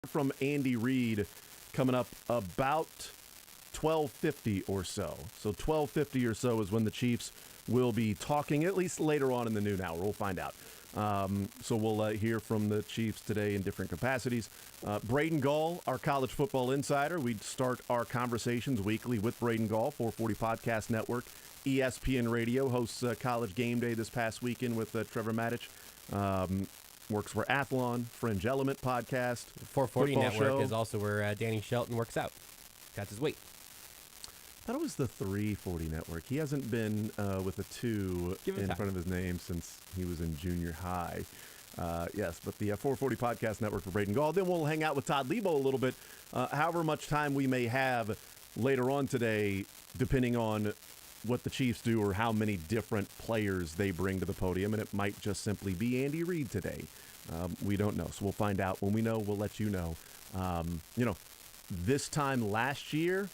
from Andy Reid coming up about 12:50 or so. So 12:50 or so is when the Chiefs will be talking, at least later on in the noon hour. We'll find out. So we'll hear from the Chiefs today in different capacities. Braden Gall, our college football insider. We start our conversations weekly with Braden Gall, 440 Podcast Network. ESPN Radio hosts College Game Day this past weekend with Trevor Matich. Works for Athlon, Fringe Element Podcast. 440 Network show. is also where Danny Shelton works out. Got his weight. I thought it was the 340 Network. He hasn't been with a 2 in front of his name since he was in junior high. Yes, but the 440 Podcast Network for Braden Gall. Then we'll hang out with Todd Lebo a little bit, however much time we may have later on today, depending on what the Chiefs do or how many different players they bring to the podium, and it might just simply be Andy Reid today. We don't know, so we'll find out. When we know, we'll let you know. This time last year,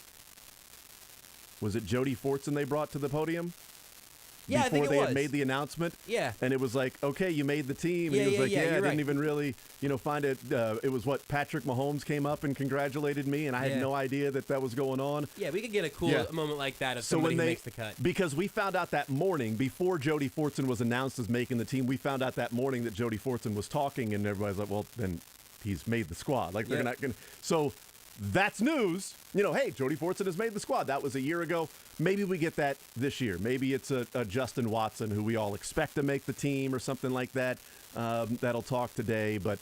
was it Jody Fortson they brought to the podium? Yeah, I think it Before they was. had made the announcement? Yeah. And it was like, okay, you made the team. And he was like, I didn't right. even really, find it. It was what, Patrick Mahomes came up and congratulated me, and I had no idea that was going on. Yeah, we could get a cool moment like that if somebody makes the cut. Because we found out that morning, before Jody Fortson was announced as making the team, we found out that morning that Jody Fortson was talking, and everybody's like, well, then he's made the squad. Like, they're not going to. So that's news. Hey, Jody Fortson has made the squad. That was a year ago. Maybe we get that this year. Maybe it's a Justin Watson who we all expect to make the team or something like that. That'll talk today, but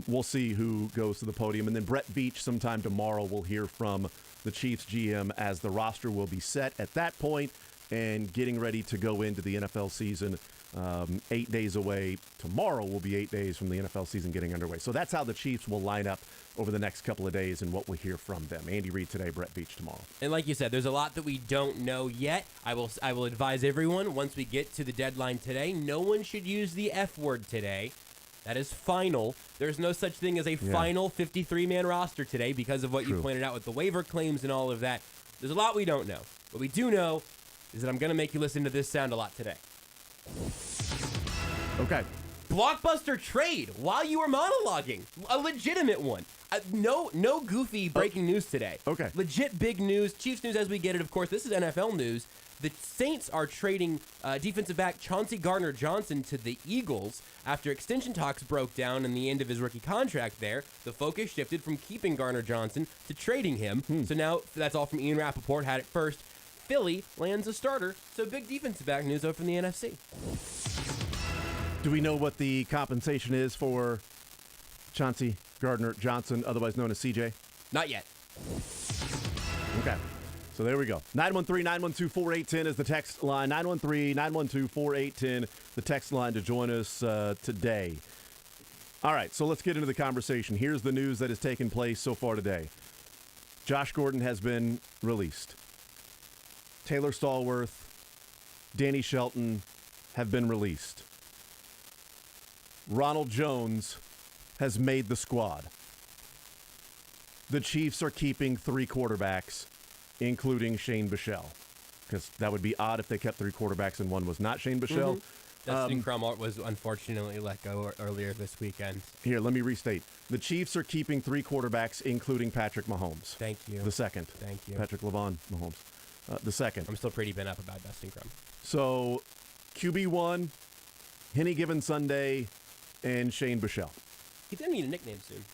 we'll see who goes to the podium. And then Brett Veach sometime tomorrow we'll hear from the Chiefs GM as the roster will be set at that point and getting ready to go into the NFL season. 8 days away. Tomorrow will be 8 days from the NFL season getting underway. So that's how the Chiefs will line up over the next couple of days and what we'll hear from them. Andy Reid today, Brett Veach tomorrow. And like you said, there's a lot that we don't know yet. I will advise everyone, once we get to the deadline today, no one should use the F word today. That is final. There's no such thing as a final 53-man roster today because of what you pointed out with the waiver claims and all of that. There's a lot we don't know. What we do know is that I'm going to make you listen to this sound a lot today. Okay. Blockbuster trade while you were monologuing. A legitimate one. No goofy breaking news today. Okay. Legit big news. Chiefs news as we get it, of course. This is NFL news. The Saints are trading defensive back Chauncey Gardner-Johnson to the Eagles. After extension talks broke down in the end of his rookie contract there, the focus shifted from keeping Gardner-Johnson to trading him. So now, that's all from Ian Rappaport, had it first. Philly lands a starter, so big defensive back news over from the NFC. Do we know what the compensation is for Chauncey Gardner-Johnson, otherwise known as CJ? Not yet. Okay. So there we go. 913-912-4810 is the text line. 913-912-4810, the text line to join us today. All right, so let's get into the conversation. Here's the news that has taken place so far today. Josh Gordon has been released. Taylor Stallworth, Danny Shelton have been released. Ronald Jones has made the squad. The Chiefs are keeping 3 quarterbacks, including Shane Buechele, because that would be odd if they kept 3 quarterbacks and one was not Shane Buechele. Dustin Crum was unfortunately let go earlier this weekend. Here, let me restate. The Chiefs are keeping 3 quarterbacks, including Patrick Mahomes. Thank you. The second. Thank you. Patrick LeVon Mahomes. The second. I'm still pretty bent up about Dustin Crum. So, QB1, Henny Given Sunday, and Shane Buechele. He's going to need a nickname soon.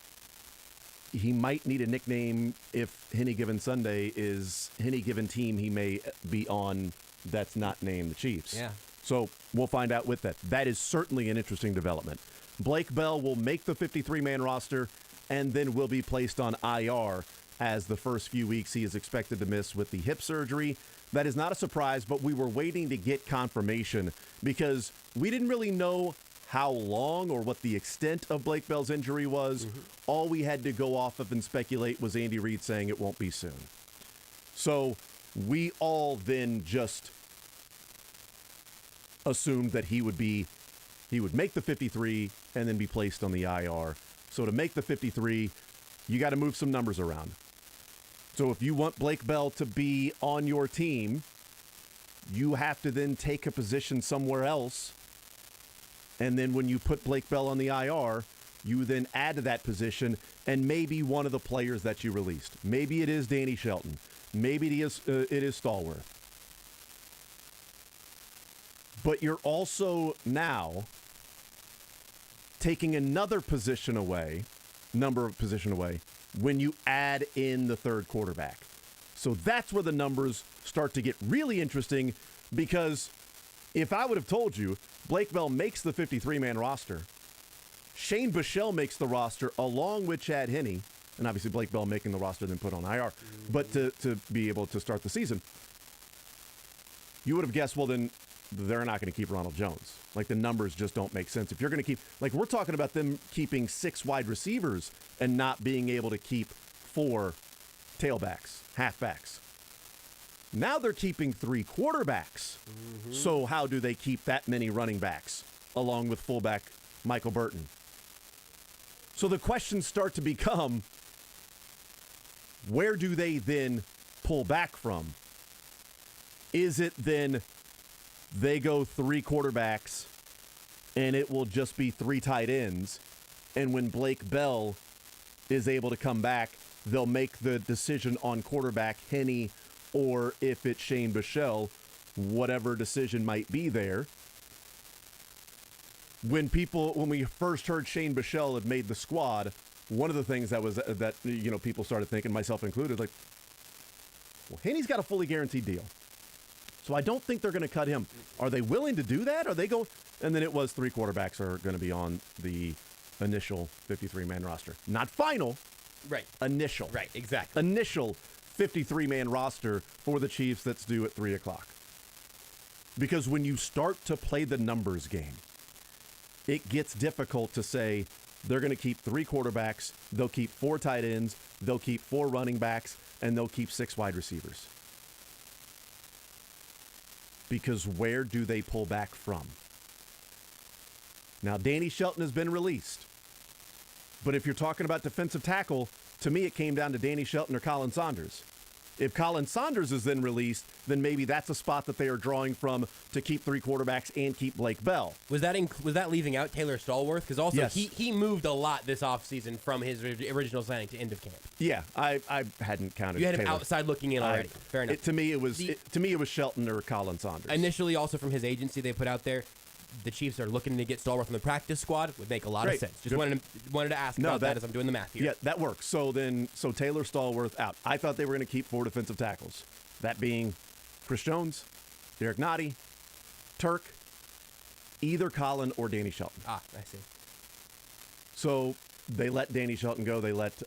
He might need a nickname if Henny Given Sunday is any given team he may be on that's not named the Chiefs. Yeah. So we'll find out with that. That is certainly an interesting development. Blake Bell will make the 53-man roster and then will be placed on IR as the first few weeks he is expected to miss with the hip surgery. That is not a surprise, but we were waiting to get confirmation because we didn't really know how long or what the extent of Blake Bell's injury was. All we had to go off of and speculate was Andy Reid saying it won't be soon. So we all then just assumed that he would make the 53 and then be placed on the IR. So to make the 53, you got to move some numbers around. So if you want Blake Bell to be on your team, you have to then take a position somewhere else. And then when you put Blake Bell on the IR, you then add to that position and maybe one of the players that you released. Maybe it is Danny Shelton. Maybe it is Stallworth. But you're also now taking another position away, number of position away, when you add in the third quarterback. So that's where the numbers start to get really interesting, because if I would have told you Blake Bell makes the 53-man roster, Shane Buechele makes the roster along with Chad Henne, and obviously Blake Bell making the roster then put on IR, but to be able to start the season, you would have guessed, well, then they're not going to keep Ronald Jones. Like, the numbers just don't make sense. If you're going to keep, like, we're talking about them keeping 6 wide receivers and not being able to keep 4 tailbacks, halfbacks. Now they're keeping 3 quarterbacks. So how do they keep that many running backs along with fullback Michael Burton? So the questions start to become, where do they then pull back from? Is it then they go 3 quarterbacks and it will just be 3 tight ends, and when Blake Bell is able to come back, they'll make the decision on quarterback Henne, or if it's Shane Buechele, whatever decision might be there. When we first heard Shane Buechele had made the squad, one of the things that people started thinking, myself included, like, well, Henne's got a fully guaranteed deal, so I don't think they're going to cut him. Are they willing to do that? Are they go? And then it was 3 quarterbacks are going to be on the initial 53-man roster, not final. Right. Initial. Right. Exactly. Initial 53-man roster for the Chiefs that's due at 3:00. Because when you start to play the numbers game, it gets difficult to say they're going to keep 3 quarterbacks, they'll keep 4 tight ends, they'll keep 4 running backs, and they'll keep 6 wide receivers. Because where do they pull back from? Now, Danny Shelton has been released. But if you're talking about defensive tackle, to me it came down to Danny Shelton or Colin Saunders. If Colin Saunders is then released, then maybe that's a spot that they are drawing from to keep 3 quarterbacks and keep Blake Bell. Was that leaving out Taylor Stallworth? Because also Yes. he moved a lot this offseason from his original signing to end of camp. Yeah, I hadn't counted. You had him Taylor. outside looking in already. Fair enough. To me, it was Shelton or Colin Saunders. Initially, also from his agency, they put out there, the Chiefs are looking to get Stallworth from the practice squad. Would make a lot of sense. Just wanted to ask about that as I'm doing the math here. Yeah, that works. So Taylor Stallworth out. I thought they were going to keep 4 defensive tackles. That being Chris Jones, Derek Nottie, Turk, either Colin or Danny Shelton. I see. So they let Danny Shelton go. They let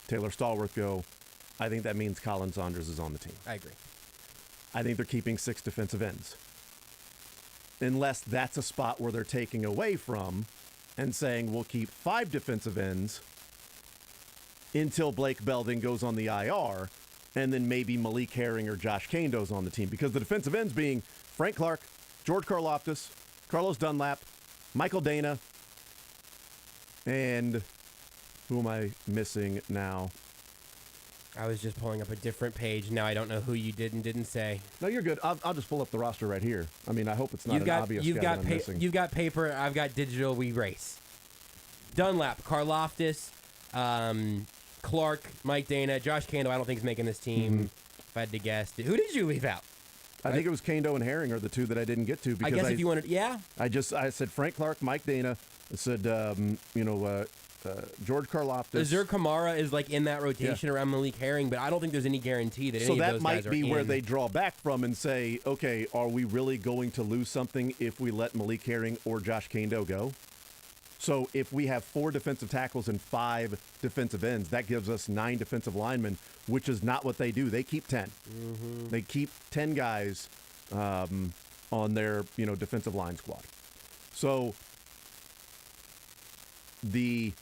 Taylor Stallworth go. I think that means Colin Saunders is on the team. I agree. I think they're keeping 6 defensive ends. Unless that's a spot where they're taking away from and saying we'll keep 5 defensive ends until Blake Bell then goes on the IR, and then maybe Malik Herring or Josh Kando's on the team. Because the defensive ends being Frank Clark, George Karlaftis, Carlos Dunlap, Michael Dana, and who am I missing now? I was just pulling up a different page. Now I don't know who you did and didn't say. No, you're good. I'll just pull up the roster right here. I mean, I hope it's not obvious guy that I'm missing. You've got paper. I've got digital. We race. Dunlap, Karlaftis, Clark, Mike Dana, Josh Kando. I don't think is making this team. If I had to guess, who did you leave out? I think it was Kando and Herring are the 2 that I didn't get to. Because I guess if you wanted, yeah. I said Frank Clark, Mike Dana. I said George Karlaftis. Azur Kamara is like in that rotation around Malik Herring, but I don't think there's any guarantee that any of those guys are in. So that might be where they draw back from and say, okay, are we really going to lose something if we let Malik Herring or Josh Kando go? So if we have 4 defensive tackles and 5 defensive ends, that gives us 9 defensive linemen, which is not what they do. They keep 10. They keep 10 guys on their defensive line squad. So the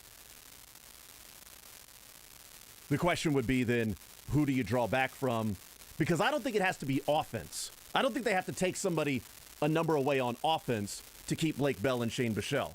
question would be then, who do you draw back from? Because I don't think it has to be offense. I don't think they have to take somebody a number away on offense to keep Blake Bell and Shane Buechele.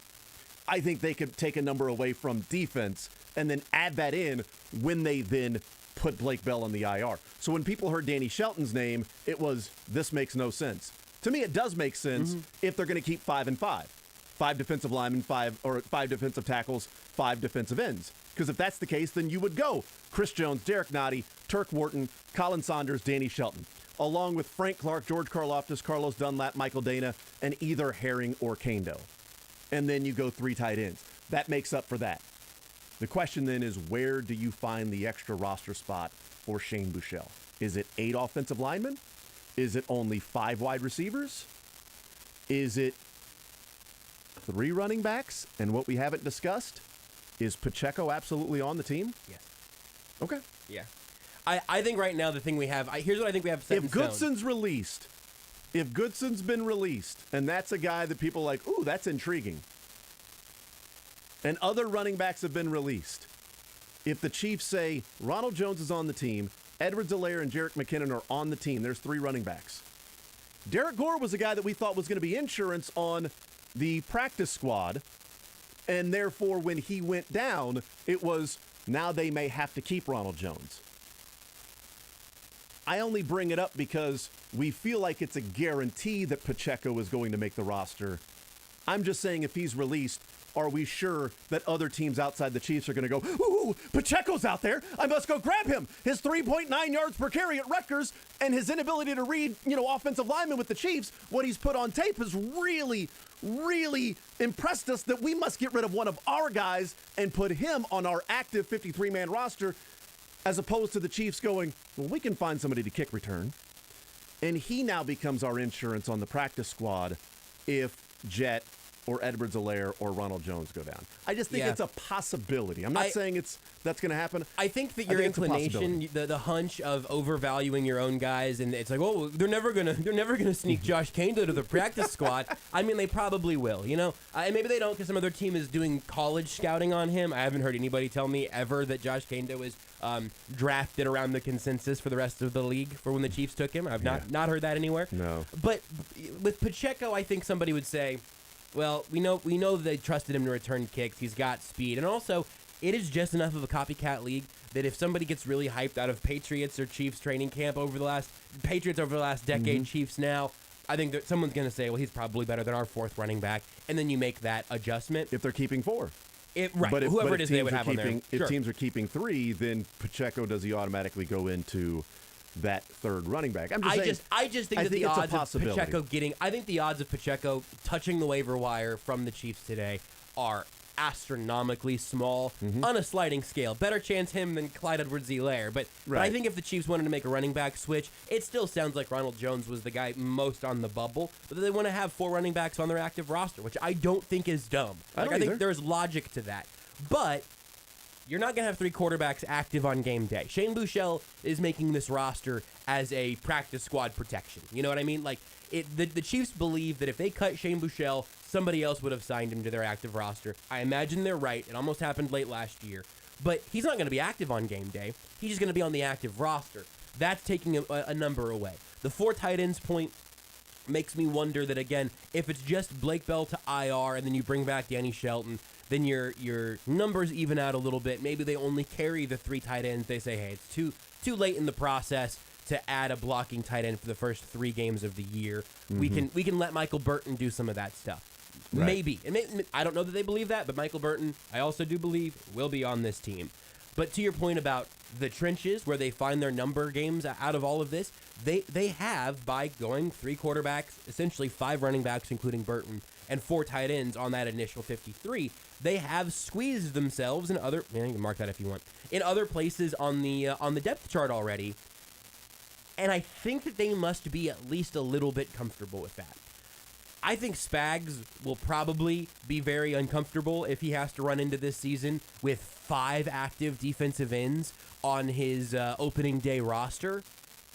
I think they could take a number away from defense and then add that in when they then put Blake Bell on the IR. So when people heard Danny Shelton's name, it was, this makes no sense. To me, it does make sense if they're going to keep 5 and 5. 5 defensive linemen, 5 defensive tackles, 5 defensive ends. Because if that's the case, then you would go Chris Jones, Derek Nottie, Turk Wharton, Colin Saunders, Danny Shelton, along with Frank Clark, George Karlaftis, Carlos Dunlap, Michael Dana, and either Herring or Kando. And then you go 3 tight ends. That makes up for that. The question then is, where do you find the extra roster spot for Shane Buechele? Is it 8 offensive linemen? Is it only 5 wide receivers? Is it 3 running backs? And what we haven't discussed, is Pacheco absolutely on the team? Yes. Okay. Yeah. I think right now the thing we have, here's what I think we have set in stone. If Goodson's released, if Goodson's been released, and that's a guy that people are like, ooh, that's intriguing, and other running backs have been released, if the Chiefs say Ronald Jones is on the team, Edwards-Helaire and Jerick McKinnon are on the team, there's 3 running backs. Derek Gore was a guy that we thought was going to be insurance on the practice squad, and therefore when he went down, it was now they may have to keep Ronald Jones. I only bring it up because we feel like it's a guarantee that Pacheco is going to make the roster. I'm just saying, if he's released, are we sure that other teams outside the Chiefs are going to go, ooh, Pacheco's out there, I must go grab him. His 3.9 yards per carry at Rutgers and his inability to read, offensive linemen with the Chiefs, what he's put on tape has really, really impressed us that we must get rid of one of our guys and put him on our active 53-man roster, as opposed to the Chiefs going, well, we can find somebody to kick return. And he now becomes our insurance on the practice squad if Jet or Edwards-Helaire or Ronald Jones go down. I just think it's a possibility. I'm not saying that's going to happen. I think that your inclination, the hunch of overvaluing your own guys, and it's like, oh, they're never gonna sneak Josh Kando to the practice squad. I mean, they probably will, and maybe they don't because some other team is doing college scouting on him. I haven't heard anybody tell me ever that Josh Kando is drafted around the consensus for the rest of the league for when the Chiefs took him. I've not heard that anywhere. No. But with Pacheco, I think somebody would say, well, we know they trusted him to return kicks. He's got speed. And also, it is just enough of a copycat league that if somebody gets really hyped out of Patriots or Chiefs training camp over the last decade, Chiefs now, I think that someone's going to say, well, he's probably better than our 4th running back. And then you make that adjustment. If they're keeping 4. Right. Whoever it is they would have on there. If teams are keeping 3, then Pacheco, does he automatically go into that 3rd running back? I just think the odds of Pacheco I think the odds of Pacheco touching the waiver wire from the Chiefs today are astronomically small on a sliding scale. Better chance him than Clyde Edwards-Helaire. But I think if the Chiefs wanted to make a running back switch, it still sounds like Ronald Jones was the guy most on the bubble. But they want to have 4 running backs on their active roster, which I don't think is dumb. I think there's logic to that. But you're not going to have 3 quarterbacks active on game day. Shane Buechele is making this roster as a practice squad protection. You know what I mean? Like, the Chiefs believe that if they cut Shane Buechele, somebody else would have signed him to their active roster. I imagine they're right. It almost happened late last year. But he's not going to be active on game day. He's just going to be on the active roster. That's taking a number away. The 4 tight ends point makes me wonder that, again, if it's just Blake Bell to IR and then you bring back Danny Shelton, then your numbers even out a little bit. Maybe they only carry the 3 tight ends. They say, hey, it's too late in the process to add a blocking tight end for the first 3 games of the year. We can let Michael Burton do some of that stuff. Right. Maybe. And I don't know that they believe that, but Michael Burton, I also do believe, will be on this team. But to your point about the trenches, where they find their number games out of all of this, they have, by going 3 quarterbacks, essentially 5 running backs, including Burton, and 4 tight ends on that initial 53, they have squeezed themselves in other, you can mark that if you want, in other places on the depth chart already. And I think that they must be at least a little bit comfortable with that. I think Spags will probably be very uncomfortable if he has to run into this season with 5 active defensive ends on his opening day roster.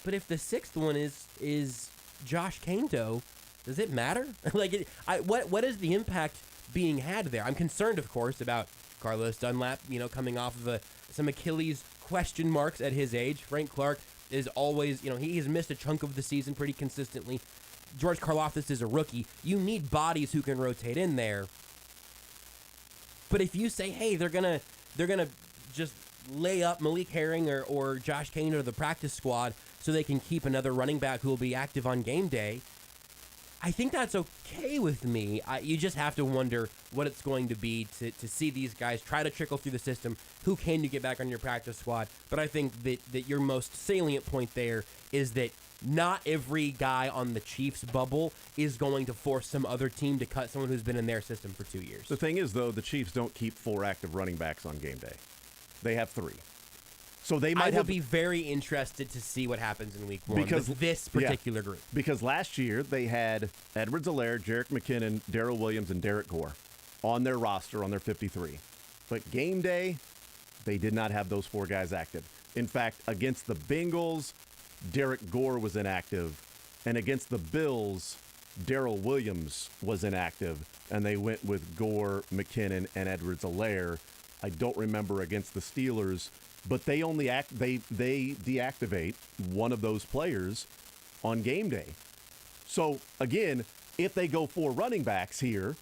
But if the 6th one is Josh Kando, does it matter? What is the impact being had there? I'm concerned, of course, about Carlos Dunlap, coming off of some Achilles question marks at his age. Frank Clark is always, he has missed a chunk of the season pretty consistently. George Karlaftis is a rookie. You need bodies who can rotate in there. But if you say, hey, they're gonna just lay up Malik Herring or Josh Kane to the practice squad so they can keep another running back who will be active on game day, I think that's okay with me. You just have to wonder what it's going to be to see these guys try to trickle through the system. Who can you get back on your practice squad? But I think that your most salient point there is that not every guy on the Chiefs bubble is going to force some other team to cut someone who's been in their system for 2 years. The thing is, though, the Chiefs don't keep 4 active running backs on game day. They have 3. So they might be very interested to see what happens in week 1 with this particular group. Because last year they had Edwards-Helaire, Jerick McKinnon, Darrell Williams, and Derek Gore on their roster on their 53. But game day, they did not have those 4 guys active. In fact, against the Bengals, Derek Gore was inactive, and against the Bills, Darrell Williams was inactive, and they went with Gore, McKinnon, and Edwards-Helaire. I don't remember against the Steelers, but they only they deactivate one of those players on game day. So again, if they go 4 running backs here,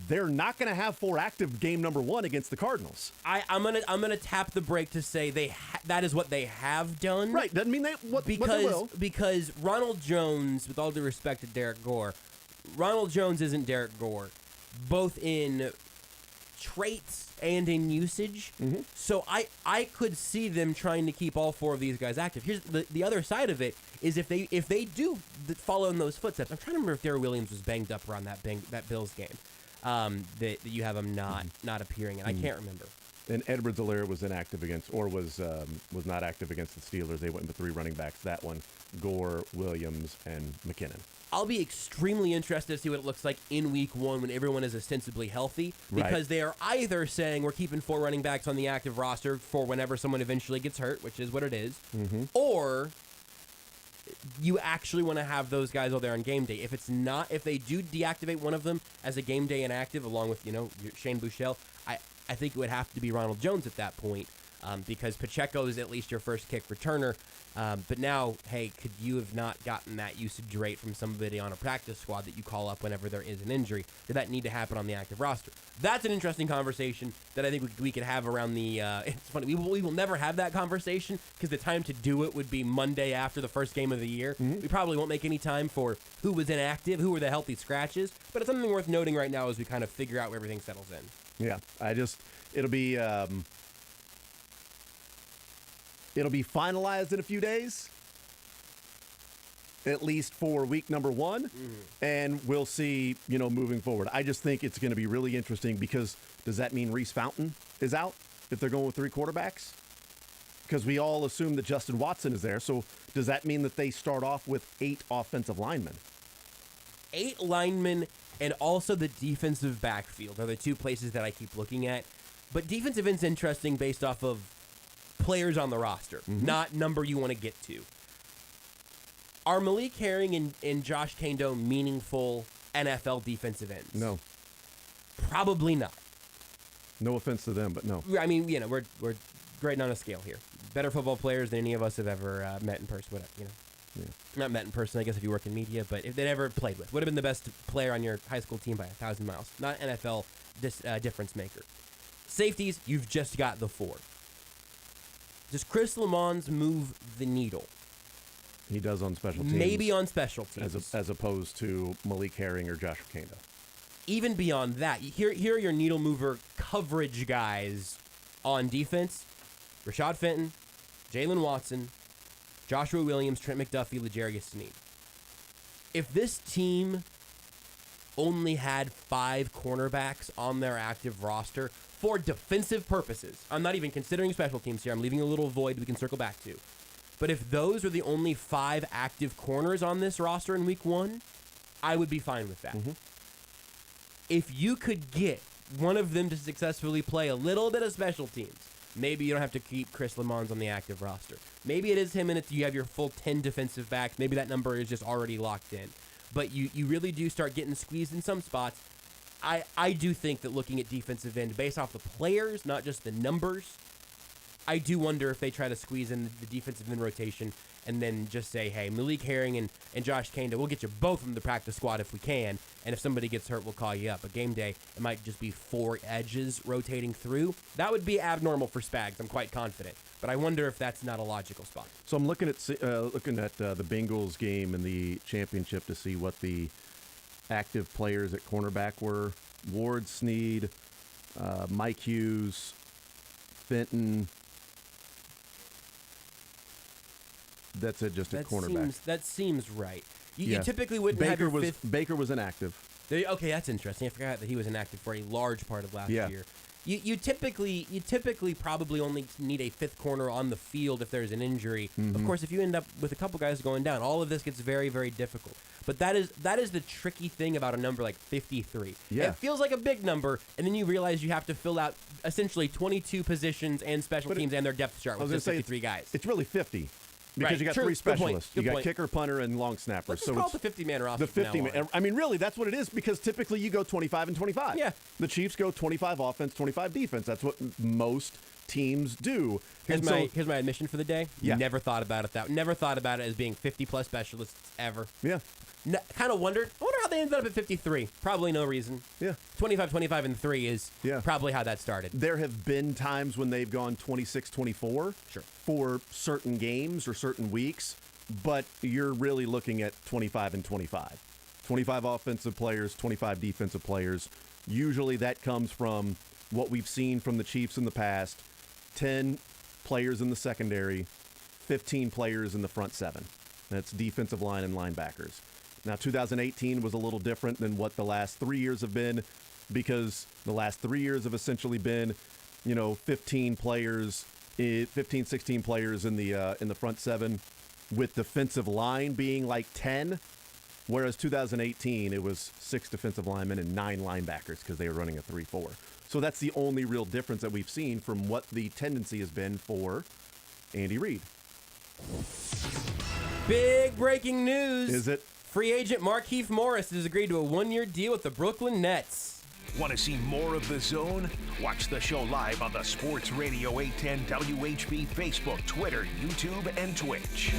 they're not going to have 4 active game number 1 against the Cardinals. I'm gonna tap the brake to say that is what they have done. Right, doesn't mean they will. Because Ronald Jones, with all due respect to Derek Gore, Ronald Jones isn't Derek Gore, both in traits and in usage. Mm-hmm. So I could see them trying to keep all 4 of these guys active. Here's the other side of it is if they do follow in those footsteps. I'm trying to remember if Darrell Williams was banged up around that Bills game. That you have him not appearing in. I can't remember. And Edwards-Helaire was inactive against, or was not active against the Steelers. They went with 3 running backs. That one, Gore, Williams, and McKinnon. I'll be extremely interested to see what it looks like in week 1 when everyone is ostensibly healthy, because they are either saying we're keeping 4 running backs on the active roster for whenever someone eventually gets hurt, which is what it is, or you actually want to have those guys all there on game day. If they do deactivate one of them as a game day inactive, along with Shane Buechele, I think it would have to be Ronald Jones at that point, because Pacheco is at least your first kick returner. But now, hey, could you have not gotten that usage rate from somebody on a practice squad that you call up whenever there is an injury? Did that need to happen on the active roster? That's an interesting conversation that I think we could have around the it's funny, we will never have that conversation because the time to do it would be Monday after the first game of the year. Mm-hmm. We probably won't make any time for who was inactive, who were the healthy scratches, but it's something worth noting right now as we kind of figure out where everything settles in. Yeah, it'll be finalized in a few days, at least for week number 1, and we'll see, moving forward. I just think it's going to be really interesting because does that mean Reese Fountain is out if they're going with 3 quarterbacks? Because we all assume that Justin Watson is there, so does that mean that they start off with 8 offensive linemen? 8 linemen and also the defensive backfield are the 2 places that I keep looking at. But defensive end's interesting based off of players on the roster, not number you want to get to. Are Malik Herring and Josh Kando meaningful NFL defensive ends? No. Probably not. No offense to them, but no. I mean, we're grading on a scale here. Better football players than any of us have ever met in person. Yeah. Not met in person, I guess, if you work in media, but if they'd ever played with. Would have been the best player on your high school team by 1,000 miles. Not NFL difference maker. Safeties, you've just got the 4. Does Chris Lamons move the needle? He does on special teams. Maybe on special teams. As opposed to Malik Herring or Joshua Kando. Even beyond that, here are your needle mover coverage guys on defense. Rashad Fenton, Jalen Watson, Joshua Williams, Trent McDuffie, L'Jarius Sneed. If this team only had 5 cornerbacks on their active roster for defensive purposes, I'm not even considering special teams here, I'm leaving a little void we can circle back to. But if those are the only 5 active corners on this roster in week 1, I would be fine with that. If you could get one of them to successfully play a little bit of special teams, maybe you don't have to keep Chris Lamons on the active roster. Maybe it is him and you have your full 10 defensive backs. Maybe that number is just already locked in. But you really do start getting squeezed in some spots. I do think that looking at defensive end based off the players, not just the numbers, I do wonder if they try to squeeze in the defensive end rotation and then just say, hey, Malik Herring and Josh Kanda, we'll get you both from the practice squad if we can, and if somebody gets hurt, we'll call you up. But game day, it might just be 4 edges rotating through. That would be abnormal for Spags, I'm quite confident. But I wonder if that's not a logical spot. So I'm looking at the Bengals game in the championship to see what the active players at cornerback were. Ward, Snead, Mike Hughes, Fenton. That's it, just at cornerback. That seems right. You typically wouldn't have your fifth. Baker was inactive. Okay, that's interesting. I forgot that he was inactive for a large part of last year. You typically probably only need a fifth corner on the field if there's an injury. Of course, if you end up with a couple guys going down, all of this gets very, very difficult. But that is the tricky thing about a number like 53. Yeah. It feels like a big number, and then you realize you have to fill out essentially 22 positions and special teams and their depth chart with just 53 guys. It's really 50. Because you got 3 specialists. You got kicker, punter, and long snapper. Let's just call it the 50-man roster. The 50-man. I mean, really, that's what it is, because typically you go 25 and 25. Yeah. The Chiefs go 25 offense, 25 defense. That's what most teams do. Here's my admission for the day. Yeah. Never thought about it never thought about it as being 50-plus specialists ever. Yeah. Kind of wondered. I wonder how they ended up at 53. Probably no reason. Yeah. 25, 25, and 3 is probably how that started. There have been times when they've gone 26, 24 for certain games or certain weeks, but you're really looking at 25 and 25. 25 offensive players, 25 defensive players. Usually that comes from what we've seen from the Chiefs in the past. 10 players in the secondary, 15 players in the front 7. That's defensive line and linebackers. Now, 2018 was a little different than what the last 3 years have been, because the last 3 years have essentially been, 15 players, 15, 16 players in the front 7, with defensive line being like 10, whereas 2018 it was 6 defensive linemen and 9 linebackers because they were running a 3-4. So that's the only real difference that we've seen from what the tendency has been for Andy Reid. Big breaking news. Is it? Free agent Markieff Morris has agreed to a 1-year deal with the Brooklyn Nets. Want to see more of The Zone? Watch the show live on the Sports Radio 810 WHB Facebook, Twitter, YouTube, and Twitch.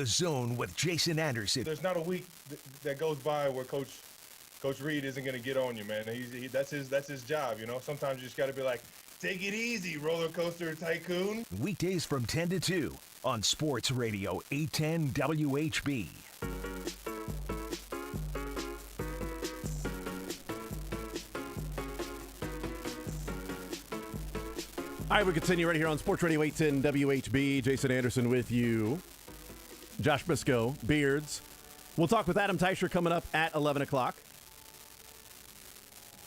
The Zone with Jason Anderson. There's not a week that goes by where Coach Reid isn't going to get on you, man. That's his job, you know. Sometimes you just got to be like, take it easy, roller coaster tycoon. Weekdays from 10 to 2 on Sports Radio 810 WHB. All right, we continue right here on Sports Radio 810 WHB. Jason Anderson with you. Josh Brisco, Beards. We'll talk with Adam Teicher coming up at 11 o'clock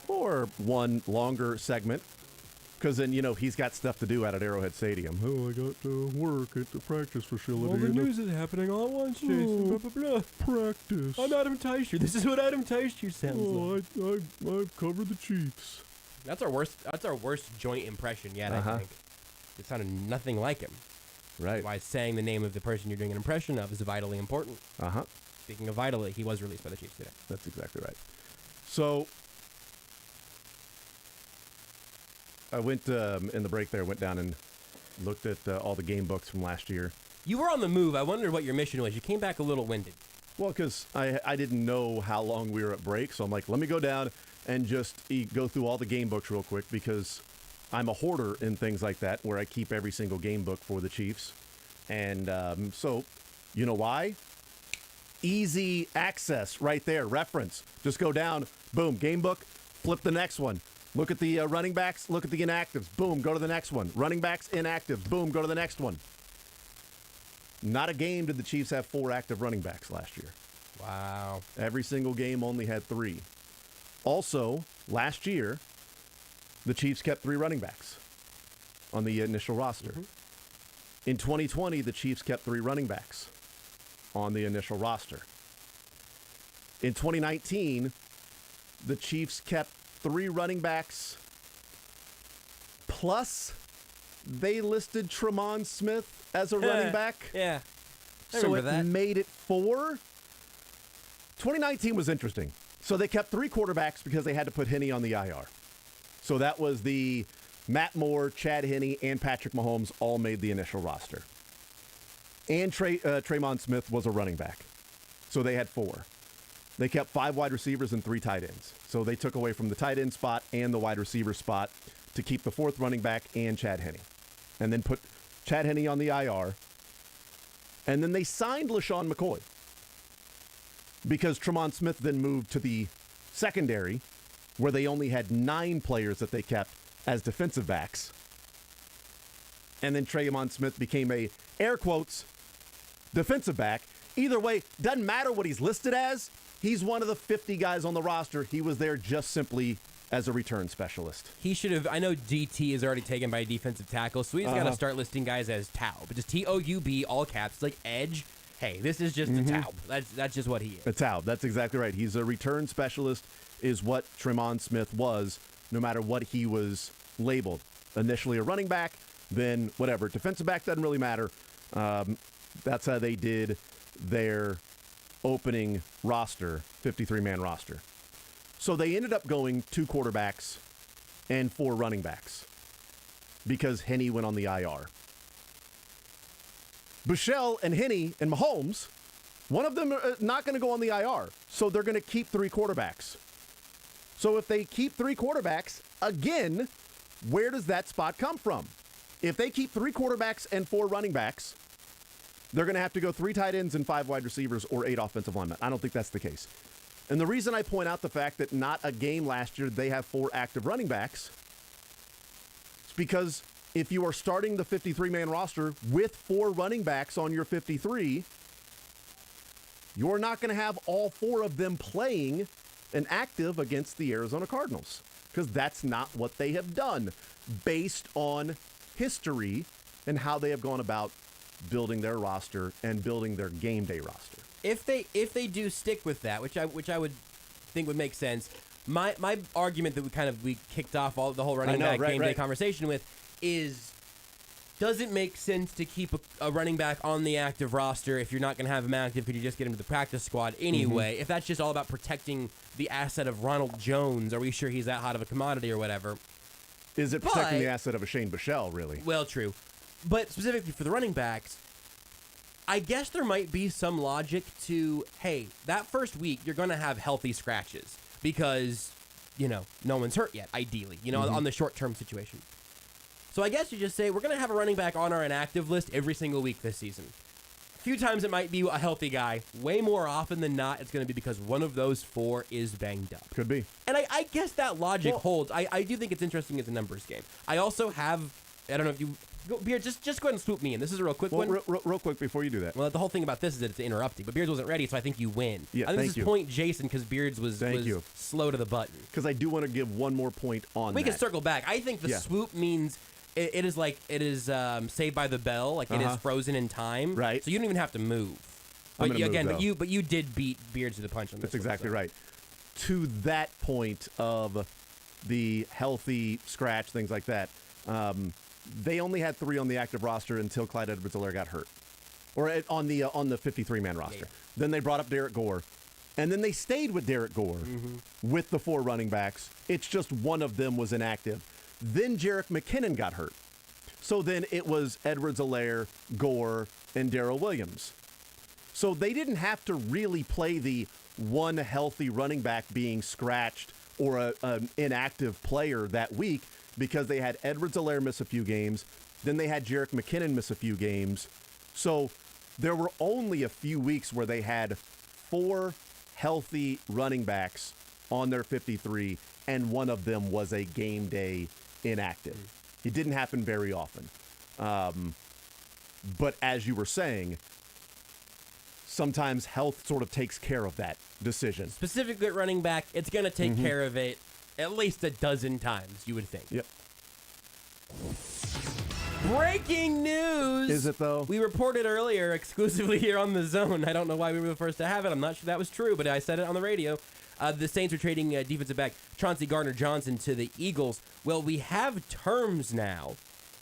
for one longer segment. Because then, you know, he's got stuff to do out at Arrowhead Stadium. Oh, I got to work at the practice facility. All the news is happening all at once, Jason. Blah, blah, blah. Practice. I'm Adam Teicher. This is what Adam Teicher sounds like. I've covered the Chiefs. That's our worst joint impression yet, I think. It sounded nothing like him. Right. Why saying the name of the person you're doing an impression of is vitally important. Speaking of vitally, he was released by the Chiefs today. That's exactly right. So I went in the break there, went down and looked at all the game books from last year. You were on the move. I wondered what your mission was. You came back a little winded. Well, because I didn't know how long we were at break, so I'm like, let me go down and just go through all the game books real quick, because I'm a hoarder in things like that, where I keep every single game book for the Chiefs. And so, you know why? Easy access right there, reference. Just go down, boom, game book, flip the next one. Look at the running backs, look at the inactives, boom, go to the next one. Running backs, inactive, boom, go to the next one. Not a game did the Chiefs have 4 active running backs last year. Wow. Every single game only had 3. Also, last year, the Chiefs kept 3 running backs on the initial roster. In 2020, the Chiefs kept 3 running backs on the initial roster. In 2019, the Chiefs kept 3 running backs, plus they listed Tremont Smith as a running back. Yeah. I So remember it that. made it 4. 2019 was interesting. So they kept 3 quarterbacks because they had to put Henne on the IR. So that was the Matt Moore, Chad Henne, and Patrick Mahomes all made the initial roster. And Tremont Smith was a running back. So they had 4. They kept 5 wide receivers and 3 tight ends. So they took away from the tight end spot and the wide receiver spot to keep the 4th running back and Chad Henne. And then put Chad Henne on the IR. And then they signed LaShawn McCoy, because Tremont Smith then moved to the secondary, where they only had 9 players that they kept as defensive backs. And then Tremont Smith became a, air quotes, defensive back. Either way, doesn't matter what he's listed as. He's one of the 50 guys on the roster. He was there just simply as a return specialist. He should have. I know DT is already taken by a defensive tackle, so he's got to start listing guys as Taub. Just Toub, all caps, like edge. Hey, this is just a Taub. That's just what he is. A Taub. That's exactly right. He's a return specialist, is what Tremont Smith was, no matter what he was labeled. Initially a running back, then whatever. Defensive back doesn't really matter. That's how they did their opening roster, 53-man roster. So they ended up going 2 quarterbacks and 4 running backs because Henne went on the IR. Buechele and Henne and Mahomes, one of them are not going to go on the IR, so they're going to keep 3 quarterbacks. So if they keep 3 quarterbacks, again, where does that spot come from? If they keep 3 quarterbacks and 4 running backs, they're going to have to go 3 tight ends and 5 wide receivers or 8 offensive linemen. I don't think that's the case. And the reason I point out the fact that not a game last year they have 4 active running backs is because if you are starting the 53-man roster with 4 running backs on your 53, you're not going to have all 4 of them playing and active against the Arizona Cardinals, because that's not what they have done based on history and how they have gone about building their roster and building their game day roster. If they do stick with that, which I would think would make sense, my argument that we kicked off the whole running back game day conversation with is, does it make sense to keep a running back on the active roster if you're not going to have him active? Could you just get him to the practice squad anyway? If that's just all about protecting the asset of Ronald Jones, are we sure he's that hot of a commodity or whatever? Is it protecting the asset of a Shane Buechele, really? Well, true. But specifically for the running backs, I guess there might be some logic to, hey, that first week you're going to have healthy scratches because, no one's hurt yet, ideally, on the short-term situation. So I guess you just say, we're going to have a running back on our inactive list every single week this season. A few times it might be a healthy guy. Way more often than not, it's going to be because one of those 4 is banged up. Could be. And I guess that logic holds. I do think it's interesting as a numbers game. I also have, I don't know if you... Beard, just go ahead and swoop me in. This is a real quick one. Real quick before you do that. Well, the whole thing about this is that it's interrupting, but Beards wasn't ready, so I think you win. Yeah, I think thank this you. is point Jason because Beards was slow to the button. Because I do want to give one more point on We that. can circle back. I think the swoop means it is Saved by the Bell, like it is frozen in time. Right. So you don't even have to move. I'm But gonna move, though. but you did beat Beards to the punch on this. That's exactly one, so. right. To that point of the healthy scratch, things like that, they only had 3 on the active roster until Clyde Edwards-Helaire got hurt, or on the 53-man roster. Yeah. Then they brought up Derek Gore, and then they stayed with Derek Gore with the 4 running backs. It's just one of them was inactive. Then Jerick McKinnon got hurt. So then it was Edwards-Helaire, Gore, and Darrell Williams. So they didn't have to really play the one healthy running back being scratched or an inactive player that week because they had Edwards-Helaire miss a few games. Then they had Jerick McKinnon miss a few games. So there were only a few weeks where they had 4 healthy running backs on their 53, and one of them was a game day inactive. It didn't happen very often. But as you were saying, sometimes health sort of takes care of that decision. Specifically at running back, it's going to take care of it at least a dozen times, you would think. Yep. Breaking news! Is it, though? We reported earlier exclusively here on The Zone. I don't know why we were the first to have it. I'm not sure that was true, but I said it on the radio. The Saints are trading defensive back Chauncey Gardner-Johnson to the Eagles. Well, we have terms now.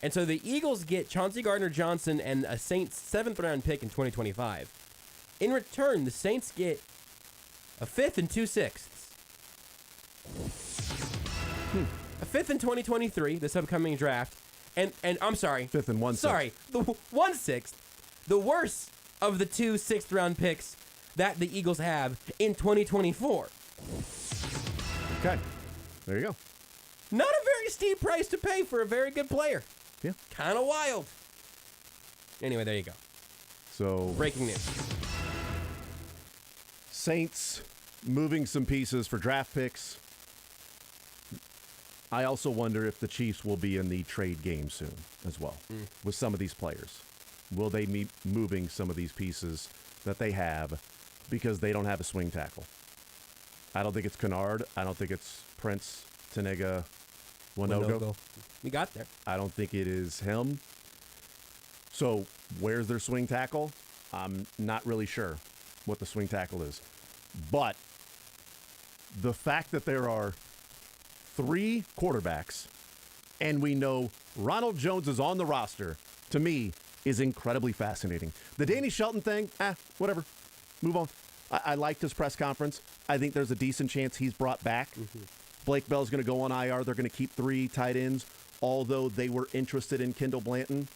And so the Eagles get Chauncey Gardner-Johnson and a Saints 7th-round pick in 2025. In return, the Saints get a 5th and 2 sixths. A 5th in 2023, this upcoming draft. And I'm sorry. 5th and 1/6. Sorry, the 1/6, the worst of the 2 6th-round picks that the Eagles have in 2024. Okay. There you go. Not a very steep price to pay for a very good player. Yeah. Kind of wild. Anyway, there you go. So Breaking news. Saints moving some pieces for draft picks. I also wonder if the Chiefs will be in the trade game soon as well with some of these players. Will they be moving some of these pieces that they have because they don't have a swing tackle? I don't think it's Kennard. I don't think it's Prince Tanega Wanogo. We got there. I don't think it is him. So where's their swing tackle? I'm not really sure what the swing tackle is. But the fact that there are 3 quarterbacks and we know Ronald Jones is on the roster, to me, is incredibly fascinating. The Danny Shelton thing, whatever. Move on. I liked his press conference. I think there's a decent chance he's brought back. Blake Bell's going to go on IR. They're going to keep 3 tight ends, although they were interested in Kendall Blanton.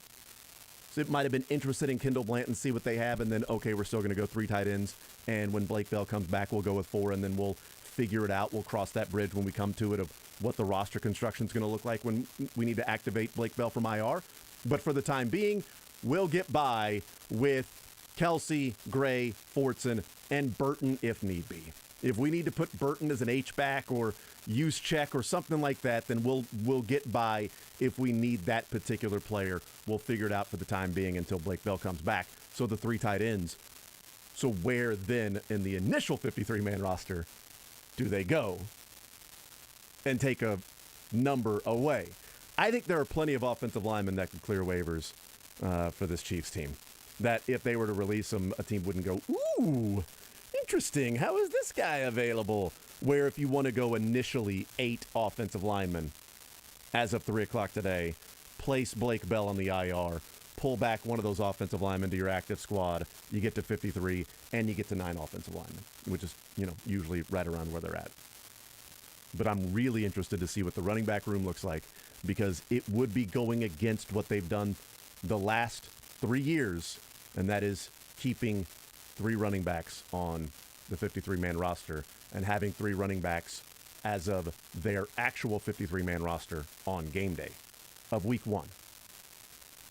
So it might have been interested in Kendall Blanton, see what they have, and then, okay, we're still going to go 3 tight ends. And when Blake Bell comes back, we'll go with 4, and then we'll figure it out. We'll cross that bridge when we come to it of what the roster construction is going to look like when we need to activate Blake Bell from IR. But for the time being, we'll get by with Kelsey, Gray, Fortson, and Burton if need be. If we need to put Burton as an H-back or use check or something like that, then we'll get by. If we need that particular player, we'll figure it out for the time being until Blake Bell comes back. So the 3 tight ends. So where then in the initial 53-man roster do they go and take a number away? I think there are plenty of offensive linemen that could clear waivers for this Chiefs team. That if they were to release them, a team wouldn't go, ooh, interesting. How is this guy available? Where if you want to go initially 8 offensive linemen as of 3 o'clock today, place Blake Bell on the IR, pull back one of those offensive linemen to your active squad, you get to 53, and you get to 9 offensive linemen, which is, usually right around where they're at. But I'm really interested to see what the running back room looks like because it would be going against what they've done the last 3 years, and that is keeping 3 running backs on the 53-man roster and having 3 running backs as of their actual 53-man roster on game day of week 1.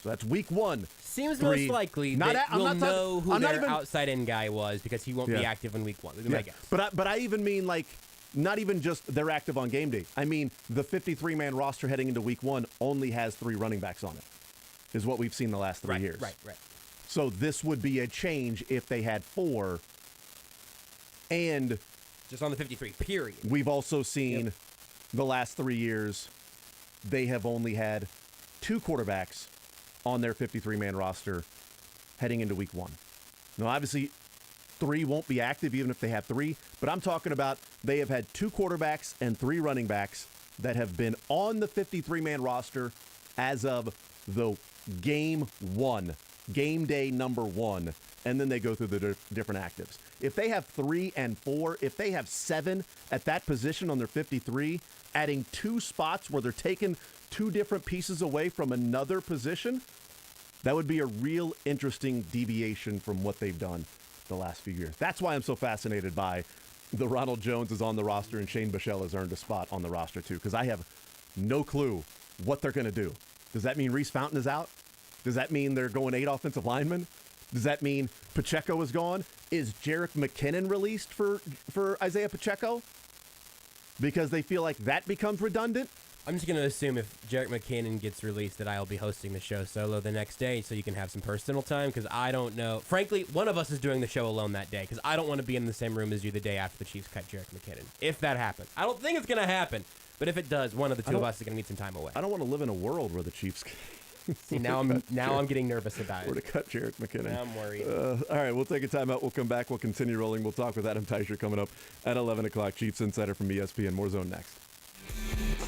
So that's week 1. Seems 3. most likely Not that I'm we'll not know who I'm not their even- outside end guy was because he won't be Yeah. active in week 1. Would be my guess. But I even mean like not even just they're active on game day. I mean the 53-man roster heading into week 1 only has 3 running backs on it, is what we've seen the last 3 years. Right. So this would be a change if they had 4. And Just on the 53, period. we've also seen the last 3 years, they have only had 2 quarterbacks on their 53-man roster heading into week 1. Now, obviously, 3 won't be active even if they have 3, but I'm talking about they have had 2 quarterbacks and 3 running backs that have been on the 53-man roster as of the game 1, game day number 1, and then they go through the different actives. If they have 3 and 4, if they have 7 at that position on their 53, adding 2 spots where they're taking 2 different pieces away from another position, that would be a real interesting deviation from what they've done the last few years. That's why I'm so fascinated by the Ronald Jones is on the roster and Shane Buechele has earned a spot on the roster too, because I have no clue what they're going to do. Does that mean Reese Fountain is out? Does that mean they're going 8 offensive linemen? Does that mean Pacheco is gone? Is Jerick McKinnon released for Isaiah Pacheco? Because they feel like that becomes redundant? I'm just going to assume if Jerick McKinnon gets released that I'll be hosting the show solo the next day so you can have some personal time because I don't know. Frankly, one of us is doing the show alone that day because I don't want to be in the same room as you the day after the Chiefs cut Jerick McKinnon. If that happens. I don't think it's going to happen, but if it does, one of the two of us is going to need some time away. I don't want to live in a world where the Chiefs See, now I'm getting nervous about were to it. cut Jerick McKinnon. Now I'm worried. All right, we'll take a timeout. We'll come back. We'll continue rolling. We'll talk with Adam Teicher coming up at 11 o'clock. Chiefs Insider from ESPN. More Zone next.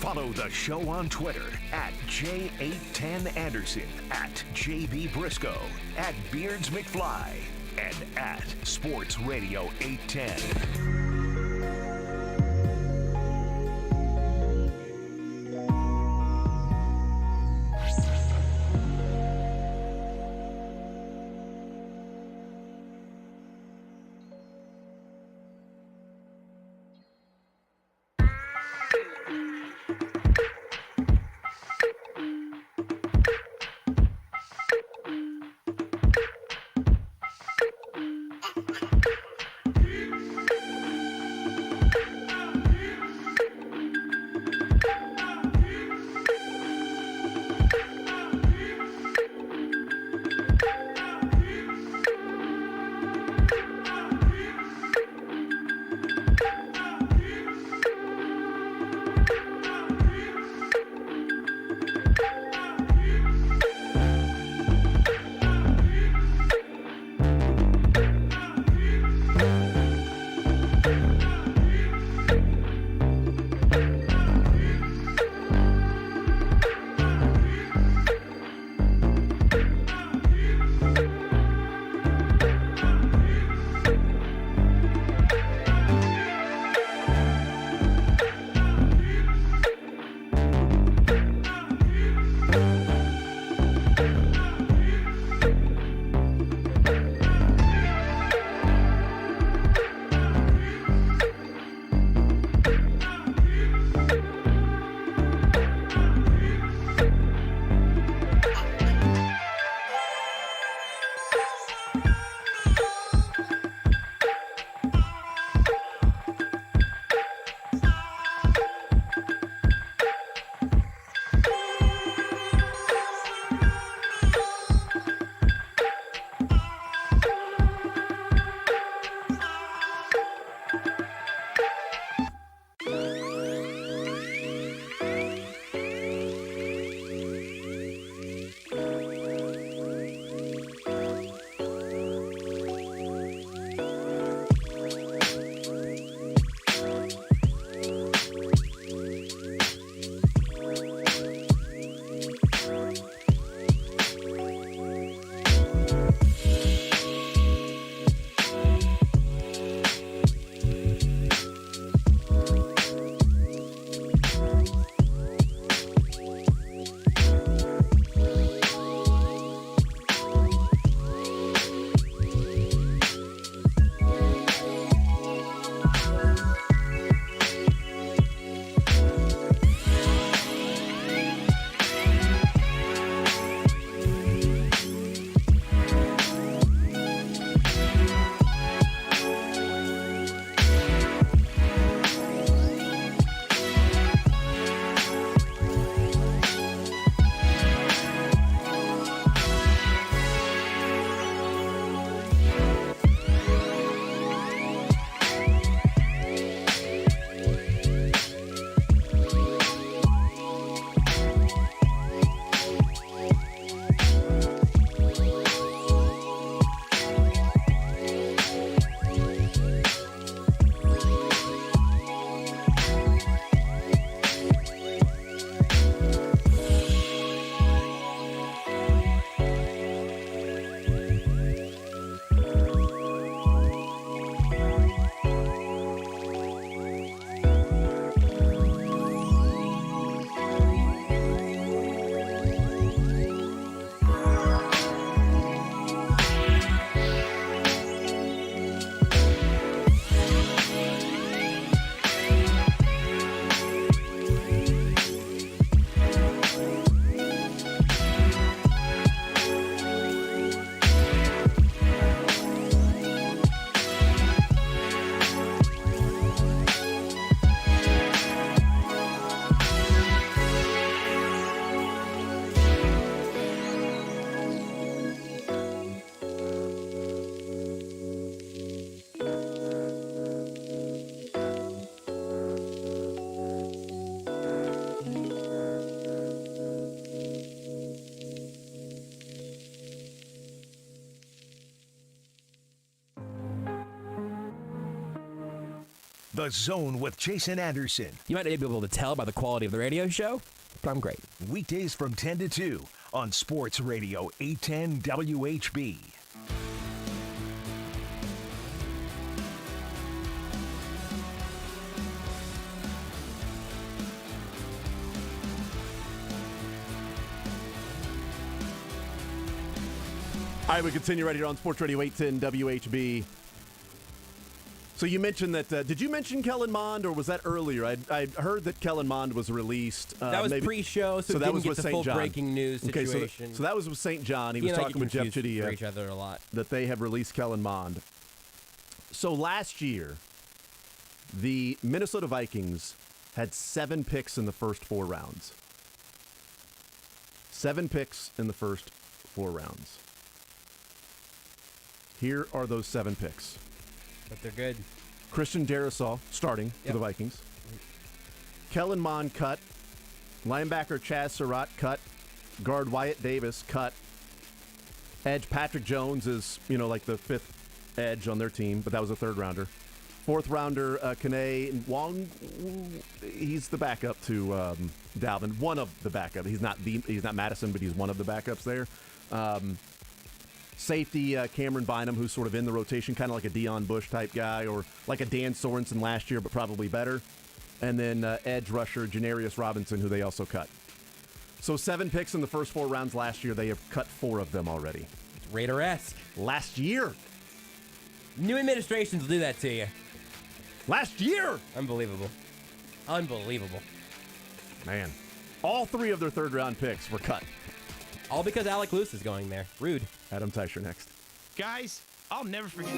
Follow the show on Twitter at J810Anderson, at JB Brisco, at Beards McFly, and at Sports Radio 810. The Zone with Jason Anderson. You might not be able to tell by the quality of the radio show, but I'm great. Weekdays from 10 to 2 on Sports Radio 810 WHB. All right, we continue right here on Sports Radio 810 WHB. So you mentioned that, did you mention Kellen Mond, or was that earlier? I heard that Kellen Mond was released. That was pre-show, so that didn't was get with the St. full John. breaking news Okay, situation. so that was with St. John. He He was and I talking get with Jeff confused Chitty for each other a lot. that they have released Kellen Mond. So last year, the Minnesota Vikings had 7 picks in the first 4 rounds. 7 picks in the first 4 rounds. Here are those 7 picks. But they're good. Christian Darrisaw starting for the Vikings. Kellen Mond cut. Linebacker Chaz Surratt cut. Guard Wyatt Davis cut. Edge Patrick Jones is, like the 5th edge on their team, but that was a 3rd rounder. 4th rounder Kane Wong, he's the backup to Dalvin. One of the backup. He's not Madison, but he's one of the backups there. Safety Cameron Bynum, who's sort of in the rotation, kind of like a Deion Bush type guy, or like a Dan Sorensen last year, but probably better. And then edge rusher Janarius Robinson, who they also cut. So 7 picks in the first 4 rounds last year. They have cut 4 of them already. It's Raider-esque. Last year. New administrations will do that to you. Last year. Unbelievable. Unbelievable. Man. All 3 of their 3rd round picks were cut. All because Alec Lewis is going there. Rude. Adam Teicher next. Guys, I'll never forget.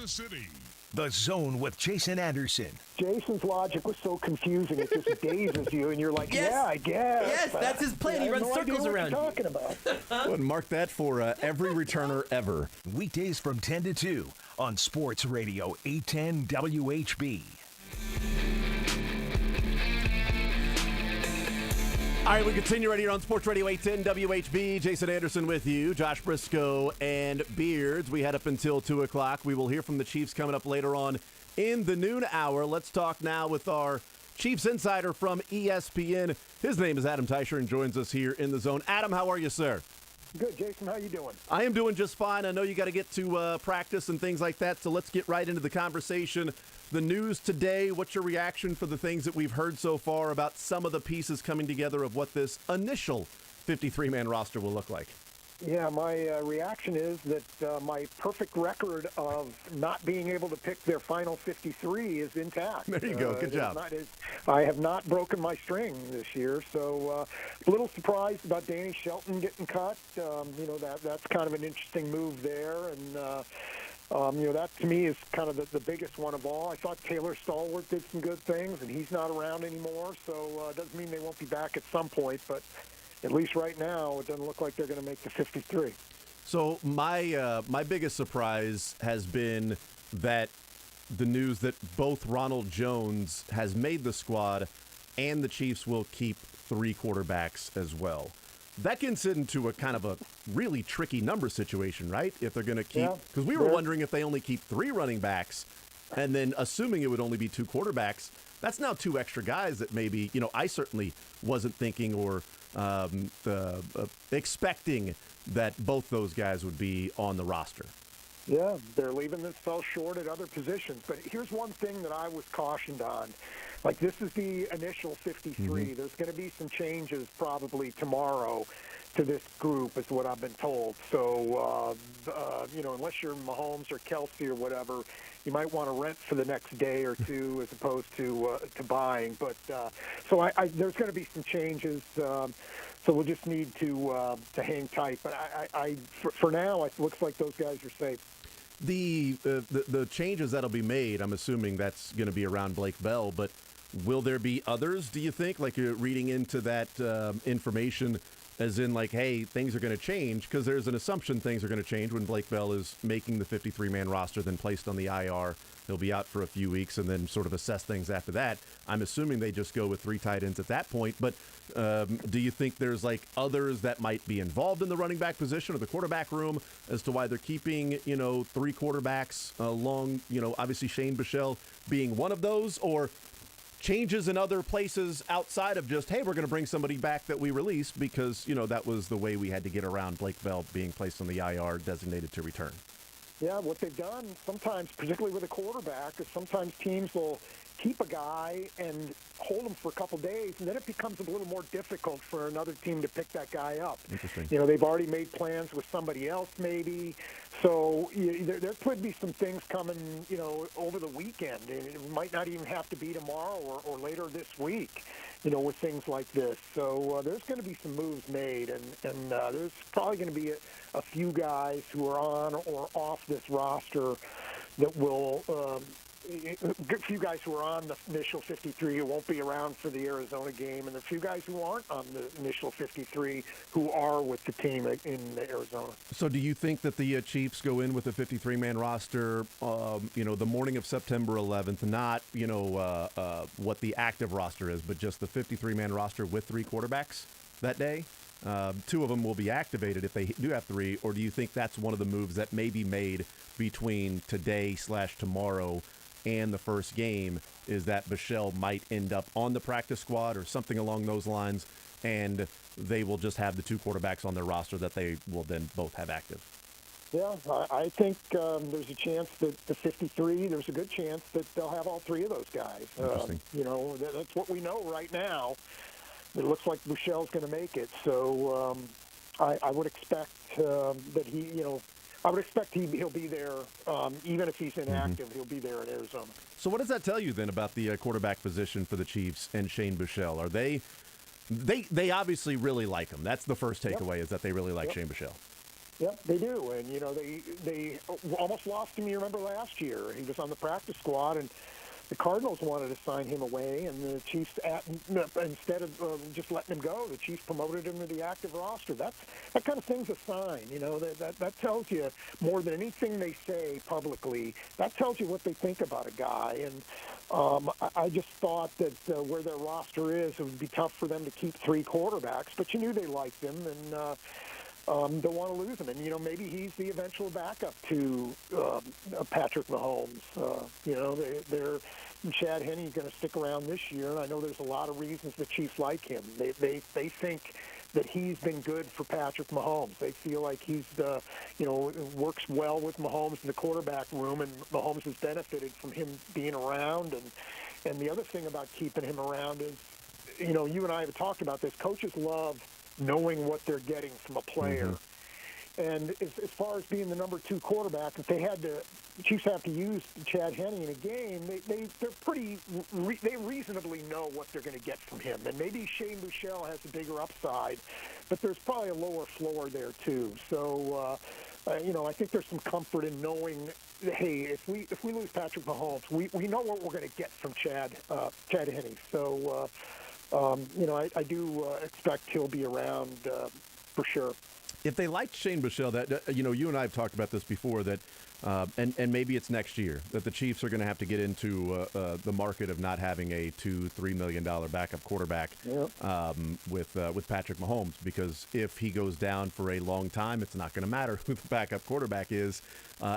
Kansas City. The Zone with Jason Anderson. Jason's logic was so confusing, it just dazes you, and you're like, Yes. yeah, I guess. Yes, that's his plan. He I have runs no circles idea around you. what you're talking about. Well, mark that for every returner ever. Weekdays from 10 to 2 on Sports Radio 810 WHB. All right, we continue right here on Sports Radio 810 WHB. Jason Anderson with you, Josh Brisco, and Beards. We head up until 2 o'clock. We will hear from the Chiefs coming up later on in the noon hour. Let's talk now with our Chiefs insider from ESPN. His name is Adam Teicher and joins us here in the Zone. Adam, how are you, sir? Good, Jason. How you doing? I am doing just fine. I know you got to get to practice and things like that, so let's get right into the conversation. The news today, what's your reaction for the things that we've heard so far about some of the pieces coming together of what this initial 53-man roster will look like? Yeah, my reaction is that my perfect record of not being able to pick their final 53 is intact. There you go. Good job. I have not broken my string this year, so a little surprised about Danny Shelton getting cut. That's kind of an interesting move there, and that to me is kind of the biggest one of all. I thought Taylor Stallworth did some good things, and he's not around anymore, so it doesn't mean they won't be back at some point, but at least right now, it doesn't look like they're going to make the 53. So my biggest surprise has been that the news that both Ronald Jones has made the squad and the Chiefs will keep 3 quarterbacks as well. That gets into a kind of a really tricky number situation, right? If they're going to keep, because we were wondering if they only keep 3 running backs and then assuming it would only be 2 quarterbacks, that's now 2 extra guys that maybe, I certainly wasn't thinking or expecting that both those guys would be on the roster. Yeah, they're leaving themselves short at other positions. But here's one thing that I was cautioned on. Like, this is the initial 53. Mm-hmm. There's going to be some changes probably tomorrow to this group, is what I've been told. So, unless you're Mahomes or Kelsey or whatever, you might want to rent for the next day or two as opposed to buying. But there's going to be some changes. So we'll just need to hang tight. But for now, it looks like those guys are safe. The changes that'll be made, I'm assuming that's going to be around Blake Bell, but will there be others, do you think? Like, you're reading into that information as in, like, hey, things are going to change, because there's an assumption things are going to change when Blake Bell is making the 53-man roster, then placed on the IR. He'll be out for a few weeks and then sort of assess things after that. I'm assuming they just go with 3 tight ends at that point, but do you think there's, like, others that might be involved in the running back position or the quarterback room as to why they're keeping, 3 quarterbacks along, obviously Shane Buechele being one of those, or changes in other places outside of just, hey, we're going to bring somebody back that we released because, that was the way we had to get around Blake Bell being placed on the IR designated to return? Yeah, what they've done sometimes, particularly with a quarterback, is sometimes teams will keep a guy and hold him for a couple days, and then it becomes a little more difficult for another team to pick that guy up. Interesting. They've already made plans with somebody else maybe. So there could be some things coming, over the weekend. It might not even have to be tomorrow or later this week, with things like this. So there's going to be some moves made, and there's probably going to be a few guys who are on or off this roster that will a few guys who are on the initial 53 who won't be around for the Arizona game, and a few guys who aren't on the initial 53 who are with the team in Arizona. So do you think that the Chiefs go in with a 53-man roster, the morning of September 11th, not, what the active roster is, but just the 53-man roster with 3 quarterbacks that day? 2 of them will be activated if they do have 3, or do you think that's one of the moves that may be made between today/tomorrow and the first game, is that Buechele might end up on the practice squad or something along those lines, and they will just have the 2 quarterbacks on their roster that they will then both have active? Yeah, I think there's a chance that the 53, there's a good chance that they'll have all 3 of those guys. Interesting. That's what we know right now. It looks like Buechele's going to make it. So I would expect that he'll be there, even if he's inactive, he'll be there in Arizona. So what does that tell you then about the quarterback position for the Chiefs and Shane Buechele? Are they obviously really like him? That's the first takeaway, is that they really like Shane Buechele. Yep, they do. And, they almost lost him, you remember, last year. He was on the practice squad, and the Cardinals wanted to sign him away, and the Chiefs, instead of just letting him go, the Chiefs promoted him to the active roster. That kind of thing's a sign. That tells you more than anything they say publicly. That tells you what they think about a guy. And I just thought that where their roster is, it would be tough for them to keep 3 quarterbacks, but you knew they liked him, and don't want to lose him. And, maybe he's the eventual backup to Patrick Mahomes. They're Chad Henne going to stick around this year, and I know there's a lot of reasons the Chiefs like him. They think that he's been good for Patrick Mahomes. They feel like he's, works well with Mahomes in the quarterback room, and Mahomes has benefited from him being around. And the other thing about keeping him around is, you and I have talked about this, coaches love knowing what they're getting from a player. Mm-hmm. And as far as being the number 2 quarterback, if the Chiefs have to use Chad Henne in a game, they reasonably know what they're going to get from him. And maybe Shane Buechele has a bigger upside, but there's probably a lower floor there too. So, I think there's some comfort in knowing, hey, if we lose Patrick Mahomes, we know what we're going to get from Chad Henne. So, I do expect he'll be around for sure. If they liked Shane Buechele, that you and I have talked about this before, that and maybe it's next year that the Chiefs are going to have to get into the market of not having a $2-3 million backup quarterback. Yep. With Patrick Mahomes, because if he goes down for a long time, it's not going to matter who the backup quarterback is,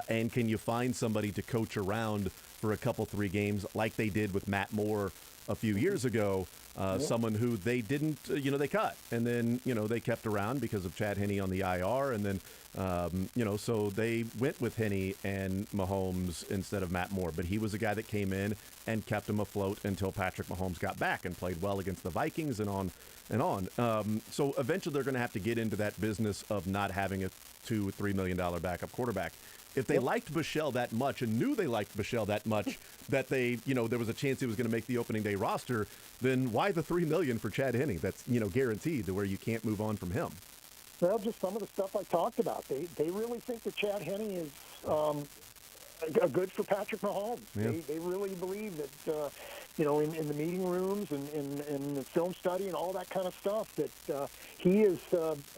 and can you find somebody to coach around for a couple 3 games like they did with Matt Moore a few years ago. Someone who they didn't, they cut. And then, they kept around because of Chad Henne on the IR. And then, so they went with Henne and Mahomes instead of Matt Moore. But he was a guy that came in and kept him afloat until Patrick Mahomes got back and played well against the Vikings and on and on. So eventually they're going to have to get into that business of not having a $2-3 million backup quarterback. If they liked Buechele that much and knew they liked Buechele that much that they, there was a chance he was going to make the opening day roster, then why the $3 million for Chad Henne? That's, guaranteed to where you can't move on from him. Well, just some of the stuff I talked about. They really think that Chad Henne is good for Patrick Mahomes. Yeah. They really believe that, in the meeting rooms and in the film study and all that kind of stuff, that he has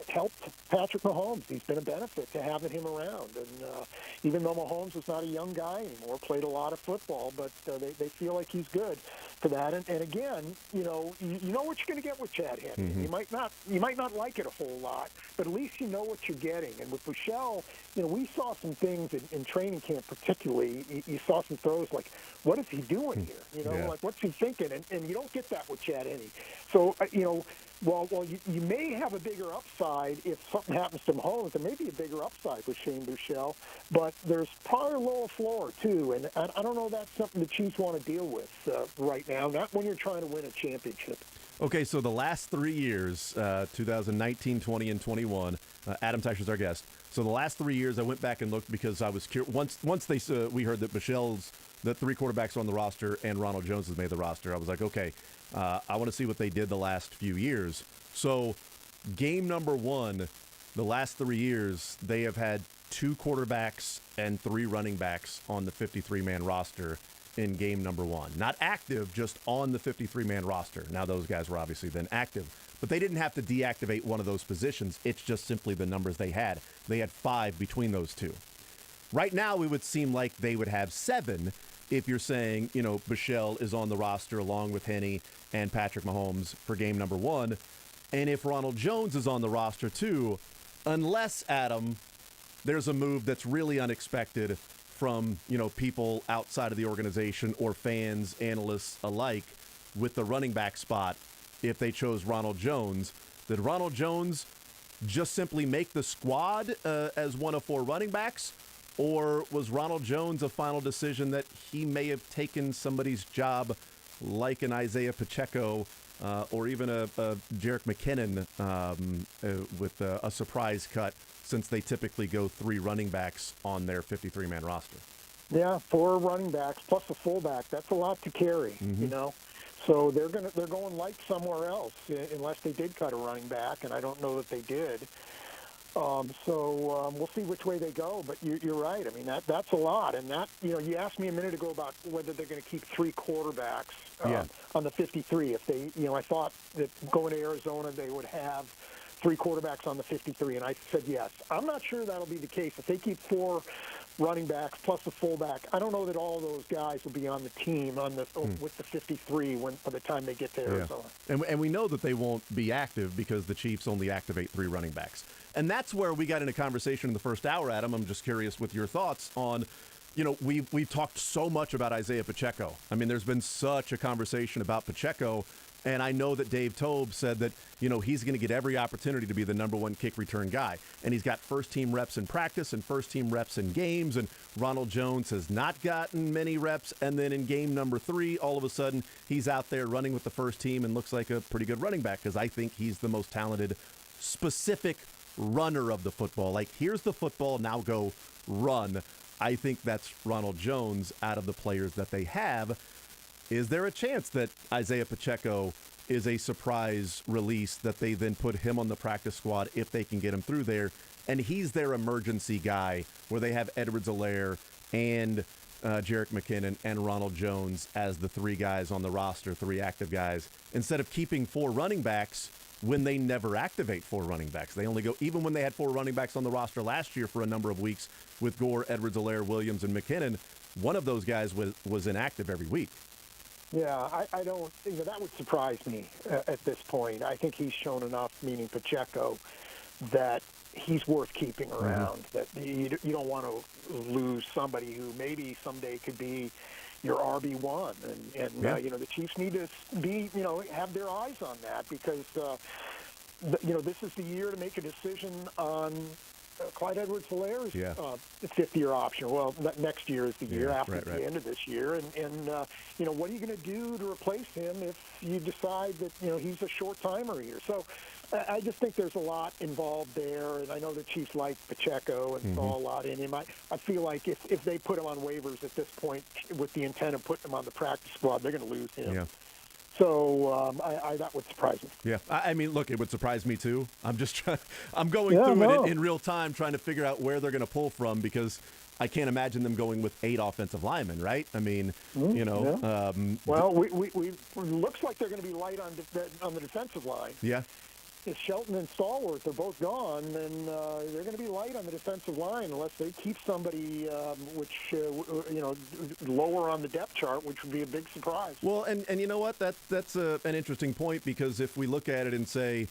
helped Patrick Mahomes. He's been a benefit to having him around. And even though Mahomes is not a young guy anymore, played a lot of football, but they feel like he's good for that. And again, you know what you're going to get with Chad Henne. Mm-hmm. You might not like it a whole lot, but at least you know what you're getting. And with Buechele, we saw some things in training camp particularly. You saw some throws like, what is he doing here? Like, what's he thinking? And you don't get that with Chad Henne. So, while you may have a bigger upside if something happens to Mahomes, there may be a bigger upside with Shane Buechele, but there's probably a lower floor, too. And I don't know if that's something the Chiefs want to deal with right now, not when you're trying to win a championship. Okay, so the last 3 years, 2019, 20, and 21, Adam Teicher's our guest. So the last 3 years, I went back and looked because I was curious. Once we heard that the 3 quarterbacks are on the roster and Ronald Jones has made the roster, I was like, okay, I want to see what they did the last few years. So game number 1, the last 3 years, they have had 2 quarterbacks and 3 running backs on the 53-man roster in game number 1. Not active, just on the 53-man roster. Now, those guys were obviously then active, but they didn't have to deactivate one of those positions. It's just simply the numbers they had. They had 5 between those 2. Right now, it would seem like they would have 7 if you're saying, Buechele is on the roster along with Henne and Patrick Mahomes for game number 1. And if Ronald Jones is on the roster too, unless, Adam, there's a move that's really unexpected from, people outside of the organization or fans, analysts alike with the running back spot, if they chose Ronald Jones, did Ronald Jones just simply make the squad as one of 4 running backs? Or was Ronald Jones a final decision that he may have taken somebody's job like an Isaiah Pacheco or even a Jerick McKinnon with a surprise cut, since they typically go 3 running backs on their 53-man roster? Yeah, 4 running backs plus a fullback. That's a lot to carry, So they're going light somewhere else, unless they did cut a running back, and I don't know that they did. We'll see which way they go. But you're right. I mean, that's a lot. And that, you asked me a minute ago about whether they're going to keep 3 quarterbacks on the 53. If they, I thought that going to Arizona they would have 3 quarterbacks on the 53, and I said yes. I'm not sure that'll be the case. If they keep 4 running backs plus a fullback, I don't know that all of those guys will be on the team with the 53 by the time they get to Arizona. And we know that they won't be active because the Chiefs only activate 3 running backs. And that's where we got in a conversation in the first hour, Adam. I'm just curious with your thoughts on, we've talked so much about Isaiah Pacheco. I mean, there's been such a conversation about Pacheco. And I know that Dave Tobe said that, he's going to get every opportunity to be the number 1 kick return guy. And he's got first-team reps in practice and first-team reps in games. And Ronald Jones has not gotten many reps. And then in game number 3, all of a sudden, he's out there running with the first team and looks like a pretty good running back because I think he's the most talented, specific runner of the football. Like, here's the football, now go run. I think that's Ronald Jones out of the players that they have. Is there a chance that Isaiah Pacheco is a surprise release that they then put him on the practice squad if they can get him through there, and he's their emergency guy where they have Edwards-Helaire and Jerick McKinnon and Ronald Jones as the 3 guys on the roster, 3 active guys, instead of keeping 4 running backs when they never activate 4 running backs. They only go, even when they had 4 running backs on the roster last year for a number of weeks with Gore, Edwards-Helaire, Williams, and McKinnon, one of those guys was inactive every week. Yeah, I don't. That would surprise me at this point. I think he's shown enough, meaning Pacheco, that he's worth keeping around. That you don't want to lose somebody who maybe someday could be your RB1, and the Chiefs need to be have their eyes on that because this is the year to make a decision on Clyde Edwards-Helaire's 5th-year option. Well, next year is the year after the end of this year. And what are you going to do to replace him if you decide that, he's a short-timer here? So I just think there's a lot involved there. And I know the Chiefs like Pacheco and saw a lot in him. I feel like if they put him on waivers at this point with the intent of putting him on the practice squad, they're going to lose him. Yeah. So that would surprise me. Yeah, I mean, look, it would surprise me too. I'm going through it in real time, trying to figure out where they're going to pull from because I can't imagine them going with 8 offensive linemen, right? I mean, well, we looks like they're going to be light on the defensive line. Yeah. If Shelton and Stallworth are both gone, then they're going to be light on the defensive line unless they keep somebody lower on the depth chart, which would be a big surprise. Well, and you know what? That's an interesting point because if we look at it and say,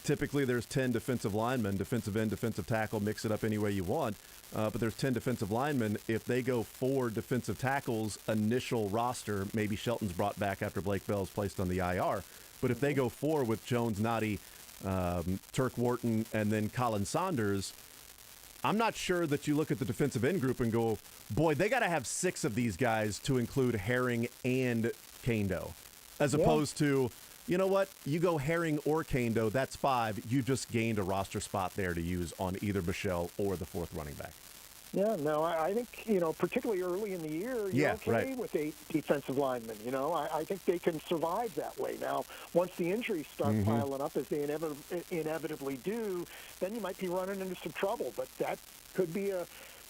typically there's 10 defensive linemen, defensive end, defensive tackle, mix it up any way you want. But there's 10 defensive linemen. If they go 4 defensive tackles initial roster, maybe Shelton's brought back after Blake Bell's placed on the IR. But if they go 4 with Jones, Nottie, Turk Wharton, and then Colin Saunders, I'm not sure that you look at the defensive end group and go, boy, they got to have 6 of these guys to include Herring and Kando. As opposed to, you know what, you go Herring or Kando, that's 5. You just gained a roster spot there to use on either Michelle or the 4th running back. Yeah, no, I think, particularly early in the year, you're okay with 8 defensive linemen. I think they can survive that way. Now, once the injuries start piling up, as they inevitably do, then you might be running into some trouble. But that could be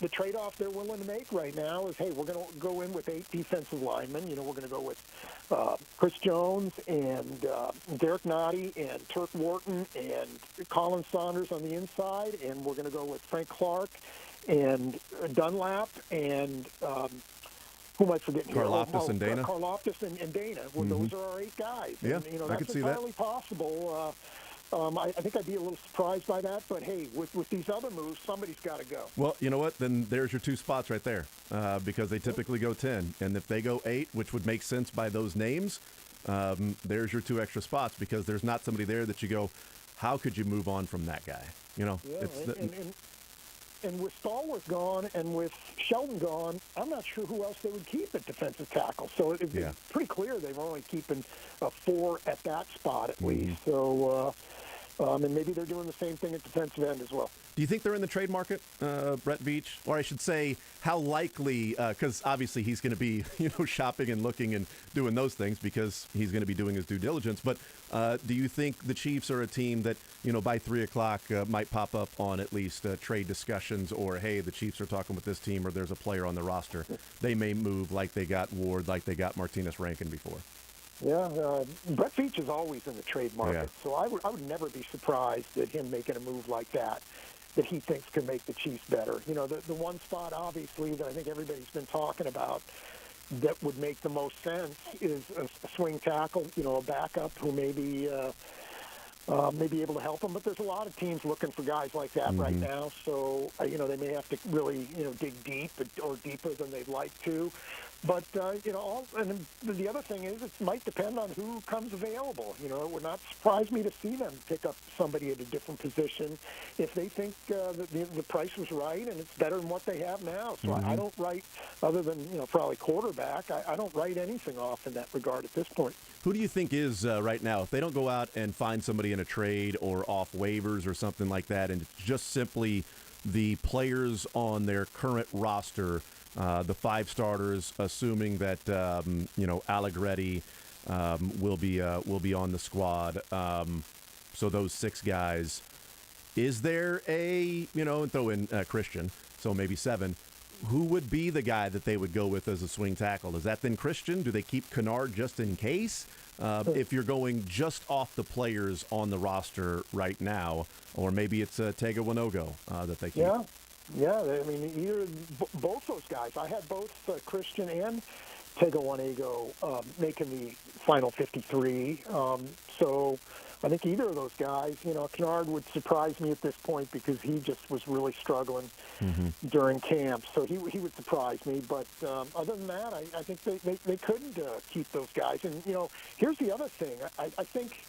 the trade-off they're willing to make right now is, hey, we're going to go in with 8 defensive linemen. We're going to go with Chris Jones and Derek Nottie and Turk Wharton and Colin Saunders on the inside, and we're going to go with Frank Clark and Dunlap and who am I forgetting? Karlaftis and Dana. Karlaftis and Dana. Well, those are our 8 guys. Yeah, and, I that's could see entirely possible. I think I'd be a little surprised by that, but hey, with these other moves, somebody's got to go. Well, you know what? Then there's your 2 spots right there because they typically go 10. And if they go 8, which would make sense by those names, there's your 2 extra spots because there's not somebody there that you go, how could you move on from that guy? And with Stallworth gone and with Shelton gone, I'm not sure who else they would keep at defensive tackle. So it'd be pretty clear they were only keeping 4 at that spot at least. So, And maybe they're doing the same thing at defensive end as well. Do you think they're in the trade market, Brett Veach? Or I should say, how likely, because obviously he's going to be, shopping and looking and doing those things because he's going to be doing his due diligence. But do you think the Chiefs are a team that, by 3 o'clock might pop up on at least trade discussions, or, hey, the Chiefs are talking with this team, or there's a player on the roster they may move like they got Ward, like they got Martinez Rankin before? Yeah, Brett Veach is always in the trade market, so I would never be surprised at him making a move like that he thinks can make the Chiefs better. The one spot, obviously, that I think everybody's been talking about that would make the most sense is a swing tackle, a backup who may be able to help them. But there's a lot of teams looking for guys like that right now, so, they may have to really, dig deep or deeper than they'd like to. But, and the other thing is it might depend on who comes available. It would not surprise me to see them pick up somebody at a different position if they think the price was right and it's better than what they have now. So I don't write, other than, probably quarterback, I don't write anything off in that regard at this point. Who do you think is right now, if they don't go out and find somebody in a trade or off waivers or something like that, and just simply the players on their current roster, the 5 starters, assuming that Allegretti will be on the squad. So those 6 guys. Is there and throw in Christian, so maybe 7. Who would be the guy that they would go with as a swing tackle? Is that then Christian? Do they keep Kennard just in case? If you're going just off the players on the roster right now, or maybe it's Tega Winogo that they keep. Yeah, I mean, both those guys. I had both Christian and Tega Winogo making the final 53. So I think either of those guys, Kennard would surprise me at this point because he just was really struggling during camp. So he would surprise me. But other than that, I think they could keep those guys. And, here's the other thing. I think,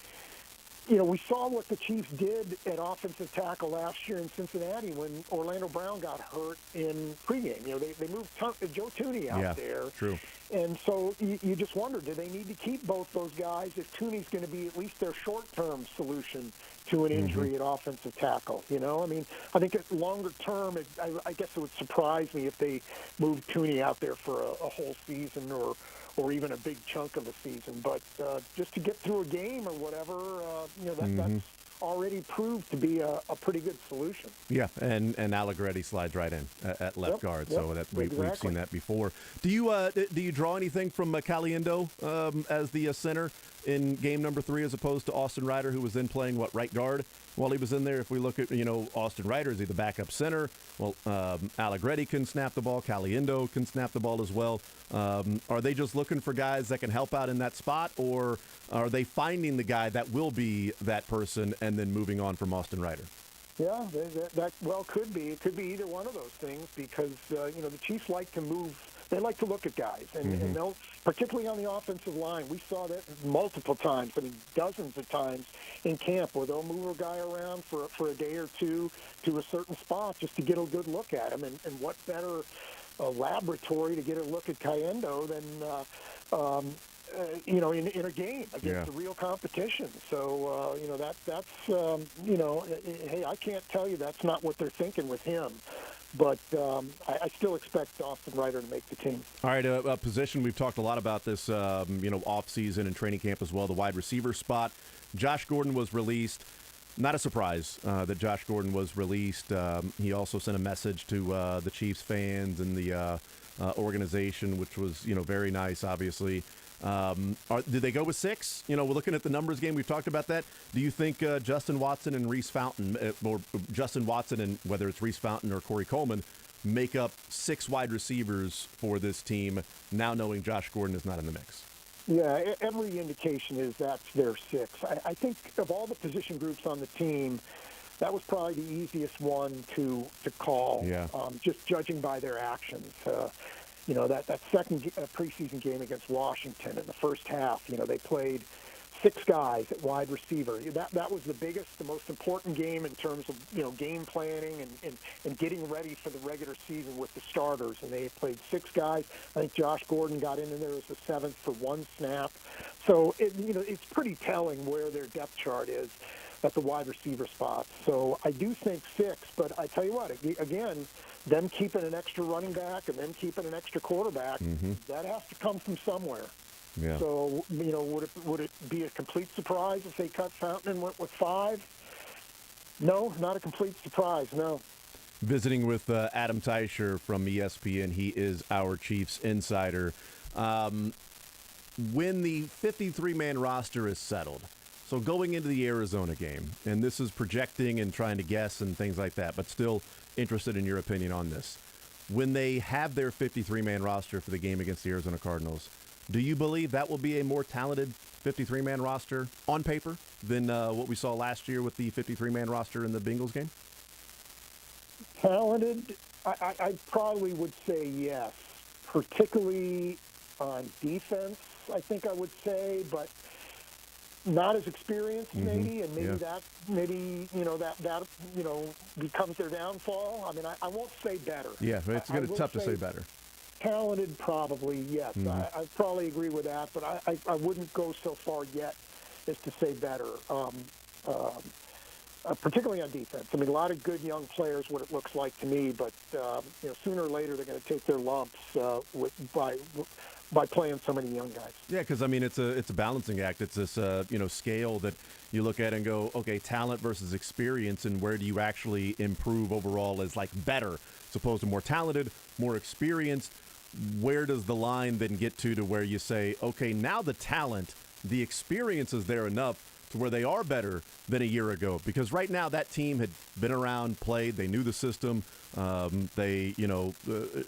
we saw what the Chiefs did at offensive tackle last year in Cincinnati when Orlando Brown got hurt in pregame. They moved Joe Tooney out there. True. And so you just wonder, do they need to keep both those guys if Tooney's going to be at least their short-term solution to an injury at offensive tackle? I think at longer term, I guess it would surprise me if they moved Tooney out there for a whole season or even a big chunk of a season. But just to get through a game or whatever, that's already proved to be a pretty good solution. Yeah, and Allegretti slides right in at left guard, so that we've seen that before. Do you draw anything from Caliendo as the center in game number 3 as opposed to Austin Ryder, who was then playing, right guard while he was in there? If we look at, Austin Ryder, is he the backup center? Well, Allegretti can snap the ball. Caliendo can snap the ball as well. Are they just looking for guys that can help out in that spot, or are they finding the guy that will be that person and then moving on from Austin Ryder? Yeah, that could be. It could be either one of those things because, the Chiefs like to move. They like to look at guys, and they'll, particularly on the offensive line, we saw that multiple times, dozens of times in camp where they'll move a guy around for a day or two to a certain spot just to get a good look at him. And what better laboratory to get a look at Caliendo than, in a game against the real competition. So, that's hey, I can't tell you that's not what they're thinking with him. But I still expect Austin Ryder to make the team. All right, a position we've talked a lot about this, off season and training camp as well. The wide receiver spot. Josh Gordon was released. Not a surprise that Josh Gordon was released. He also sent a message to the Chiefs fans and the organization, which was very nice. Obviously. Did they go with 6? We're looking at the numbers game. We've talked about that. Do you think Justin Watson and Reese Fountain, or Justin Watson and whether it's Reese Fountain or Corey Coleman, make up 6 wide receivers for this team, now knowing Josh Gordon is not in the mix? Yeah, every indication is that's their 6. I think of all the position groups on the team, that was probably the easiest one to call, just judging by their actions. That second preseason game against Washington in the first half, they played 6 guys at wide receiver. That was the biggest, the most important game in terms of, game planning and getting ready for the regular season with the starters. And they played 6 guys. I think Josh Gordon got in there as the 7th for 1 snap. So, it's pretty telling where their depth chart is. at the wide receiver spot. So I do think 6, but I tell you what, again, them keeping an extra running back and them keeping an extra quarterback, that has to come from somewhere. Yeah. So, would it be a complete surprise if they cut Fountain and went with 5? No, not a complete surprise, no. Visiting with Adam Teicher from ESPN. He is our Chiefs insider. When the 53-man roster is settled, so going into the Arizona game, and this is projecting and trying to guess and things like that, but still interested in your opinion on this. When they have their 53-man roster for the game against the Arizona Cardinals, do you believe that will be a more talented 53-man roster on paper than what we saw last year with the 53-man roster in the Bengals game? Talented, I probably would say yes, particularly on defense, I think I would say, but not as experienced maybe, and maybe that becomes their downfall. I mean, I won't say better. Yeah, it's going to be tough to say better. Talented, probably, yes. I probably agree with that, but I wouldn't go so far yet as to say better, particularly on defense. I mean, a lot of good young players, what it looks like to me, but sooner or later they're going to take their lumps by playing so many young guys. Yeah, because I mean it's a balancing act. It's this scale that you look at and go, okay, talent versus experience, and where do you actually improve overall as like better, as opposed to more talented, more experienced. Where does the line then get to where you say, okay, now the talent, the experience is there enough to where they are better than a year ago? Because right now that team had been around, played, they knew the system. They,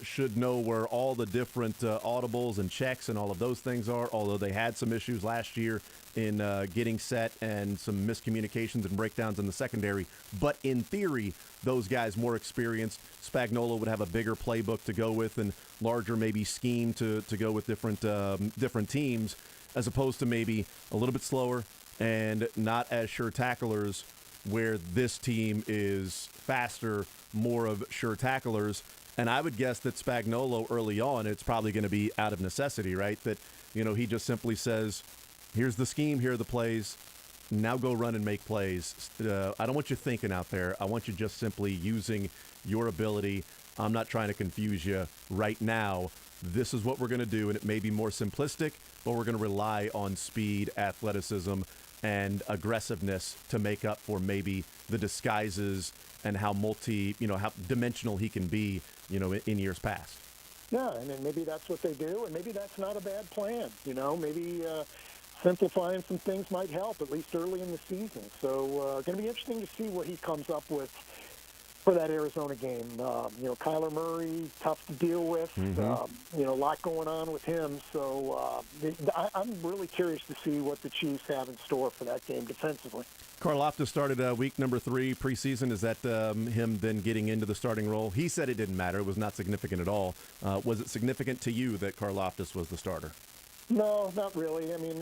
should know where all the different audibles and checks and all of those things are, although they had some issues last year in getting set and some miscommunications and breakdowns in the secondary. But in theory, those guys more experienced. Spagnuolo would have a bigger playbook to go with and larger maybe scheme to go with different teams, as opposed to maybe a little bit slower and not as sure tacklers, where this team is faster, more of sure tacklers. And I would guess that Spagnuolo early on, it's probably going to be out of necessity, right? That, he just simply says, here's the scheme, here are the plays, now go run and make plays. I don't want you thinking out there. I want you just simply using your ability. I'm not trying to confuse you right now. This is what we're going to do, and it may be more simplistic, but we're going to rely on speed, athleticism, and aggressiveness to make up for maybe the disguises and how how dimensional he can be, in years past. Yeah, and then maybe that's what they do, and maybe that's not a bad plan. Maybe simplifying some things might help, at least early in the season. So going to be interesting to see what he comes up with for that Arizona game. Kyler Murray, tough to deal with. A lot going on with him. So I'm really curious to see what the Chiefs have in store for that game defensively. Karlaftis started week number 3 preseason. Is that him then getting into the starting role? He said it didn't matter. It was not significant at all. Was it significant to you that Karlaftis was the starter? No, not really. I mean,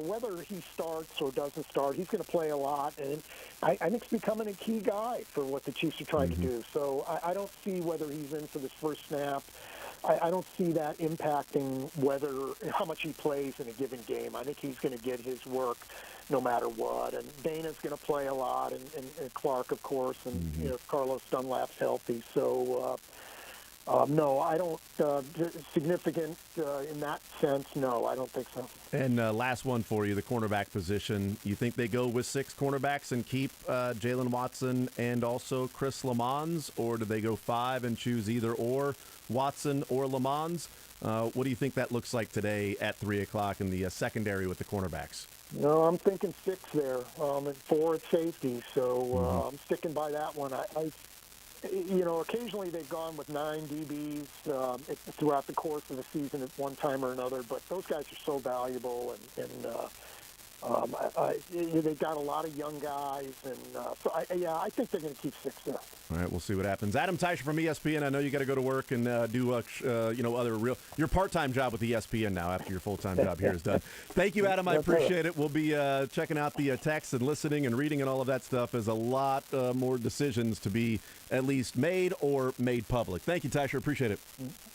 whether he starts or doesn't start, he's going to play a lot, and I think he's becoming a key guy for what the Chiefs are trying to do. So I don't see whether he's in for this first snap. I don't see that impacting how much he plays in a given game. I think he's going to get his work no matter what. And Dana's going to play a lot, and Clark, of course, and Carlos Dunlap's healthy. So no, I don't. Significant in that sense, no, I don't think so. And last one for you, the cornerback position. You think they go with 6 cornerbacks and keep Jalen Watson and also Chris Lamons, or do they go 5 and choose either or Watson or Lamons? What do you think that looks like today at 3 o'clock in the secondary with the cornerbacks? No, I'm thinking 6 there, and 4 at safety. So I'm sticking by that one. Occasionally they've gone with 9 DBs throughout the course of the season at one time or another, but those guys are so valuable, and they've got a lot of young guys, and I think they're going to keep 6 there. All right, we'll see what happens. Adam Teicher from ESPN. I know you got to go to work and do your part-time job with ESPN now after your full-time job here is done. Thank you, Adam. I appreciate it. We'll be checking out the texts and listening and reading and all of that stuff. There's a lot more decisions to be at least made or made public. Thank you, Teicher. Appreciate it.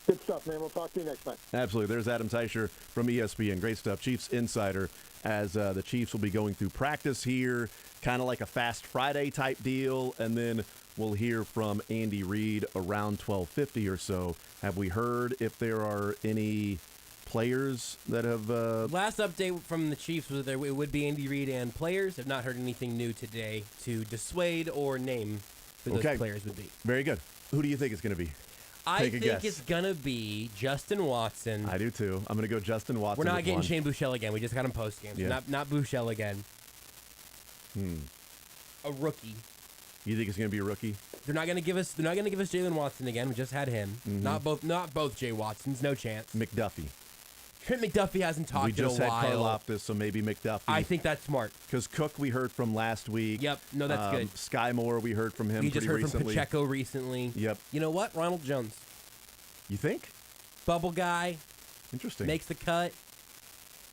Good stuff, man. We'll talk to you next time. Absolutely. There's Adam Teicher from ESPN. Great stuff. Chiefs Insider, as the Chiefs will be going through practice here, kind of like a Fast Friday type deal, and then we'll hear from Andy Reid around 12:50 or so. Have we heard if there are any players that have... Last update from the Chiefs was that it would be Andy Reid and players. Have not heard anything new today to dissuade or name who those players would be. Very good. Who do you think it's going to be? I think it's going to be Justin Watson. I do, too. I'm going to go Justin Watson. We're not getting Shane Buechele again. We just got him post-game. Yeah. Not Buechele again. A rookie. You think it's going to be a rookie? They're not going to give us Jalen Watson again. We just had him. Mm-hmm. Not both Jay Watsons. No chance. McDuffie. Trent McDuffie hasn't talked in a while. We just had Karlaftis, so maybe McDuffie. I think that's smart. Because Cook we heard from last week. Yep. No, that's good. Sky Moore we heard from him We just pretty heard recently. from Pacheco recently. Yep. You know what? Ronald Jones. You think? Bubble guy. Interesting. Makes the cut.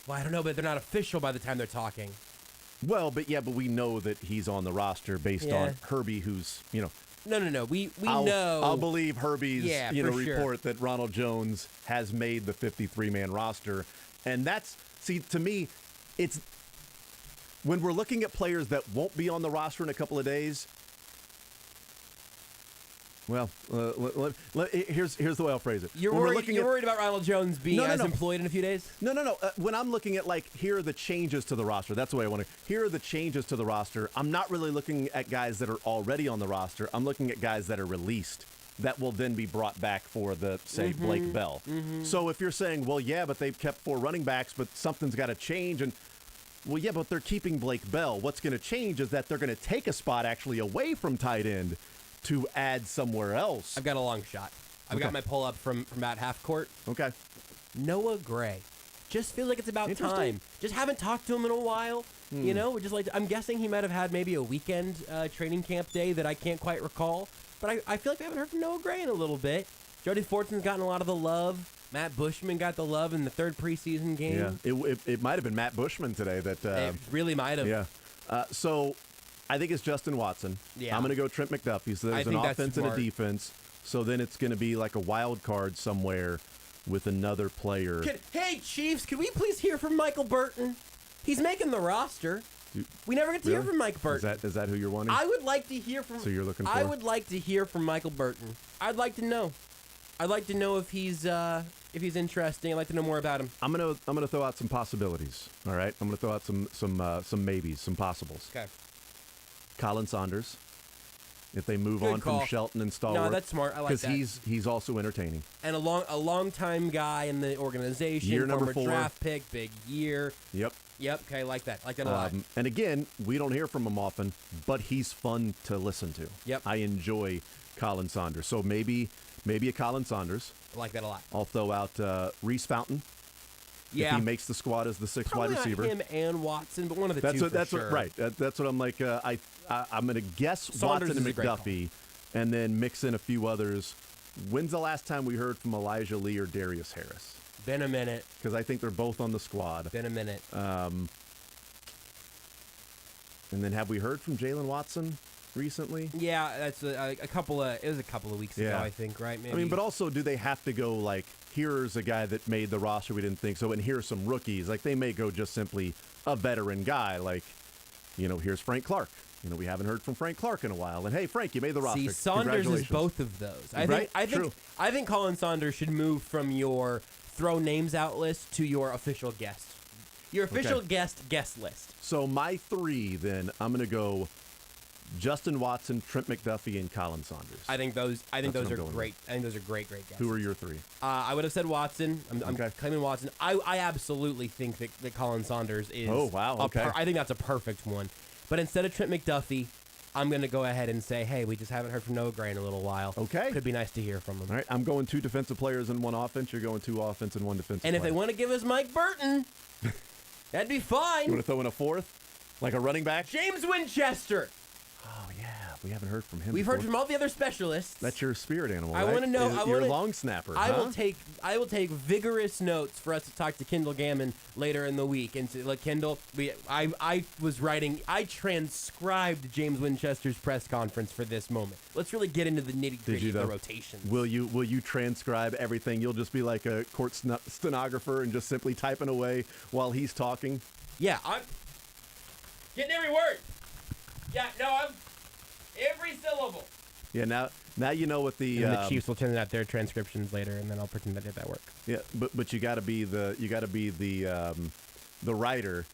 Well, I don't know, but they're not official by the time they're talking. Well, but we know that he's on the roster based on Herbie, who's, No. We know. I'll believe Herbie's report that Ronald Jones has made the 53-man roster. And that's, to me, it's when we're looking at players that won't be on the roster in a couple of days. Well, here's the way I'll phrase it. You're worried about Ronald Jones being employed in a few days? No. When I'm looking at, here are the changes to the roster, that's the way I want to. Here are the changes to the roster. I'm not really looking at guys that are already on the roster. I'm looking at guys that are released that will then be brought back for the, say, Blake Bell. So if you're saying, well, yeah, but they've kept 4 running backs, but something's got to change, and well, yeah, but they're keeping Blake Bell. What's going to change is that they're going to take a spot actually away from tight end to add somewhere else. I've got a long shot. I've got my pull up from about half court. Okay. Noah Gray. Just feels like it's about time. Just haven't talked to him in a while. I'm guessing he might have had maybe a weekend training camp day that I can't quite recall. But I feel like we haven't heard from Noah Gray in a little bit. Jody Fortson's gotten a lot of the love. Matt Bushman got the love in the 3rd preseason game. Yeah, it might have been Matt Bushman today that. It really might have. Yeah. So I think it's Justin Watson. Yeah. I'm going to go Trent McDuffie. So there's an offense and a defense. So then it's going to be like a wild card somewhere with another player. Hey, Chiefs, can we please hear from Michael Burton? He's making the roster. We never get to hear from Mike Burton. Is that who you're wanting? I would like to hear from. So you're looking for? I would like to hear from Michael Burton. I'd like to know. I'd like to know if he's interesting. I'd like to know more about him. I'm gonna throw out some possibilities. All right. I'm gonna throw out some maybes, some possibles. Okay. Colin Saunders. If they move on call. from Shelton and Stallworth. No, that's smart. I like that. Because he's also entertaining. And a long time guy in the organization. Year number 4. Draft pick, big year. Yep. Okay, I like that. I like that a lot. And again, we don't hear from him often, but he's fun to listen to. Yep. I enjoy Colin Saunders. So maybe a Colin Saunders. I like that a lot. I'll throw out Reese Fountain. Yeah. If he makes the squad as the 6th wide receiver. Probably not him and Watson, but one of the two for sure. Right. That's what I'm like. I'm going to guess Saunders Watson and McDuffie and then mix in a few others. When's the last time we heard from Elijah Lee or Darius Harris? Been a minute. Because I think they're both on the squad. Been a minute. And then have we heard from Jalen Watson recently? Yeah, that's a couple of. It was a couple of weeks ago, I think. Right? Maybe. I mean, but also, do they have to go like, here's a guy that made the roster we didn't think so, and here's some rookies? Like they may go just simply a veteran guy, like, here's Frank Clark. We haven't heard from Frank Clark in a while, and hey, Frank, you made the roster. See, Saunders is both of those. I think Colin Saunders should move from your throw names out list to your official guest. Your official guest list. So my 3, then, I'm going to go Justin Watson, Trent McDuffie, and Colin Saunders. I think those are great. I think those are great guesses. Who are your 3? I would have said Watson. I'm claiming Watson. I absolutely think that Colin Saunders is. Oh, wow. Okay. I think that's a perfect one. But instead of Trent McDuffie, I'm going to go ahead and say, hey, we just haven't heard from Noah Gray in a little while. Okay. Could be nice to hear from him. All right. I'm going 2 defensive players and 1 offense. You're going 2 offense and 1 defensive And if player. they want to give us Mike Burton, that'd be fine. You want to throw in a 4th? Like a running back? James Winchester. Oh, yeah. We haven't heard from him. We've before. heard from all the other specialists. That's your spirit animal. I right? want to know. You're a long snapper. I huh? will take vigorous notes for us to talk to Kendall Gammon later in the week. And to, like Kendall, I was writing. I transcribed James Winchester's press conference for this moment. Let's really get into the nitty gritty of the rotations. Will you transcribe everything? You'll just be like a court stenographer and just simply typing away while he's talking. Yeah, I'm getting every word. Yeah, no, I'm every syllable. Yeah, now you know what the And the Chiefs will send out their transcriptions later, and then I'll pretend I did that work. Yeah, but you got to be the writer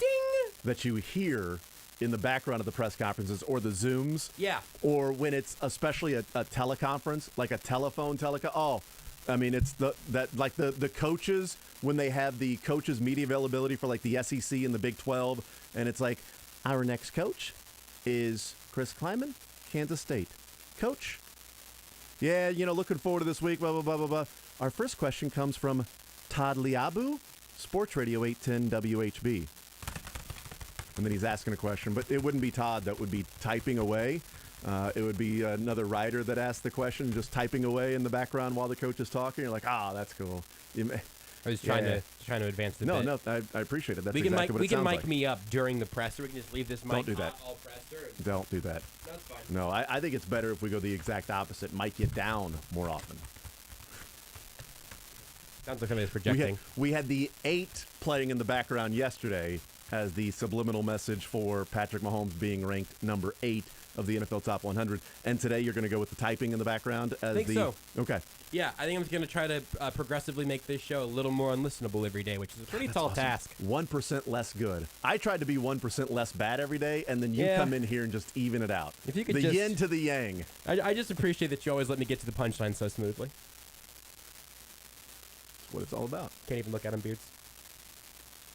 that you hear in the background of the press conferences or the Zooms. Yeah. Or when it's especially a teleconference, like a telephone Oh, I mean, it's the coaches when they have the coaches media availability for like the SEC and the Big 12, and it's like, our next coach is Chris Kleiman, Kansas State. Coach, yeah, looking forward to this week, blah, blah, blah, blah, blah. Our first question comes from Todd Liabu, Sports Radio 810 WHB. And then he's asking a question, but it wouldn't be Todd that would be typing away. It would be another writer that asked the question, just typing away in the background while the coach is talking. You're like, that's cool. I was trying to advance the bit. No, I appreciate it. That's we can exactly what it sounds mic like. me up during the presser. We can just leave this mic Don't do that. all presser. Don't do that. That's fine. No, I think it's better if we go the exact opposite. Mic you down more often. Sounds like somebody's projecting. We had the 8 playing in the background yesterday as the subliminal message for Patrick Mahomes being ranked number 8 of the NFL Top 100. And today you're going to go with the typing in the background as I think so. Okay. Yeah, I think I'm going to try to progressively make this show a little more unlistenable every day, which is a pretty tall task. 1% less good. I tried to be 1% less bad every day, and then you come in here and just even it out. If you could the just, yin to the yang. I just appreciate that you always let me get to the punchline so smoothly. That's what it's all about. Can't even look at him, Beards.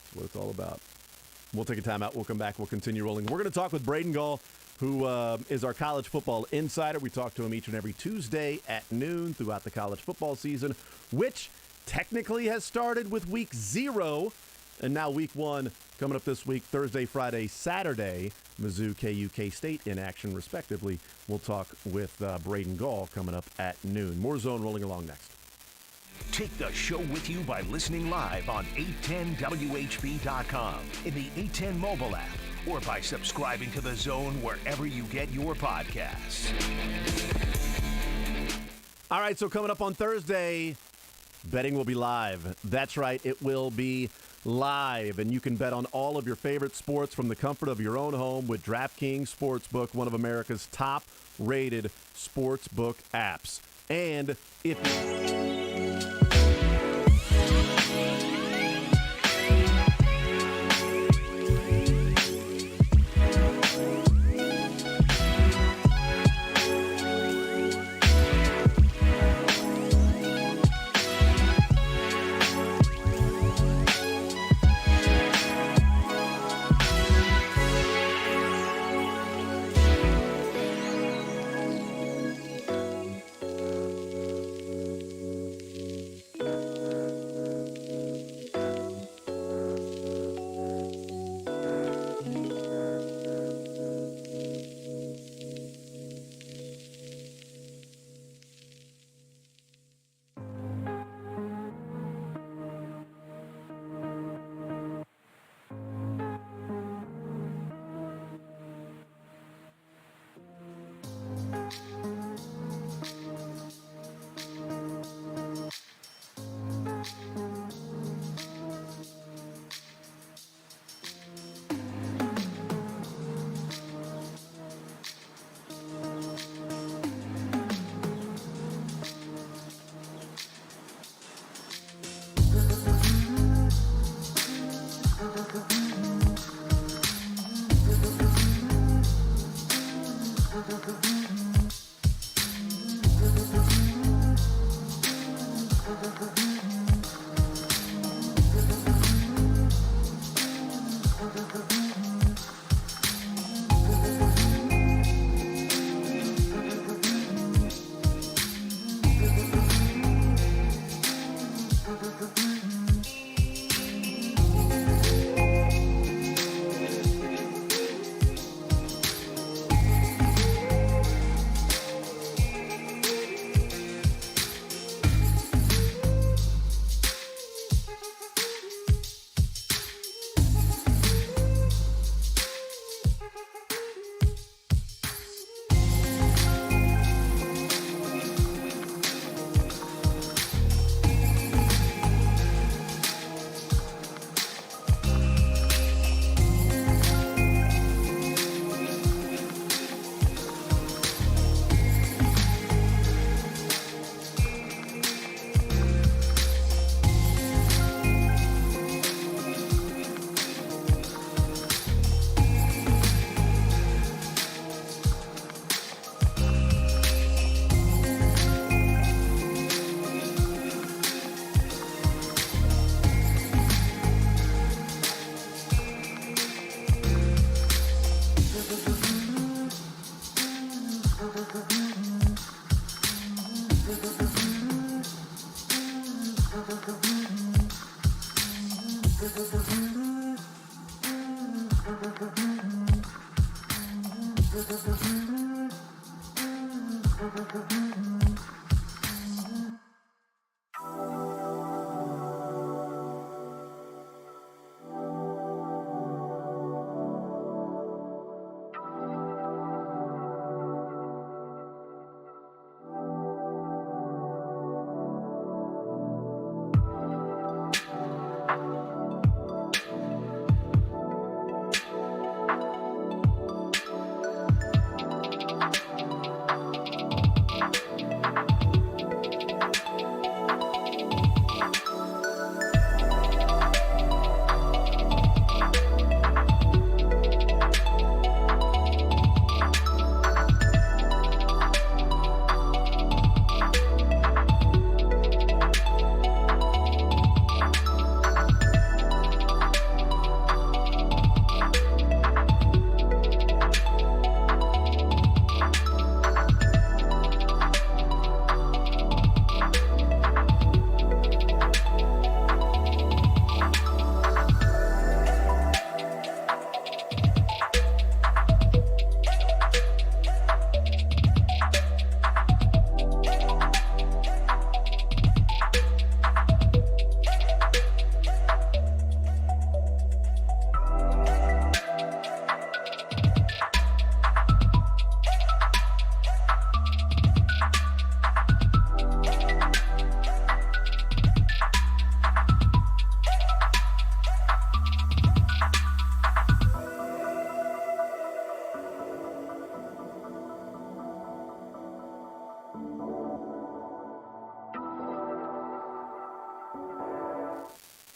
That's what it's all about. We'll take a timeout. We'll come back. We'll continue rolling. We're going to talk with Braden Gall, who is our college football insider. We talk to him each and every Tuesday at noon throughout the college football season, which technically has started with week 0, and now week 1 coming up this week, Thursday, Friday, Saturday. Mizzou, KU, K-State in action, respectively. We'll talk with Braden Gall coming up at noon. More Zone rolling along next. Take the show with you by listening live on 810WHB.com, in the 810 mobile app, or by subscribing to The Zone wherever you get your podcasts. All right, so coming up on Thursday, betting will be live. That's right, it will be live, and you can bet on all of your favorite sports from the comfort of your own home with DraftKings Sportsbook, one of America's top-rated sportsbook apps. And if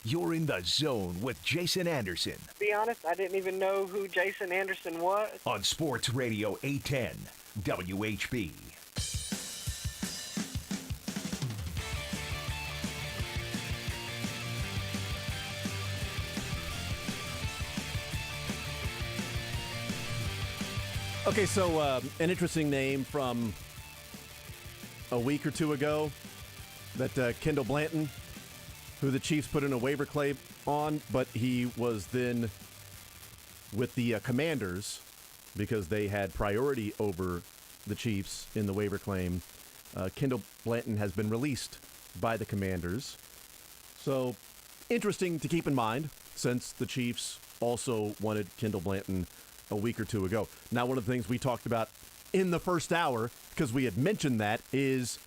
You're in the zone with Jason Anderson To be honest, I didn't even know who Jason Anderson was. on Sports Radio 810 WHB. Okay, so an interesting name from a week or two ago, that Kendall Blanton, who the Chiefs put in a waiver claim on, but he was then with the Commanders because they had priority over the Chiefs in the waiver claim. Kendall Blanton has been released by the Commanders. So interesting to keep in mind, since the Chiefs also wanted Kendall Blanton a week or two ago. Now, one of the things we talked about in the first hour, because we had mentioned that, is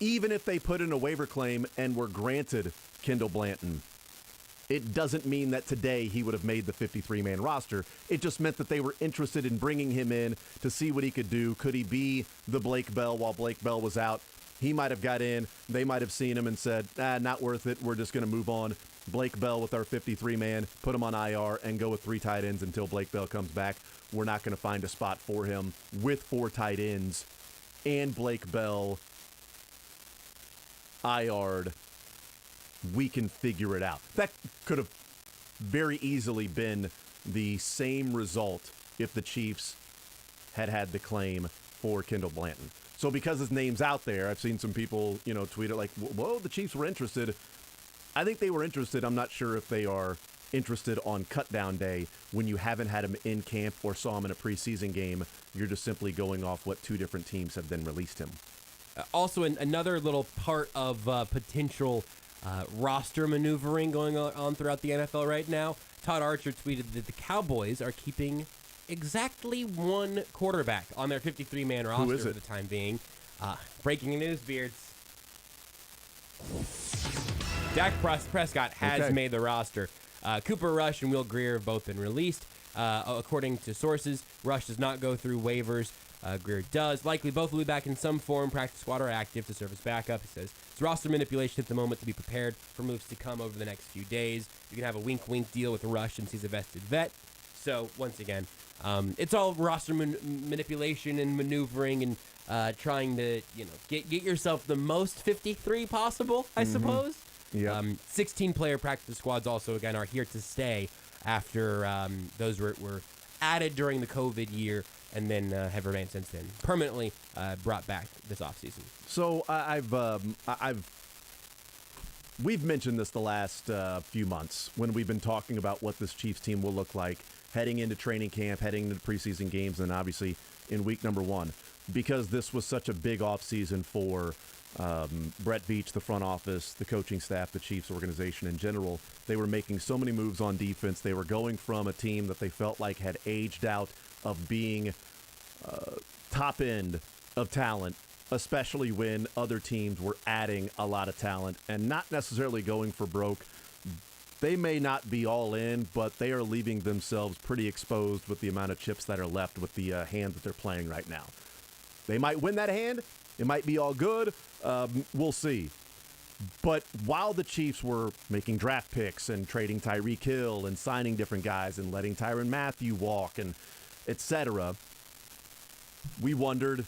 even if they put in a waiver claim and were granted Kendall Blanton, it doesn't mean that today he would have made the 53-man roster. It just meant that they were interested in bringing him in to see what he could do. Could he be the Blake Bell while Blake Bell was out? He might have got in. They might have seen him and said, not worth it. We're just going to move on. Blake Bell with our 53-man, put him on IR, and go with 3 tight ends until Blake Bell comes back. We're not going to find a spot for him with 4 tight ends and Blake Bell IR'd. We can figure it out. That could have very easily been the same result if the Chiefs had had the claim for Kendall Blanton. So because his name's out there, I've seen some people, tweet it like, whoa, the Chiefs were interested. I think they were interested. I'm not sure if they are interested on cutdown day when you haven't had him in camp or saw him in a preseason game. You're just simply going off what 2 different teams have then released him. Also, another little part of potential roster maneuvering going on throughout the NFL right now. Todd Archer tweeted that the Cowboys are keeping exactly 1 quarterback on their 53-man roster for the time being. Breaking news, Beards. Dak Prescott has made the roster. Cooper Rush and Will Greer have both been released. According to sources, Rush does not go through waivers. Greer does. Likely both will be back in some form, practice squad or active to serve as backup. He says it's roster manipulation at the moment to be prepared for moves to come over the next few days. You can have a wink-wink deal with Rush since he's a vested vet. So, once again, it's all roster manipulation and maneuvering and trying to, get yourself the most 53 possible, I suppose. Yeah. 16-player practice squads also, again, are here to stay after those were added during the COVID year and then have remained since then. Permanently brought back this offseason. So I've we've mentioned this the last few months when we've been talking about what this Chiefs team will look like heading into training camp, heading into preseason games, and obviously in week number 1. Because this was such a big offseason for Brett Veach, the front office, the coaching staff, the Chiefs organization in general, they were making so many moves on defense. They were going from a team that they felt like had aged out of being top end of talent, especially when other teams were adding a lot of talent and not necessarily going for broke. They may not be all in, but they are leaving themselves pretty exposed with the amount of chips that are left with the hand that they're playing right now. They might win that hand. It might be all good. We'll see. But while the Chiefs were making draft picks and trading Tyreek Hill and signing different guys and letting Tyrann Mathieu walk and et cetera, we wondered,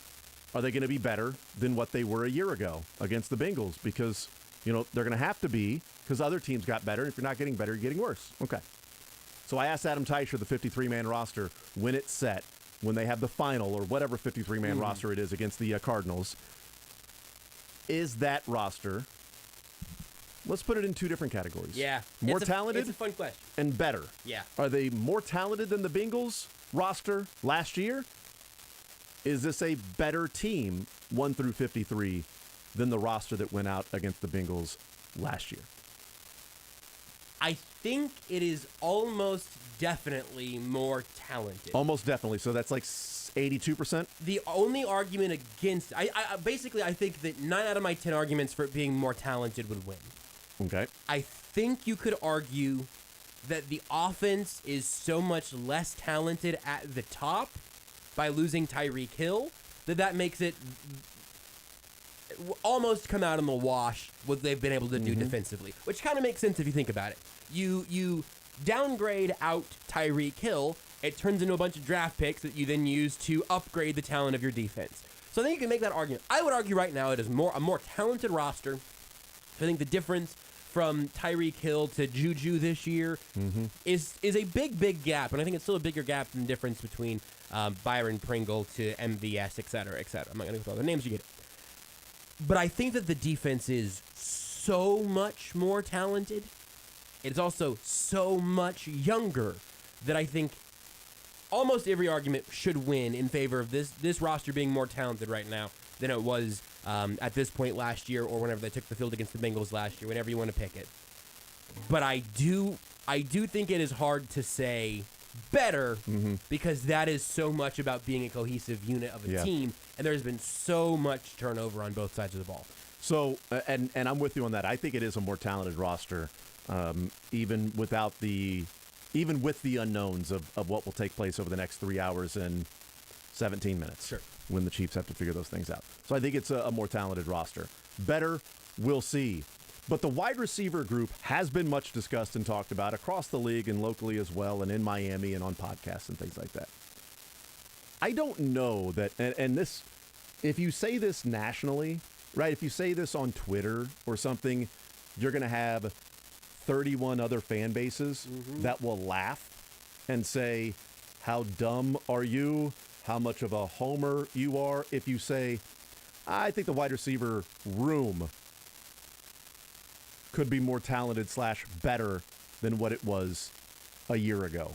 are they going to be better than what they were a year ago against the Bengals? Because, they're going to have to be, because other teams got better. If you're not getting better, you're getting worse. Okay. So I asked Adam Teicher, the 53-man roster, when it's set, when they have the final or whatever 53-man roster it is against the Cardinals, is that roster, let's put it in 2 different categories. Yeah. More talented it's a fun question. and better. Yeah. Are they more talented than the Bengals roster last year? Is this a better team, 1 through 53, than the roster that went out against the Bengals last year? I think it is almost definitely more talented. Almost definitely. So that's like 82%? The only argument against, I think that 9 out of my 10 arguments for it being more talented would win. Okay. I think you could argue that the offense is so much less talented at the top by losing Tyreek Hill that makes it almost come out in the wash what they've been able to do defensively, which kind of makes sense if you think about it. You downgrade out Tyreek Hill, it turns into a bunch of draft picks that you then use to upgrade the talent of your defense. So I think you can make that argument. I would argue right now it is a more talented roster. I think the difference from Tyreek Hill to Juju this year is a big gap, and I think it's still a bigger gap than the difference between Byron Pringle to MVS, et cetera, et cetera. I'm not going to go through all the names, you get it. But I think that the defense is so much more talented. It's also so much younger that I think almost every argument should win in favor of this roster being more talented right now than it was at this point last year or whenever they took the field against the Bengals last year, whenever you want to pick it. But I do think it is hard to say better because that is so much about being a cohesive unit of a team, and there's been so much turnover on both sides of the ball. So, and I'm with you on that. I think it is a more talented roster, even with the unknowns of what will take place over the next 3 hours and 17 minutes. Sure. When the Chiefs have to figure those things out. So I think it's a more talented roster. Better, we'll see. But the wide receiver group has been much discussed and talked about across the league and locally as well, and in Miami and on podcasts and things like that. I don't know that, and this, if you say this nationally, right, if you say this on Twitter or something, you're going to have 31 other fan bases that will laugh and say, how dumb are you? How much of a homer you are? If you say, I think the wide receiver room could be more talented / better than what it was a year ago.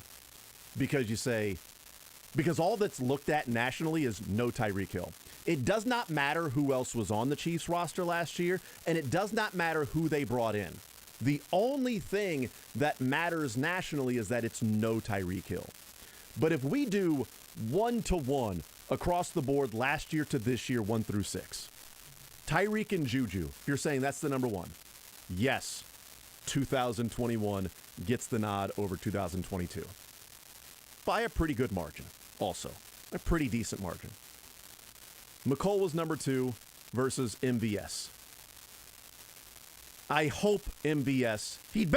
Because all that's looked at nationally is no Tyreek Hill. It does not matter who else was on the Chiefs roster last year, and it does not matter who they brought in. The only thing that matters nationally is that it's no Tyreek Hill. But if we do 1-to-1 across the board last year to this year, 1 through 6, Tyreek and Juju, if you're saying that's the number one, yes, 2021 gets the nod over 2022. By a pretty good margin, also. A pretty decent margin. McColl was number 2 versus MVS. I hope MVS, he'd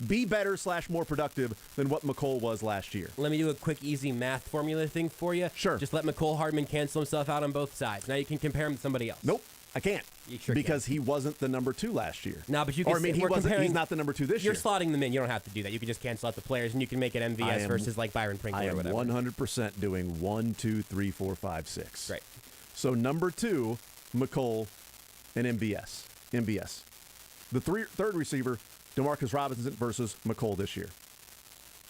be better / more productive than what McColl was last year. Let me do a quick, easy math formula thing for you. Sure. Just let McCole Hardman cancel himself out on both sides. Now you can compare him to somebody else. Nope, I can't. You sure because he wasn't the number 2 last year. No, but you can. Or, I mean, he's not the number 2 this year. You're slotting them in. You don't have to do that. You can just cancel out the players, and you can make it MVS versus like Byron Pringle or whatever. I am 100% doing 1, 2, 3, 4, 5, 6. Great. So number 2, McColl and MVS. The third receiver, Demarcus Robinson versus McColl this year.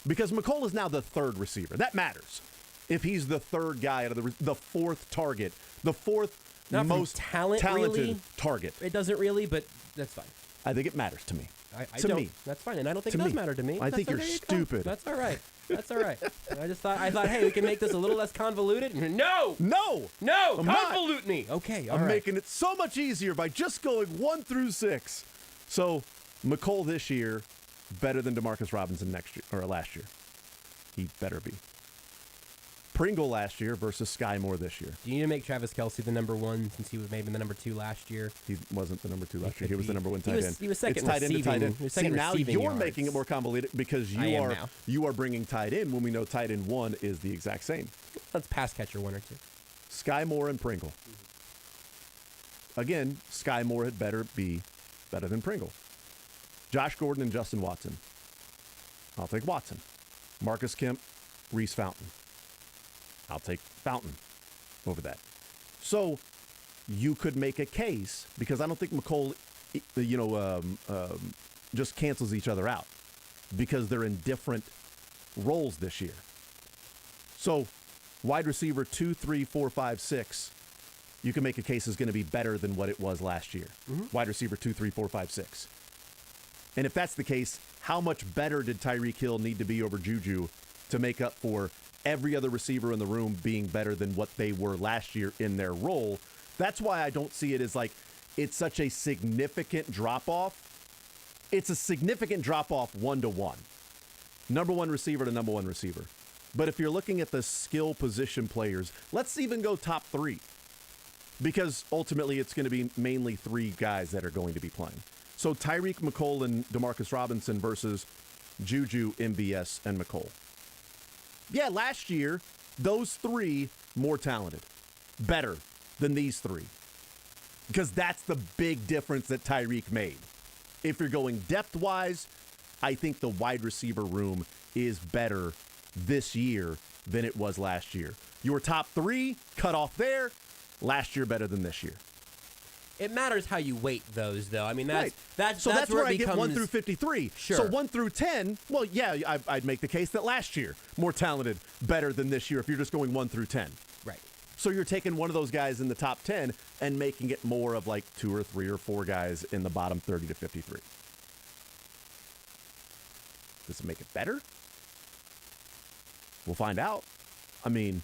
Because McColl is now the third receiver. That matters. If he's the third guy out of the fourth target, the fourth Not from most talent, talented really. target. It doesn't really, but that's fine. I think it matters to me. I to don't. me. That's fine, and I don't think To it does me. matter to me. I think That's- you're there you go. stupid. That's all right. That's all right. I thought, hey, we can make this a little less convoluted. No, No! no, I'm not. convolute me. Okay, all I'm right. making it so much easier by just going 1 through 6. So McColl this year better than Demarcus Robinson next year or last year. He better be. Pringle last year versus Sky Moore this year. Do you need to make Travis Kelce the number 1 since he was maybe the number 2 last year? He wasn't the number 2 last year. He could was the be. number 1 He tight was- end. he was second It's tight end to tight receiving- end. he was See, second now receiving you're yards. making it more convoluted because I am now. you are bringing tight end when we know tight end 1 is the exact same. Let's pass catcher 1 or 2. Sky Moore and Pringle. Again, Sky Moore had better be better than Pringle. Josh Gordon and Justin Watson. I'll take Watson. Marcus Kemp, Reese Fountain. I'll take Fountain over that. So you could make a case, because I don't think McColl, just cancels each other out because they're in different roles this year. So wide receiver 2, 3, 4, 5, 6, you can make a case is going to be better than what it was last year. Wide receiver 2, 3, 4, 5, 6. And if that's the case, how much better did Tyreek Hill need to be over Juju to make up for every other receiver in the room being better than what they were last year in their role? That's why I don't see it as like it's such a significant drop-off. It's a significant drop-off 1-to-1. Number 1 receiver to number 1 receiver. But if you're looking at the skill position players, let's even go top 3. Because ultimately it's going to be mainly 3 guys that are going to be playing. So Tyreek, McColl, and Demarcus Robinson versus Juju, MVS, and McColl. Yeah, last year, those 3 more talented. Better than these 3. Because that's the big difference that Tyreek made. If you're going depth-wise, I think the wide receiver room is better this year than it was last year. Your top 3, cut off there. Last year better than this year. It matters how you weight those, though. I mean, Right. that's So that's where where I it get becomes 1 through 53. Sure. So 1 through 10, well, yeah, I'd make the case that last year, more talented, better than this year if you're just going 1 through 10. right. So you're taking one of those guys in the top 10 and making it more of like 2 or 3 or 4 guys in the bottom 30 to 53. Does it make it better? We'll find out. I mean,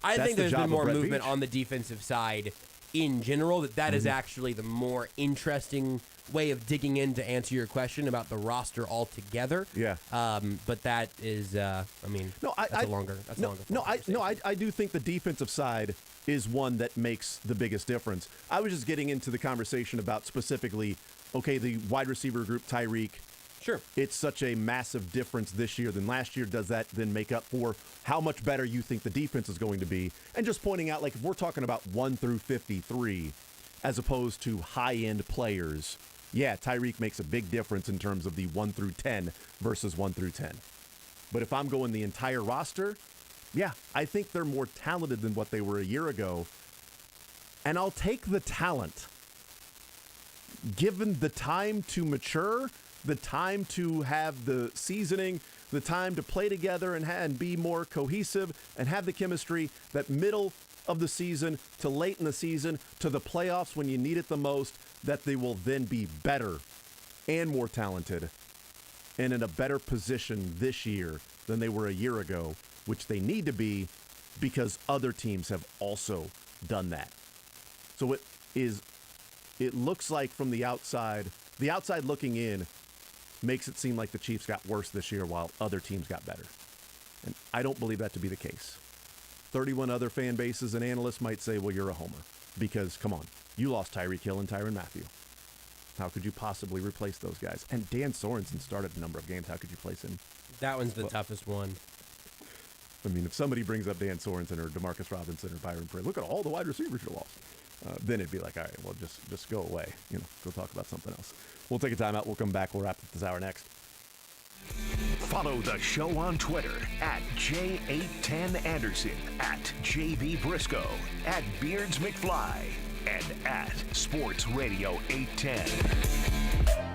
I that's think the there's job been of more Brett movement Veach. on the defensive side in general. That is actually the more interesting way of digging in to answer your question about the roster altogether. Yeah. But that is, I mean, No, that's a longer. That's a longer. I do think the defensive side is one that makes the biggest difference. I was just getting into the conversation about specifically, okay, the wide receiver group, Tyreek. Sure. It's such a massive difference this year than last year. Does that then make up for how much better you think the defense is going to be? And just pointing out, like, if we're talking about 1 through 53 as opposed to high-end players, yeah, Tyreek makes a big difference in terms of the 1 through 10 versus 1 through 10. But if I'm going the entire roster, yeah, I think they're more talented than what they were a year ago. And I'll take the talent. Given the time to mature, the time to have the seasoning, the time to play together and be more cohesive and have the chemistry, that middle of the season to late in the season to the playoffs when you need it the most, that they will then be better and more talented and in a better position this year than they were a year ago, which they need to be because other teams have also done that. So it looks like from the outside looking in makes it seem like the Chiefs got worse this year while other teams got better. And I don't believe that to be the case. 31 other fan bases and analysts might say, well, you're a homer. Because, come on, you lost Tyreek Hill and Tyrann Mathieu. How could you possibly replace those guys? And Dan Sorensen started a number of games. How could you place him? That one's the toughest one. I mean, if somebody brings up Dan Sorensen or Demarcus Robinson or Byron Pray, look at all the wide receivers you lost. Then it'd be like, all right, well, just go away. Go talk about something else. We'll take a timeout. We'll come back. We'll wrap up this hour next. Follow the show on Twitter at J810Anderson, at JB Brisco, at Beards McFly, and at Sports Radio 810.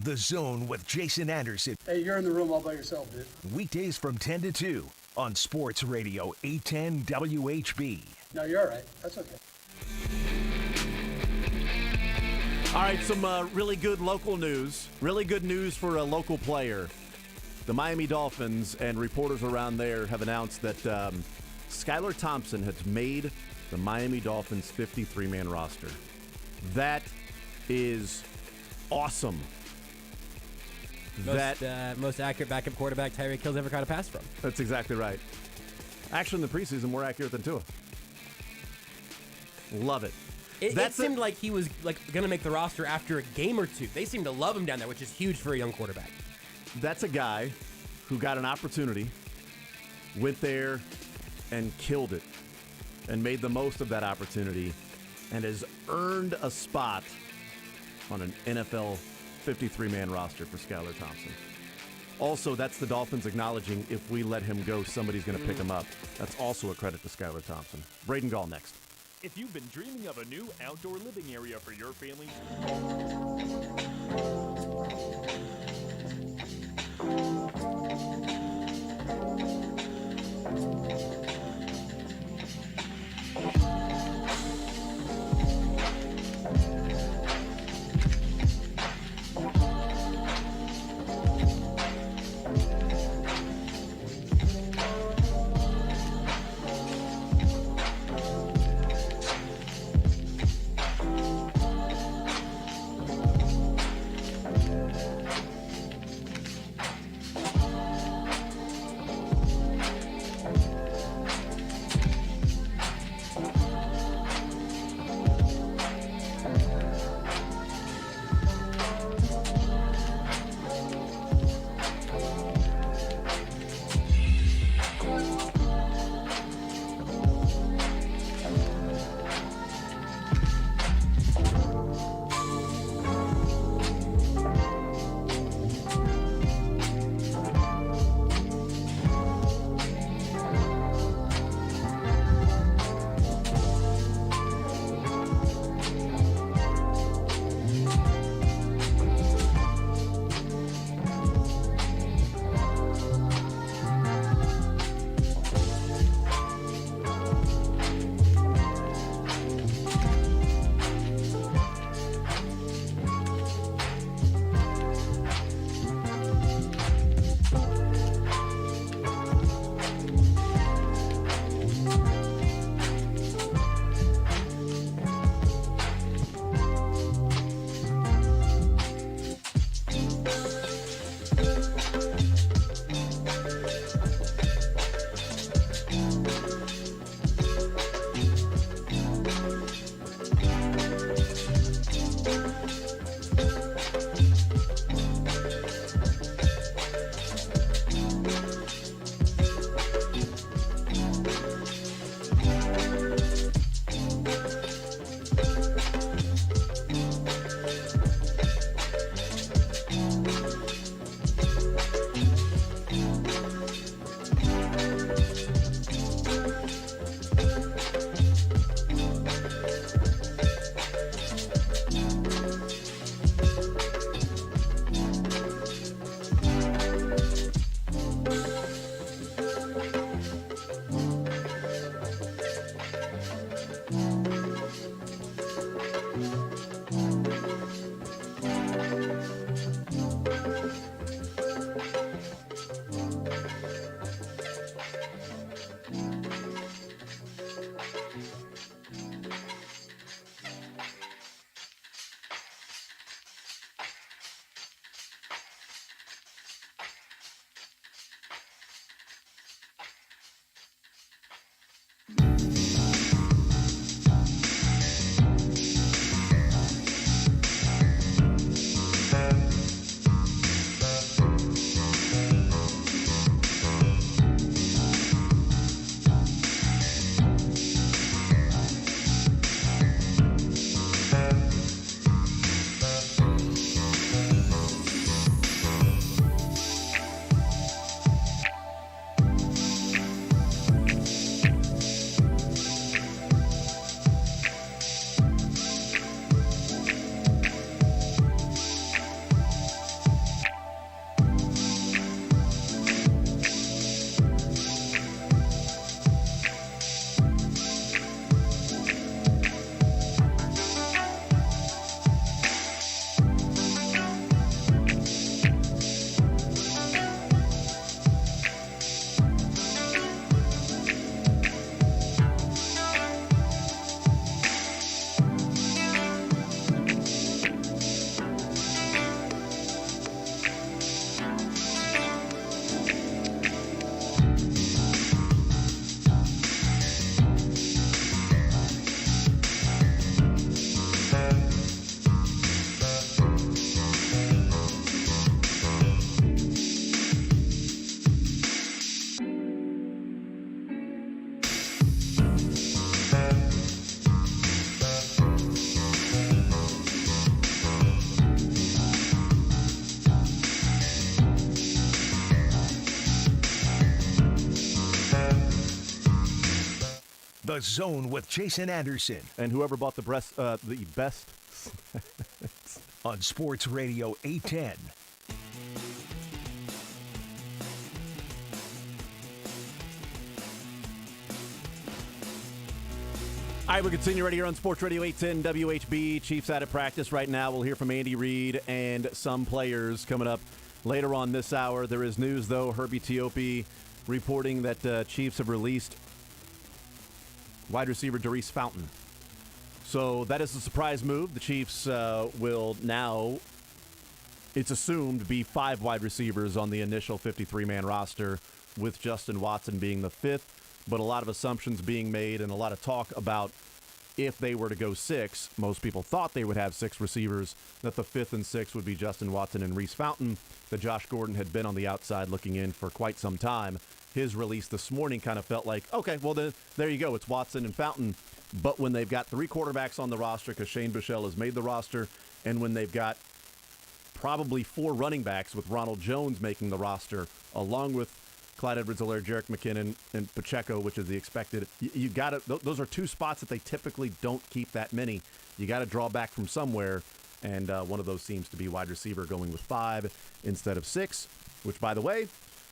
The Zone with Jason Anderson. Hey, you're in the room all by yourself, dude. Weekdays from 10 to 2 on Sports Radio 810 WHB. No, you're all right. That's okay. All right, some really good local news. Really good news for a local player. The Miami Dolphins and reporters around there have announced that Skylar Thompson has made the Miami Dolphins 53-man roster. That is awesome. Most accurate backup quarterback Tyreek Hill's ever caught a pass from. That's exactly right. Actually, in the preseason, more accurate than Tua. Love it. It seemed like he was going to make the roster after a game or two. They seem to love him down there, which is huge for a young quarterback. That's a guy who got an opportunity, went there and killed it, and made the most of that opportunity, and has earned a spot on an NFL 53-man roster for Skylar Thompson. Also, that's the Dolphins acknowledging if we let him go, somebody's going to pick him up. That's also a credit to Skylar Thompson. Braden Gall next. If you've been dreaming of a new outdoor living area for your family, The Zone with Jason Anderson And whoever bought the best on Sports Radio 810. All right, we continue right here on Sports Radio 810 WHB. Chiefs out of practice right now. We'll hear from Andy Reid and some players coming up later on this hour. There is news, though. Herbie Teope reporting that Chiefs have released wide receiver Darius Fountain. So that is a surprise move. The Chiefs will now, it's assumed, be 5 wide receivers on the initial 53-man roster, with Justin Watson being the 5th. But a lot of assumptions being made and a lot of talk about if they were to go 6. Most people thought they would have 6 receivers, that the 5th and 6th would be Justin Watson and Reese Fountain, that Josh Gordon had been on the outside looking in for quite some time. His release this morning kind of felt like, okay, well, then there you go. It's Watson and Fountain. But when they've got 3 quarterbacks on the roster, because Shane Buechele has made the roster, and when they've got probably 4 running backs with Ronald Jones making the roster, along with Clyde Edwards-Helaire, Jerick McKinnon, and Pacheco, which is the expected. You got to; those are 2 spots that they typically don't keep that many. You got to draw back from somewhere, and one of those seems to be wide receiver, going with 5 instead of 6. Which, by the way,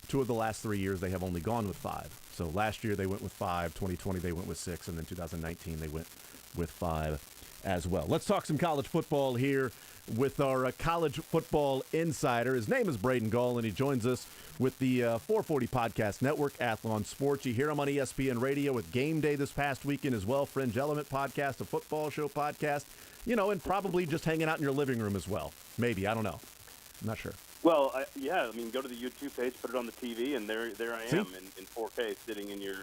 2 of the last 3 years they have only gone with 5. So last year they went with 5, 2020 they went with 6, and then 2019 they went with 5 as well. Let's talk some college football here with our college football insider. His name is Braden Gall, and he joins us with the 440 Podcast Network, Athlon Sports. You hear him on ESPN Radio with Game Day this past weekend as well, Fringe Element Podcast, a football show podcast, and probably just hanging out in your living room as well. Maybe, I don't know. I'm not sure. Well, go to the YouTube page, put it on the TV, and there I am in 4K, sitting in your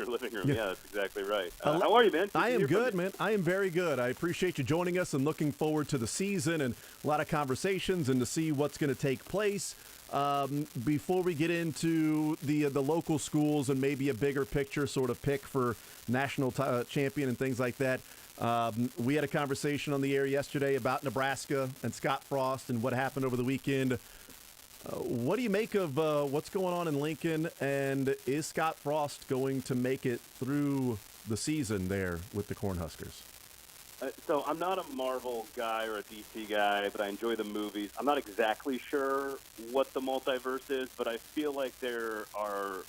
living room. Yeah, that's exactly right. How are you, man? I am good, man. I am very good. I appreciate you joining us and looking forward to the season and a lot of conversations and to see what's going to take place. Before we get into the local schools and maybe a bigger picture sort of pick for national champion and things like that, we had a conversation on the air yesterday about Nebraska and Scott Frost and what happened over the weekend. What do you make of what's going on in Lincoln, and is Scott Frost going to make it through the season there with the Cornhuskers? So I'm not a Marvel guy or a DC guy, but I enjoy the movies. I'm not exactly sure what the multiverse is, but I feel like there are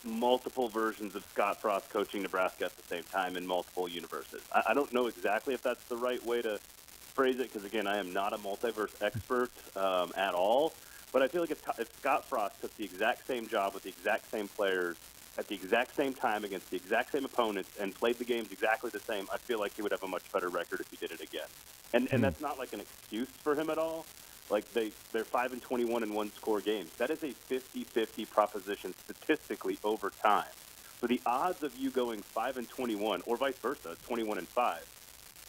multiple versions of Scott Frost coaching Nebraska at the same time in multiple universes. I don't know exactly if that's the right way to phrase it, because, again, I am not a multiverse expert at all. But I feel like if Scott Frost took the exact same job with the exact same players at the exact same time against the exact same opponents and played the games exactly the same, I feel like he would have a much better record if he did it again. And that's not like an excuse for him at all. Like they're 5-21 in one-score games. That is a 50-50 proposition statistically over time. So the odds of you going 5-21 or vice versa, 21-5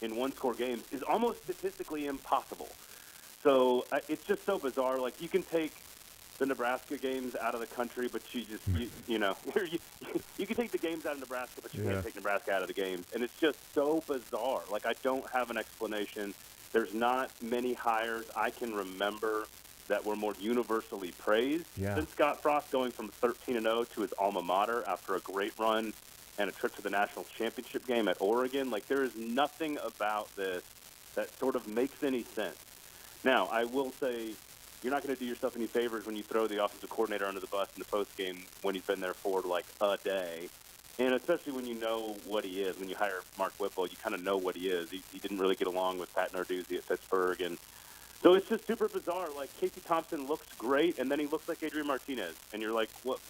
in one-score games is almost statistically impossible. So it's just so bizarre. Like, you can take the Nebraska games out of the country, but you can take the games out of Nebraska, but you can't take Nebraska out of the games. And it's just so bizarre. Like, I don't have an explanation. There's not many hires I can remember that were more universally praised than Scott Frost going from 13-0 to his alma mater after a great run and a trip to the national championship game at Oregon. Like, there is nothing about this that sort of makes any sense. Now, I will say you're not going to do yourself any favors when you throw the offensive coordinator under the bus in the postgame when he's been there for like a day. And especially when you know what he is. When you hire Mark Whipple, you kind of know what he is. He didn't really get along with Pat Narduzzi at Pittsburgh. And so it's just super bizarre. Like, Casey Thompson looks great, and then he looks like Adrian Martinez. And you're like, what?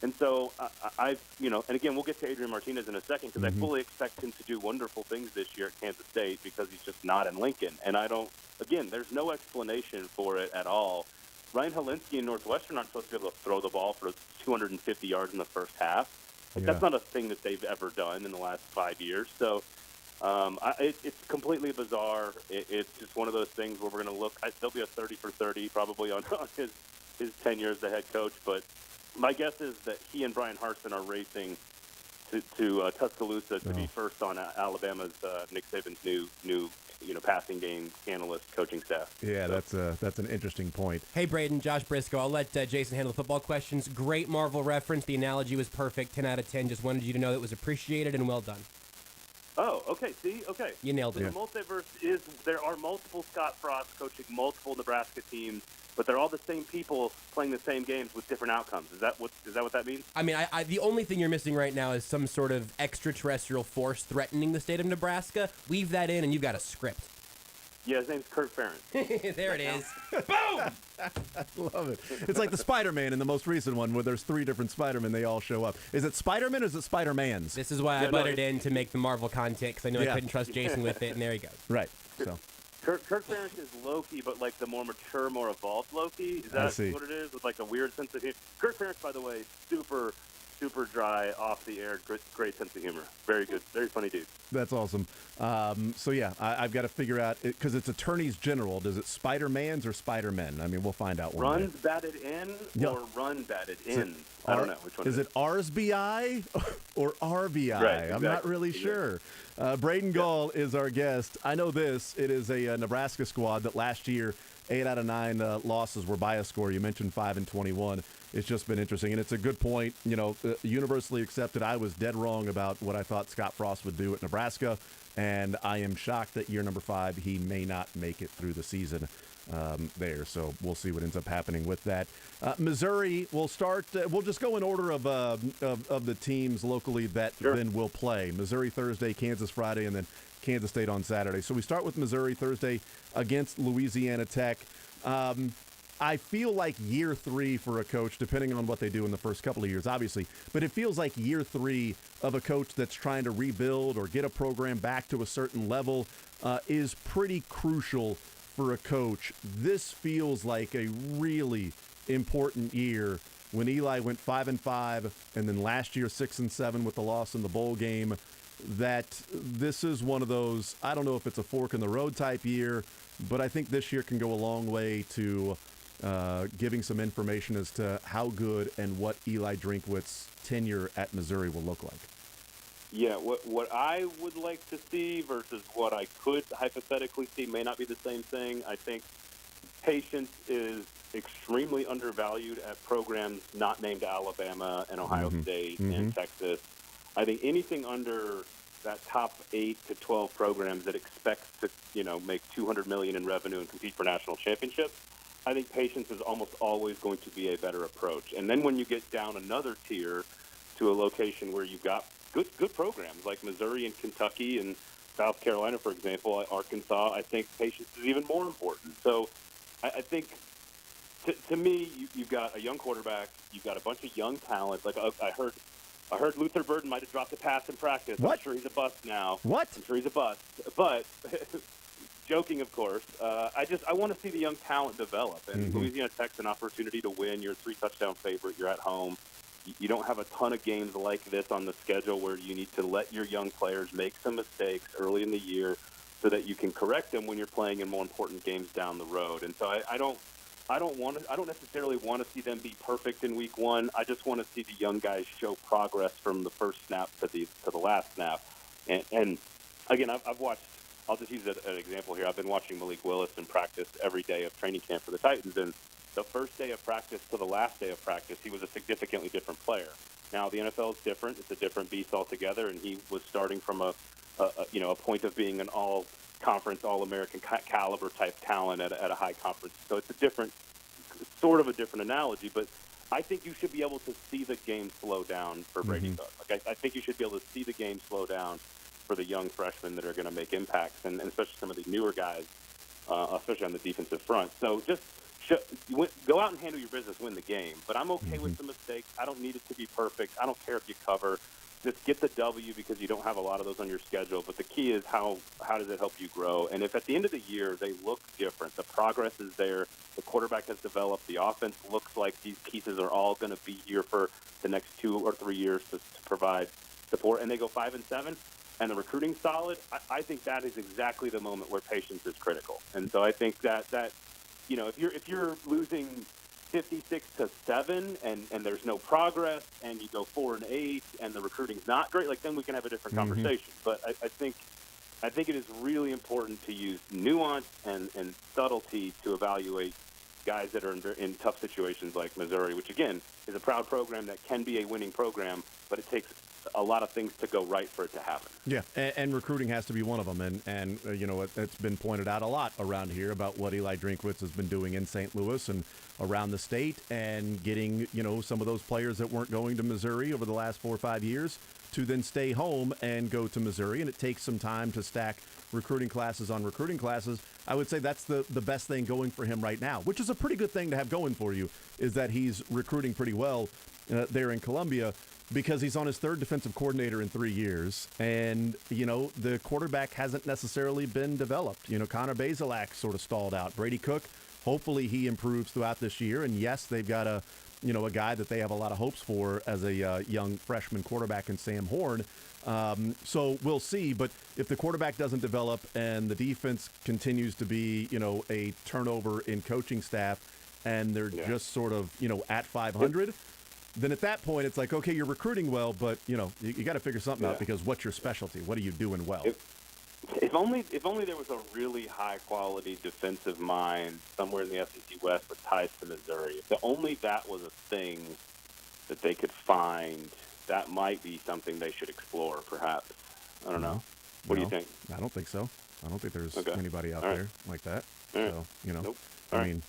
And so and again, we'll get to Adrian Martinez in a second, because I fully expect him to do wonderful things this year at Kansas State, because he's just not in Lincoln. And there's no explanation for it at all. Ryan Helinski and Northwestern aren't supposed to be able to throw the ball for 250 yards in the first half. That's not a thing that they've ever done in the last 5 years. So it's completely bizarre. It's just one of those things where we're going to look. There'll be a 30 for 30 probably on his tenure as the head coach. But my guess is that he and Brian Harsin are racing to Tuscaloosa to be first on Alabama's Nick Saban's new passing game analyst coaching staff. Yeah, that's an interesting point. Hey, Braden, Josh Brisco. I'll let Jason handle the football questions. Great Marvel reference. The analogy was perfect. 10 out of 10. Just wanted you to know that was appreciated and well done. Oh, okay. See, okay. You nailed it. The multiverse is there are multiple Scott Frost coaching multiple Nebraska teams, but they're all the same people playing the same games with different outcomes. Is that what that means? I mean, I the only thing you're missing right now is some sort of extraterrestrial force threatening the state of Nebraska. Weave that in, and you've got a script. Yeah, his name's Kurt Ferentz. There it is. Boom! Love it. It's like the Spider-Man in the most recent one where there's 3 different Spider-Men. They all show up. Is it Spider-Man or is it Spider-Mans? This is why I butted in to make the Marvel content because I knew I couldn't trust Jason with it, and there he goes. Right. So. Kurt Ferentz is Loki, but like the more mature, more evolved Loki. Is that what it is? With like a weird sense of humor. Kurt Ferentz, by the way, super dry, off the air, great sense of humor. Very good, very funny dude. That's awesome. So yeah, I've got to figure out because it's Attorneys General. Does it Spider-Mans or Spider-Men? I mean, we'll find out. Runs batted in or run batted in? I don't know which one. Is it RSBI or RBI? Right, exactly. I'm not really sure. Braden Gall is our guest. I know this. It is a Nebraska squad that last year 8 out of 9 losses were by a score. You mentioned 5-21. It's just been interesting, and it's a good point. Universally accepted. I was dead wrong about what I thought Scott Frost would do at Nebraska, and I am shocked that year number 5 he may not make it through the season there. So we'll see what ends up happening with that. Missouri, we'll start. We'll just go in order of the teams locally that then will play. Missouri Thursday, Kansas Friday, and then Kansas State on Saturday. So we start with Missouri Thursday against Louisiana Tech. I feel like year 3 for a coach, depending on what they do in the first couple of years, obviously, but it feels like year 3 of a coach that's trying to rebuild or get a program back to a certain level is pretty crucial for a coach. This feels like a really important year when Eli went 5-5 and then last year 6-7 with the loss in the bowl game. That this is one of those, I don't know if it's a fork in the road type year, but I think this year can go a long way to giving some information as to how good and what Eli Drinkwitz's tenure at Missouri will look like. Yeah, what I would like to see versus what I could hypothetically see may not be the same thing. I think patience is extremely undervalued at programs not named Alabama and Ohio State and Texas. I think anything under that top 8 to 12 programs that expects to, make $200 million in revenue and compete for national championships, I think patience is almost always going to be a better approach. And then when you get down another tier to a location where you've got good programs like Missouri and Kentucky and South Carolina, for example, Arkansas, I think patience is even more important. So I think, to me, you've got a young quarterback, you've got a bunch of young talent. Like I heard Luther Burden might have dropped a pass in practice. What? I'm sure he's a bust now. What? I'm sure he's a bust. But joking, of course. I want to see the young talent develop. And Louisiana Tech's an opportunity to win. You're a 3-touchdown favorite. You're at home. You don't have a ton of games like this on the schedule where you need to let your young players make some mistakes early in the year so that you can correct them when you're playing in more important games down the road. And so I don't necessarily want to see them be perfect in week 1. I just want to see the young guys show progress from the first snap to the last snap. And again, I've watched. I'll just use an example here. I've been watching Malik Willis in practice every day of training camp for the Titans, and the first day of practice to the last day of practice, he was a significantly different player. Now the NFL is different; it's a different beast altogether, and he was starting from a point of being an all-conference, all-American caliber type talent at a high conference. So it's a different analogy, but I think you should be able to see the game slow down for Brady Cook. Like I think you should be able to see the game slow down for the young freshmen that are going to make impacts, and especially some of the newer guys, especially on the defensive front. So just go out and handle your business, win the game. But I'm okay with the mistakes. I don't need it to be perfect. I don't care if you cover. Just get the W because you don't have a lot of those on your schedule. But the key is how does it help you grow? And if at the end of the year they look different, the progress is there, the quarterback has developed, the offense looks like these pieces are all going to be here for the next 2 or 3 years to provide support, and they go 5-7, and the recruiting's solid, I think that is exactly the moment where patience is critical. And so I think that if you're losing 56-7 and there's no progress and you go 4-8 and the recruiting's not great, like then we can have a different conversation. But I think it is really important to use nuance and subtlety to evaluate guys that are in tough situations like Missouri, which again is a proud program that can be a winning program, but it takes a lot of things to go right for it to happen. Yeah, and recruiting has to be one of them. And you know, it's been pointed out a lot around here about what Eli Drinkwitz has been doing in St. Louis and around the state and getting, you know, some of those players that weren't going to Missouri over the last 4 or 5 years to then stay home and go to Missouri. And it takes some time to stack recruiting classes on recruiting classes. I would say that's the best thing going for him right now, which is a pretty good thing to have going for you, is that he's recruiting pretty well there in Columbia, because he's on his third defensive coordinator in 3 years. And, you know, the quarterback hasn't necessarily been developed. You know, Connor Bazelak sort of stalled out. Brady Cook, hopefully he improves throughout this year. And yes, they've got a guy that they have a lot of hopes for as a young freshman quarterback in Sam Horn. So we'll see. But if the quarterback doesn't develop and the defense continues to be, you know, a turnover in coaching staff and they're just sort of, you know, at 500, then at that point it's like, okay, you're recruiting well, but, you know, you got to figure something out, because what's your specialty? What are you doing well? If only there was a really high-quality defensive mind somewhere in the SEC West with ties to Missouri. If only that was a thing that they could find, that might be something they should explore, perhaps. I don't know. What do you think? I don't think so. I don't think there's anybody out All right. there like that. All right. So, you know, Nope. I All mean,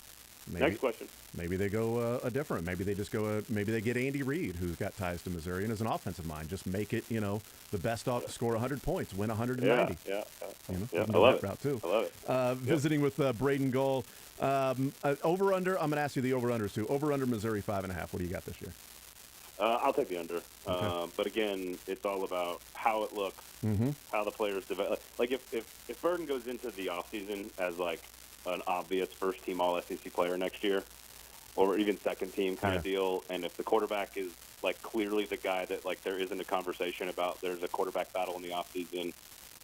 maybe, Next question. Maybe they go a different. Maybe they just go. Maybe they get Andy Reid, who's got ties to Missouri and is an offensive mind. Just make it, you know, the best off, score 100 points, win 190. Yeah. You know, Yeah, you can I go love that it. route too. I love it. Visiting with Braden Gall. Over under. I'm going to ask you the over unders too. Over under Missouri 5.5. What do you got this year? I'll take the under. But again, it's all about how it looks, how the players develop. Like if Braden goes into the offseason as like an obvious first-team All-SEC player next year, or even second-team kind of deal, and if the quarterback is like clearly the guy that like there isn't a conversation about, there's a quarterback battle in the offseason,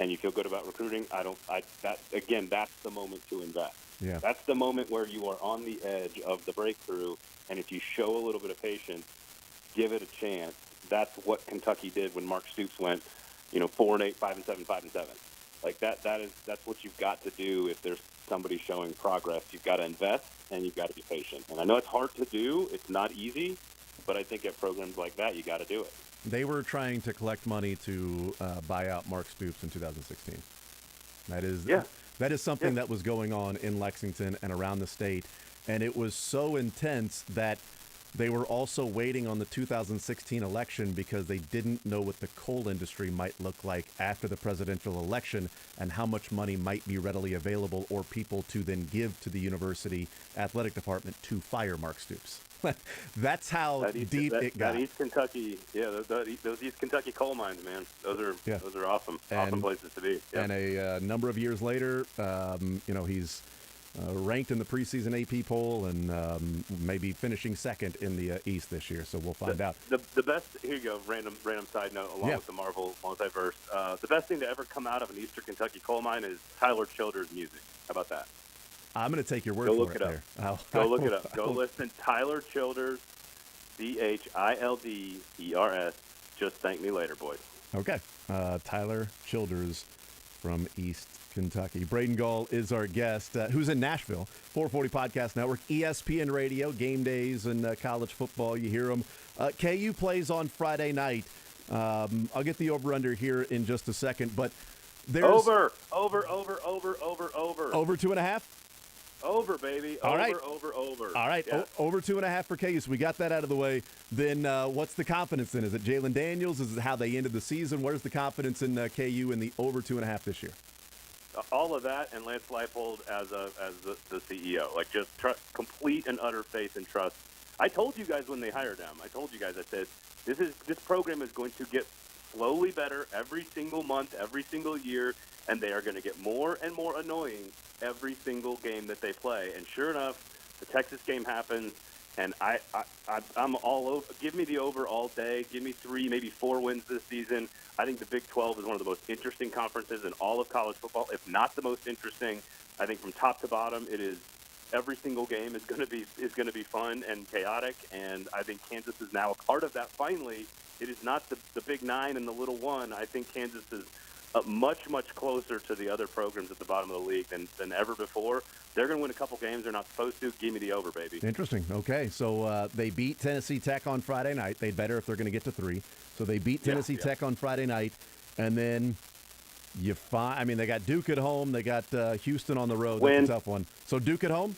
and you feel good about recruiting, that's the moment to invest. Yeah. That's the moment where you are on the edge of the breakthrough, and if you show a little bit of patience, give it a chance. That's what Kentucky did when Mark Stoops went, 4-8, 5-7, 5-7. Like that's what you've got to do if there's somebody showing progress. You've got to invest and you've got to be patient. And I know it's hard to do. It's not easy, but I think at programs like that, you got to do it. They were trying to collect money to buy out Mark Stoops in 2016. That is something that was going on in Lexington and around the state, and it was so intense that they were also waiting on the 2016 election because they didn't know what the coal industry might look like after the presidential election and how much money might be readily available or people to then give to the university athletic department to fire Mark Stoops. That's how deep it got. That East Kentucky, those East Kentucky coal mines, man. Those are awesome places to be. Yeah. And a number of years later, he's ranked in the preseason AP poll and maybe finishing second in the East this year. So we'll find out. The best, here you go, random side note along with the Marvel multiverse. The best thing to ever come out of an Eastern Kentucky coal mine is Tyler Childers' music. How about that? I'm going to take your word for it. Go look it up. Go look it up. Go listen. Tyler Childers, CHILDERS. Just thank me later, boys. Okay. Tyler Childers from East Kentucky. Braden Gall is our guest, who's in Nashville. 440 Podcast Network, ESPN Radio, game days and college football. You hear them. KU plays on Friday night. I'll get the over-under here in just a second, but there's... Over. Over 2.5? Over, baby. All right. Over. All right. Yeah. Over 2.5 for KU. So we got that out of the way. Then what's the confidence in? Is it Jalen Daniels? Is it how they ended the season? Where's the confidence in KU in the over 2.5 this year? All of that and Lance Leipold as the CEO. Like just complete and utter faith and trust. I told you guys when they hired him. I said this program is going to get slowly better every single month, every single year, and they are going to get more and more annoying every single game that they play. And sure enough, the Texas game happens, and I'm all over. Give me the over all day. Give me 3, maybe 4 wins this season. I think the Big 12 is one of the most interesting conferences in all of college football, if not the most interesting. I think from top to bottom, it is every single game is going to be fun and chaotic, and I think Kansas is now a part of that. Finally, it is not the big 9 and the little 1. I think Kansas is much closer to the other programs at the bottom of the league than ever before. They're going to win a couple games they're not supposed to. Give me the over, baby. Interesting. Okay, so they beat Tennessee Tech on Friday night. They'd better if they're going to get to 3. So they beat Tennessee Tech on Friday night, and then they got Duke at home. They got Houston on the road. That's a tough one. So Duke at home.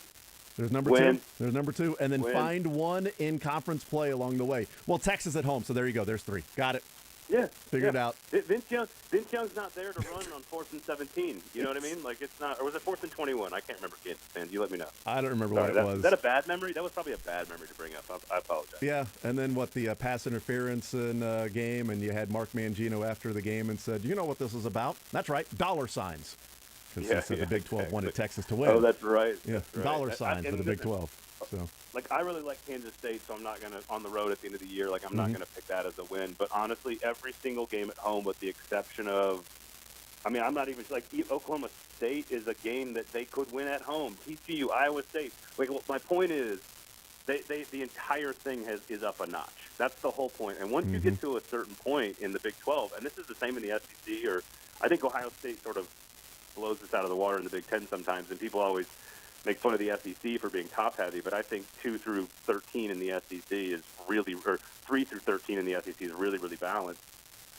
There's number 2. There's number 2, and then find one in conference play along the way. Well, Texas at home. So there you go. There's 3. Got it. Yeah, figured it out. Vince Young's not there to run on 4th and 17. You know what I mean? Like, it's not, or was it 4th and 21? I can't remember. Kansas fans, you let me know. I don't remember what it was. Is that a bad memory? That was probably a bad memory to bring up. I apologize. Yeah, and then the pass interference in game, and you had Mark Mangino after the game and said, "You know what this is about? That's right, dollar signs." Because the Big 12 wanted Texas to win. Oh, that's right. Yeah, that's right. Dollar signs for the Big 12. So. Like, I really like Kansas State, so I'm not going to, on the road at the end of the year, I'm not going to pick that as a win. But honestly, every single game at home, with the exception of, I'm not even, Oklahoma State is a game that they could win at home. TCU, Iowa State. My point is, the entire thing is up a notch. That's the whole point. And once you get to a certain point in the Big 12, and this is the same in the SEC, or I think Ohio State sort of blows this out of the water in the Big 10 sometimes, and people always make fun of the SEC for being top-heavy, but I think 2 through 13 in the SEC is really, or 3 through 13 in the SEC is really, really balanced.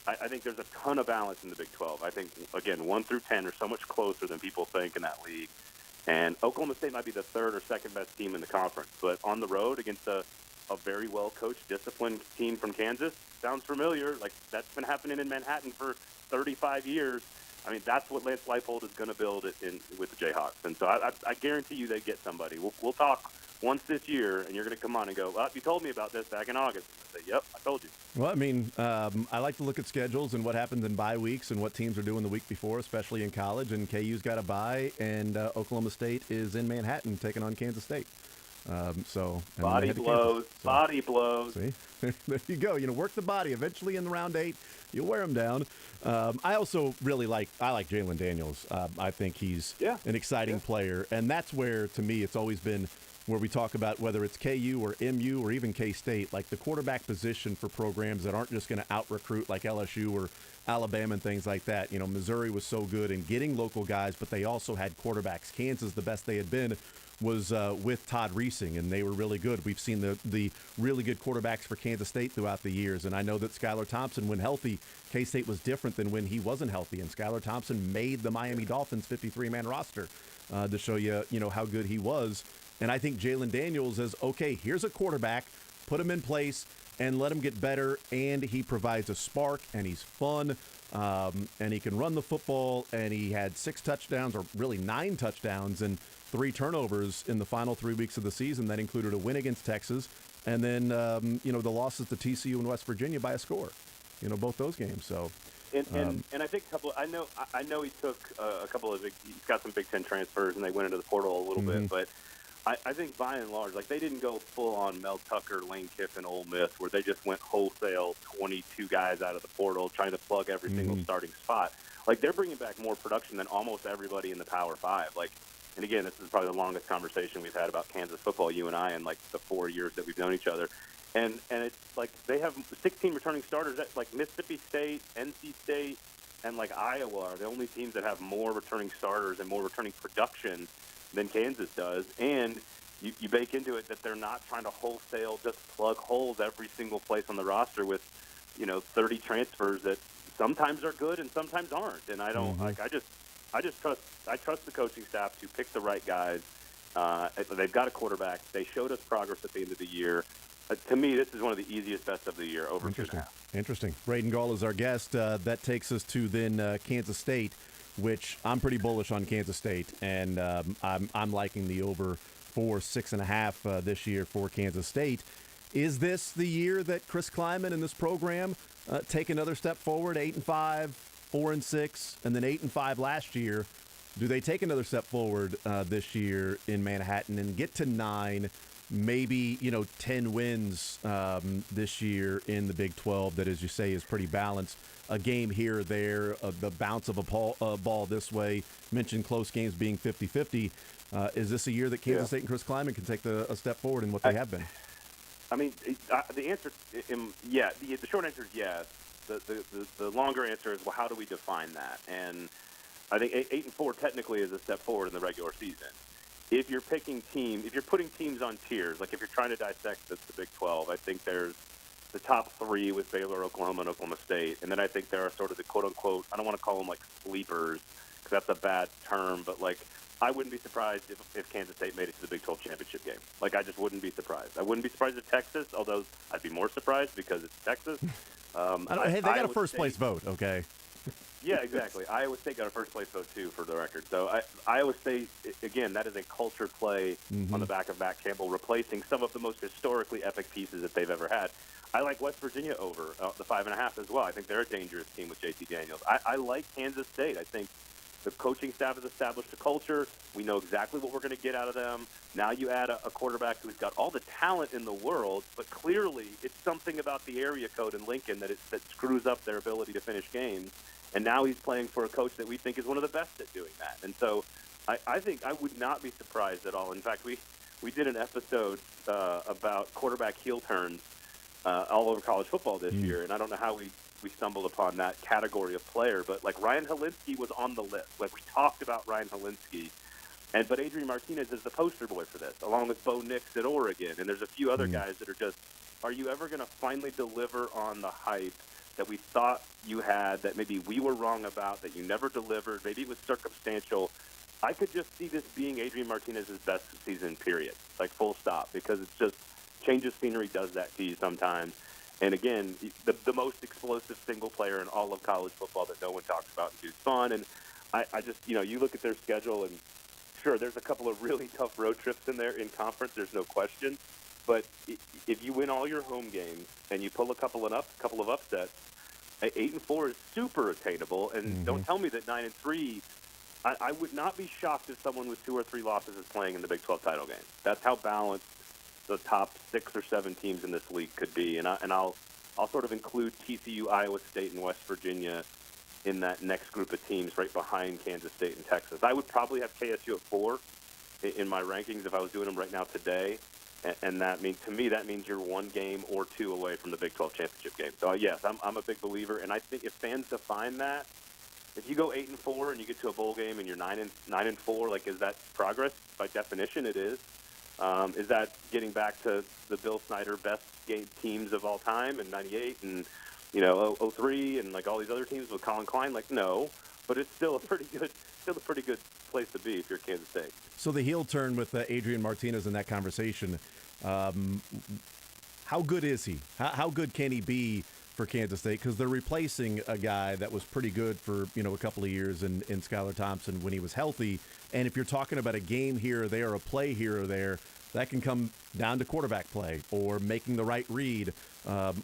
I think there's a ton of balance in the Big 12. I think, again, 1 through 10 are so much closer than people think in that league. And Oklahoma State might be the 3rd or 2nd best team in the conference, but on the road against a very well-coached, disciplined team from Kansas, sounds familiar. Like, that's been happening in Manhattan for 35 years. That's what Lance Leipold is going to build with the Jayhawks. And so I guarantee you they get somebody. We'll talk once this year, and you're going to come on and go, well, you told me about this back in August. And I say, yep, I told you. Well, I like to look at schedules and what happens in bye weeks and what teams are doing the week before, especially in college. And KU's got a bye, and Oklahoma State is in Manhattan taking on Kansas State. Body blows. Body blows. See, there you go. Work the body. Eventually, in the round 8, you'll wear them down. I also really like Jalen Daniels. I think he's an exciting player, and that's where, to me, it's always been where we talk about whether it's KU or MU or even K-State, like the quarterback position for programs that aren't just going to out-recruit like LSU or Alabama and things like that. Missouri was so good in getting local guys, but they also had quarterbacks. Kansas, the best they had been, was with Todd Reesing, and they were really good. We've seen the really good quarterbacks for Kansas State throughout the years, and I know that Skylar Thompson, when healthy, K-State was different than when he wasn't healthy, and Skylar Thompson made the Miami Dolphins 53-man roster to show you how good he was. And I think Jalen Daniels is, okay, here's a quarterback, put him in place, and let him get better, and he provides a spark, and he's fun, and he can run the football, and he had 6 touchdowns, or really 9 touchdowns, and 3 turnovers in the final 3 weeks of the season. That included a win against Texas, and then the losses to TCU and West Virginia by a score. Both those games. So, and I think a couple. I know he took a couple of. He's got some Big Ten transfers, and they went into the portal a little bit. But I think by and large, they didn't go full on Mel Tucker, Lane Kiffin, Ole Miss, where they just went wholesale 22 guys out of the portal, trying to plug every single starting spot. They're bringing back more production than almost everybody in the Power 5. And again, this is probably the longest conversation we've had about Kansas football, you and I, in the 4 years that we've known each other. And it's they have 16 returning starters. That Mississippi State, NC State, and Iowa are the only teams that have more returning starters and more returning production than Kansas does. And you bake into it that they're not trying to wholesale just plug holes every single place on the roster with 30 transfers that sometimes are good and sometimes aren't. And I don't I trust the coaching staff to pick the right guys. They've got a quarterback. They showed us progress at the end of the year. To me, this is one of the easiest bets of the year, over 2.5. Interesting. Braden Gall is our guest. That takes us to then Kansas State, which I'm pretty bullish on Kansas State, and I'm liking the over for 6.5 this year for Kansas State. Is this the year that Chris Kleiman and this program take another step forward? 8-5, 4-6, and then 8-5 last year. Do they take another step forward this year in Manhattan and get to 9? Maybe 10 wins this year in the Big 12 that, as you say, is pretty balanced. A game here or there, the bounce of a ball this way. Mentioned close games being 50-50. Is this a year that Kansas State and Chris Kleiman can take a step forward in what they have been? I mean, the answer, yeah. The short answer is yes. The longer answer is, well, how do we define that? And I think 8-4 technically is a step forward in the regular season. If you're putting teams on tiers, like if you're trying to dissect the Big 12, I think there's the top three with Baylor, Oklahoma, and Oklahoma State, and then I think there are sort of the quote-unquote, I don't want to call them like sleepers because that's a bad term, but like I wouldn't be surprised if Kansas State made it to the Big 12 championship game. Like I just wouldn't be surprised. I wouldn't be surprised if Texas, although I'd be more surprised because it's Texas. Hey, they got a first-place vote, okay? Yeah, exactly. Iowa State got a first-place vote, too, for the record. So Iowa State, again, that is a culture play on the back of Matt Campbell, replacing some of the most historically epic pieces that they've ever had. I like West Virginia over the 5.5 as well. I think they're a dangerous team with J.T. Daniels. I like Kansas State. I think the coaching staff has established a culture. We know exactly what we're going to get out of them. Now you add a quarterback who's got all the talent in the world, but clearly it's something about the area code in Lincoln that screws up their ability to finish games. And now he's playing for a coach that we think is one of the best at doing that. And so I think I would not be surprised at all. In fact, we did an episode about quarterback heel turns all over college football this year, and I don't know how we stumbled upon that category of player, but like Ryan Helinski was on the list. Like we talked about Ryan Helinski, but Adrian Martinez is the poster boy for this, along with Bo Nix at Oregon, and there's a few other guys that are just, are you ever going to finally deliver on the hype that we thought you had, that maybe we were wrong about, that you never delivered, maybe it was circumstantial? I could just see this being Adrian Martinez's best season, period, like full stop, because it's just, change of scenery does that to you sometimes. And again, the most explosive single player in all of college football that no one talks about and who's fun. And I just, you look at their schedule, and sure, there's a couple of really tough road trips in there in conference, there's no question. But if you win all your home games and you pull a couple of upsets, 8-4 is super attainable. And don't tell me that 9-3. I would not be shocked if someone with 2 or 3 losses is playing in the Big 12 title game. That's how balanced the top 6 or 7 teams in this league could be. And I'll sort of include TCU, Iowa State, and West Virginia in that next group of teams right behind Kansas State and Texas. I would probably have KSU at 4 in my rankings if I was doing them right now today. And that means, to me, that means you're 1 game or 2 away from the Big 12 championship game. So, yes, I'm a big believer. And I think if fans define that, if you go 8-4 and you get to a bowl game and you're 9-4, like, is that progress? By definition, it is. Is that getting back to the Bill Snyder best game teams of all time in 98 and, 03 and, like, all these other teams with Colin Klein? Like, no. But it's still a pretty good place to be if you're Kansas State. So the heel turn with Adrian Martinez in that conversation, how good is he? How good can he be for Kansas State? Because they're replacing a guy that was pretty good for a couple of years in Skylar Thompson when he was healthy. And if you're talking about a game here or there, a play here or there, that can come down to quarterback play or making the right read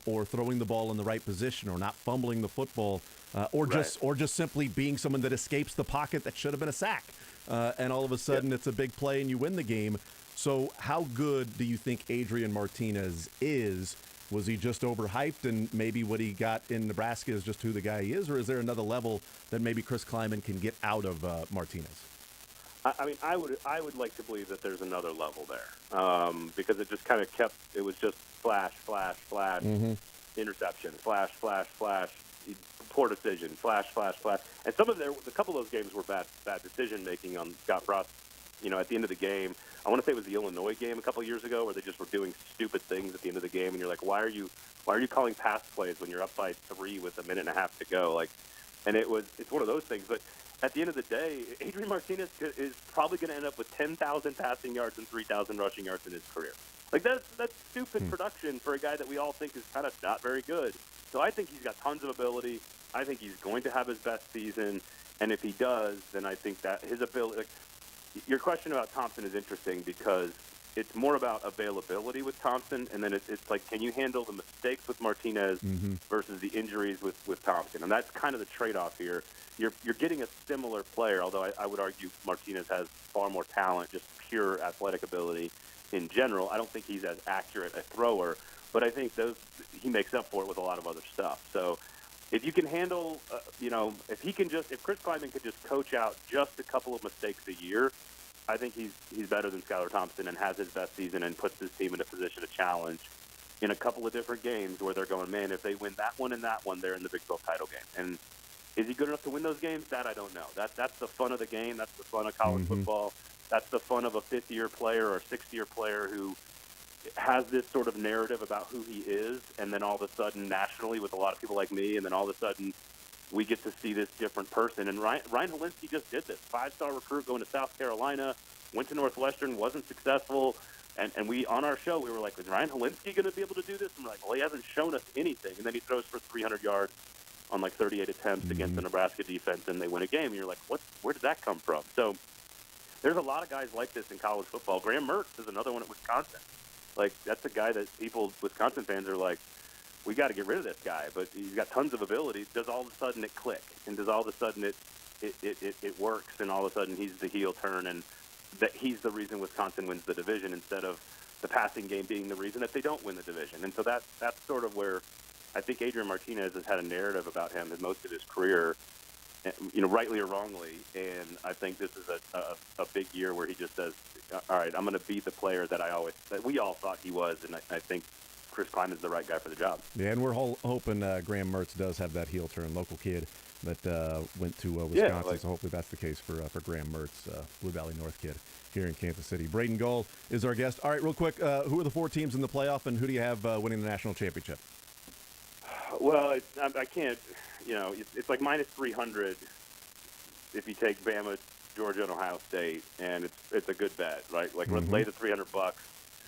or throwing the ball in the right position or not fumbling the football or just simply being someone that escapes the pocket that should have been a sack. And all of a sudden it's a big play and you win the game. So how good do you think Adrian Martinez is? Was he just overhyped and maybe what he got in Nebraska is just who the guy he is? Or is there another level that maybe Chris Kleiman can get out of Martinez? I mean, I would like to believe that there's another level there because it just kind of it was just flash, flash, flash, interception, flash, flash, flash, poor decision, flash, flash, flash. And a couple of those games were bad decision making on Scott Frost. At the end of the game, I want to say it was the Illinois game a couple of years ago where they just were doing stupid things at the end of the game, and you're like, why are you calling pass plays when you're up by 3 with 1.5 minutes to go? Like, and it's one of those things. But at the end of the day, Adrian Martinez is probably going to end up with 10,000 passing yards and 3,000 rushing yards in his career. Like that's stupid production for a guy that we all think is kind of not very good. So I think he's got tons of ability. I think he's going to have his best season, and if he does, then I think that his ability. Like, your question about Thompson is interesting because it's more about availability with Thompson, and then it's like, can you handle the mistakes with Martinez versus the injuries with Thompson? And that's kind of the trade-off here. You're getting a similar player, although I would argue Martinez has far more talent, just pure athletic ability in general. I don't think he's as accurate a thrower, but I think he makes up for it with a lot of other stuff. So if you can handle, if Chris Kleiman could just coach out just a couple of mistakes a year, I think he's better than Skylar Thompson and has his best season and puts his team in a position to challenge in a couple of different games where they're going, man, if they win that one and that one, they're in the Big 12 title game. And is he good enough to win those games? That I don't know. That's the fun of the game. That's the fun of college football. That's the fun of a fifth-year player or a sixth-year player who has this sort of narrative about who he is, and then all of a sudden nationally with a lot of people like me, and then all of a sudden we get to see this different person. And Ryan Helinski just did this. 5-star recruit going to South Carolina, went to Northwestern, wasn't successful. And we, on our show, we were like, is Ryan Helinski going to be able to do this? And we're like, well, he hasn't shown us anything. And then he throws for 300 yards on like 38 attempts against the Nebraska defense, and they win a game. And you're like, where did that come from? So there's a lot of guys like this in college football. Graham Mertz is another one at Wisconsin. Like, that's a guy that Wisconsin fans are like, we got to get rid of this guy. But he's got tons of ability. Does all of a sudden it click? And does all of a sudden it works? And all of a sudden he's the heel turn, and that he's the reason Wisconsin wins the division instead of the passing game being the reason that they don't win the division. And so that's sort of where I think Adrian Martinez has had a narrative about him in most of his career, rightly or wrongly. And I think this is a big year where he just says, all right, I'm going to be the player that we all thought he was. And I think Chris Kleiman's the right guy for the job. Yeah, and we're hoping Graham Mertz does have that heel turn. Local kid that went to Wisconsin, so hopefully that's the case for Graham Mertz, Blue Valley North kid here in Kansas City. Braden Gall is our guest. All right, real quick, who are the 4 teams in the playoff, and who do you have winning the national championship? Well, I can't, it's like minus 300 if you take Bama, Georgia, and Ohio State, and it's a good bet, right? Like, let's lay the $300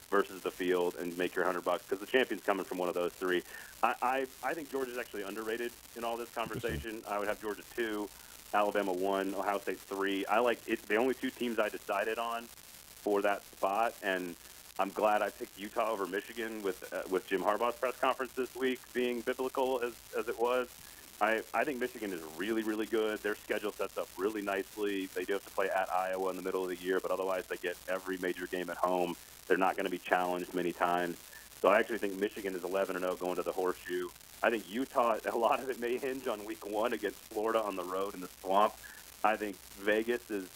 versus the field and make your $100 because the champion's coming from one of those 3. I think Georgia's actually underrated in all this conversation. I would have Georgia 2, Alabama 1, Ohio State 3. I like it. The only 2 teams I decided on for that spot, and I'm glad I picked Utah over Michigan with Jim Harbaugh's press conference this week being biblical as it was. I think Michigan is really, really good. Their schedule sets up really nicely. They do have to play at Iowa in the middle of the year, but otherwise they get every major game at home. They're not going to be challenged many times. So I actually think Michigan is 11-0 going to the Horseshoe. I think Utah, a lot of it may hinge on week 1 against Florida on the road in the swamp. I think Vegas is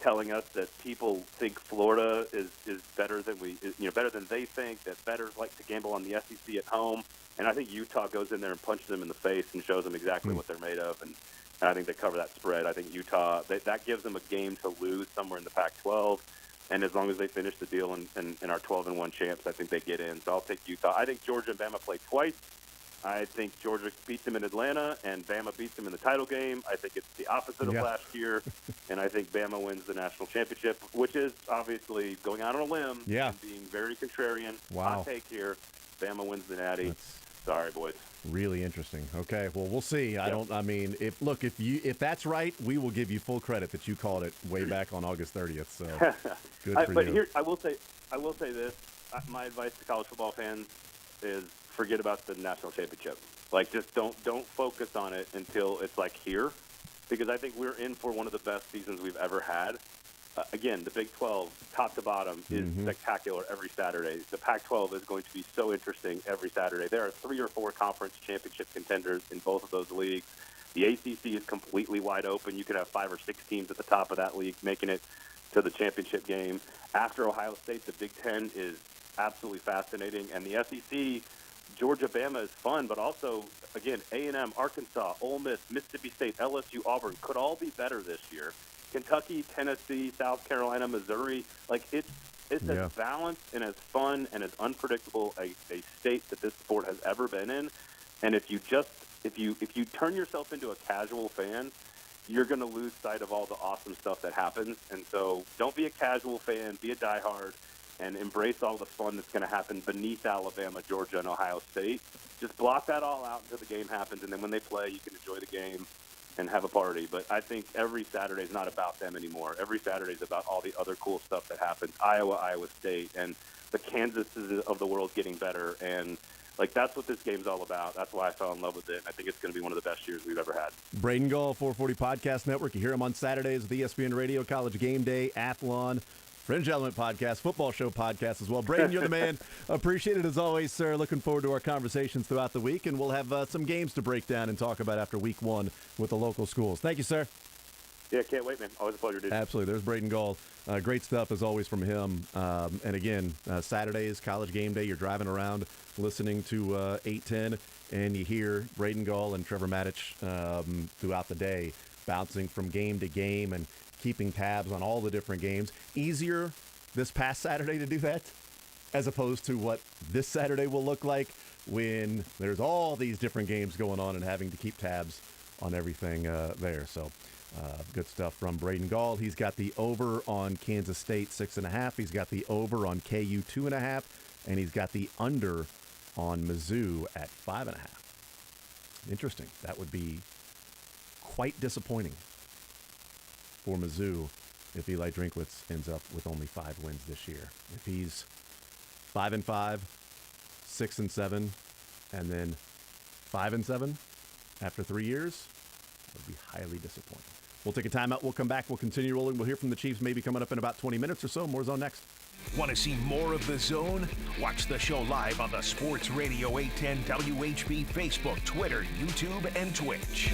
telling us that people think Florida is better than better than they think, that bettors like to gamble on the SEC at home. And I think Utah goes in there and punches them in the face and shows them exactly what they're made of. And I think they cover that spread. I think Utah, that gives them a game to lose somewhere in the Pac-12. And as long as they finish the deal and are 12-1 champs, I think they get in. So I'll take Utah. I think Georgia and Bama play twice. I think Georgia beats them in Atlanta, and Bama beats them in the title game. I think it's the opposite of last year, and I think Bama wins the national championship, which is obviously going out on a limb and being very contrarian. Wow. Hot take here. Bama wins the Natty. Sorry, boys. Really interesting. Okay, well, we'll see. Yep. If that's right, we will give you full credit that you called it way back on August 30th. So good for you. But here, I will say this. My advice to college football fans is forget about the national championship. Like, just don't focus on it until it's like here, because I think we're in for one of the best seasons we've ever had. Again, the Big 12, top to bottom, is spectacular every Saturday. The Pac-12 is going to be so interesting every Saturday. There are 3 or 4 conference championship contenders in both of those leagues. The ACC is completely wide open. You could have 5 or 6 teams at the top of that league making it to the championship game. After Ohio State, the Big 10 is absolutely fascinating. And the SEC, Georgia, Bama is fun, but also, again, A&M, Arkansas, Ole Miss, Mississippi State, LSU, Auburn could all be better this year. Kentucky, Tennessee, South Carolina, Missouri, like it's as balanced and as fun and as unpredictable a state that this sport has ever been in. And if you turn yourself into a casual fan, you're going to lose sight of all the awesome stuff that happens. And so don't be a casual fan, be a diehard, and embrace all the fun that's going to happen beneath Alabama, Georgia, and Ohio State. Just block that all out until the game happens, and then when they play, you can enjoy the game and have a party. But I think every Saturday is not about them anymore. Every Saturday is about all the other cool stuff that happens. Iowa State, and the Kansases of the world getting better. And, like, that's what this game's all about. That's why I fell in love with it. I think it's going to be one of the best years we've ever had. Braden Gall, 440 Podcast Network. You hear him on Saturdays with ESPN Radio, College Game Day, Athlon, Fringe Element Podcast, Football Show Podcast as well. Braden, you're the man. Appreciate it as always, sir. Looking forward to our conversations throughout the week, and we'll have some games to break down and talk about after week 1 with the local schools. Thank you, sir. Yeah, can't wait, man. Always a pleasure, dude. Absolutely. There's Braden Gall. Great stuff, as always, from him. And again, Saturdays, college game day, you're driving around listening to 810, and you hear Braden Gall and Trevor Matich throughout the day, bouncing from game to game and keeping tabs on all the different games. Easier this past Saturday to do that, as opposed to what this Saturday will look like when there's all these different games going on and having to keep tabs on everything there. So good stuff from Braden Gall. He's got the over on Kansas State 6.5. He's got the over on KU 2.5, and he's got the under on Mizzou at 5.5. Interesting. That would be quite disappointing for Mizzou if Eli Drinkwitz ends up with only 5 wins this year. If he's 5-5, 6-7, and then 5-7 after 3 years, that would be highly disappointing. We'll take a timeout. We'll come back. We'll continue rolling. We'll hear from the Chiefs maybe coming up in about 20 minutes or so. More Zone next. Want to see more of The Zone? Watch the show live on the Sports Radio 810 WHB Facebook, Twitter, YouTube, and Twitch.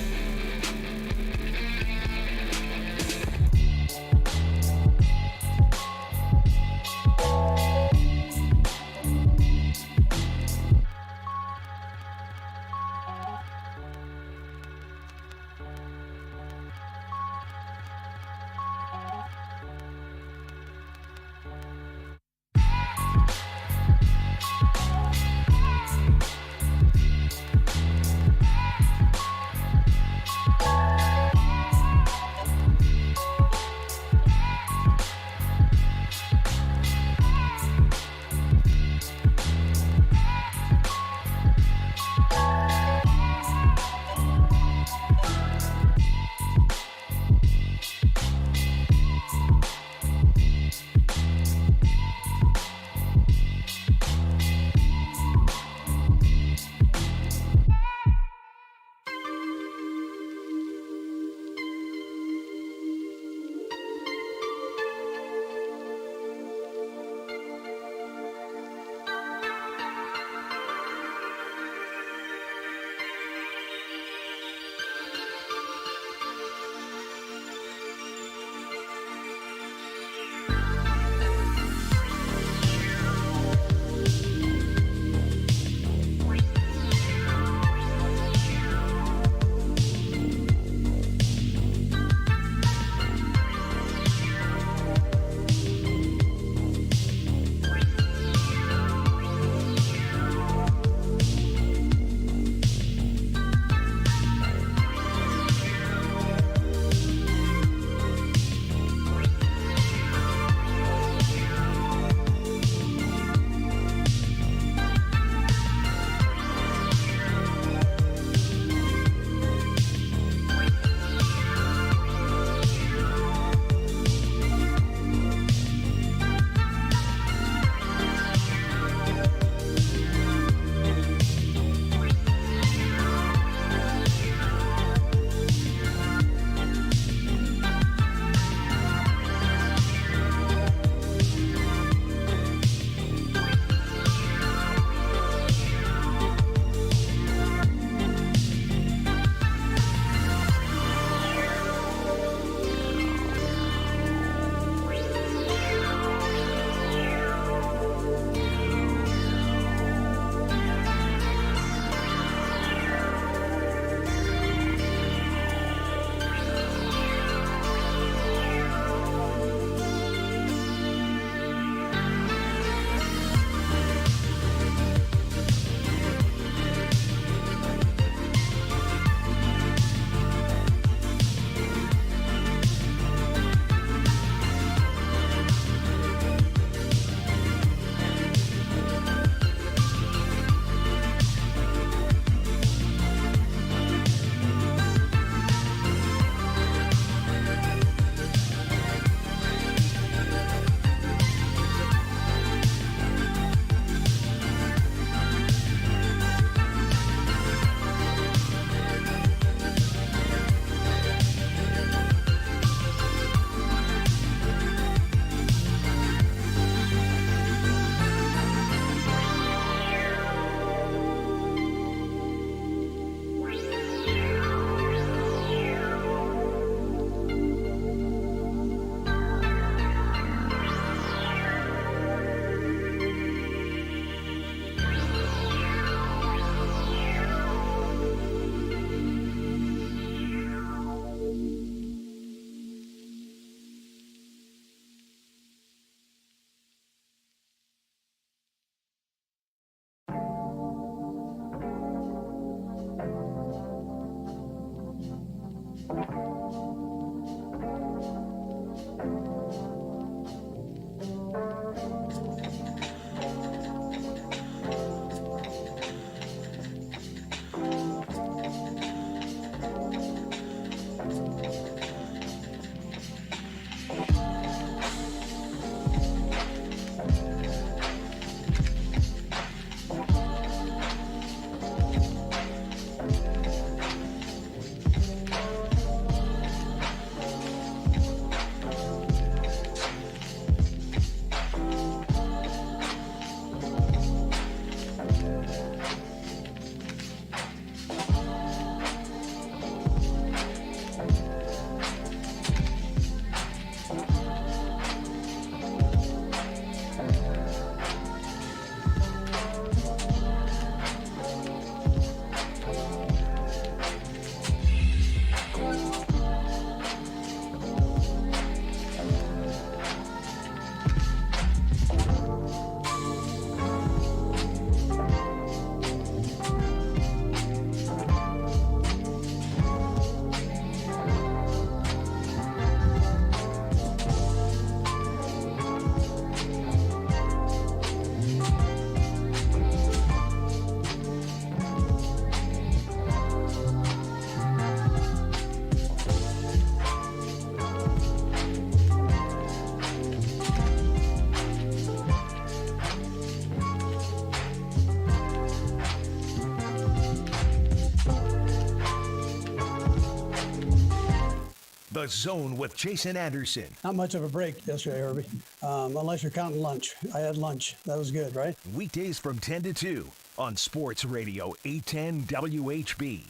The Zone with Jason Anderson. Not much of a break yesterday, Herbie. Unless you're counting lunch. I had lunch. That was good, right? Weekdays from 10 to 2 on Sports Radio 810 WHB.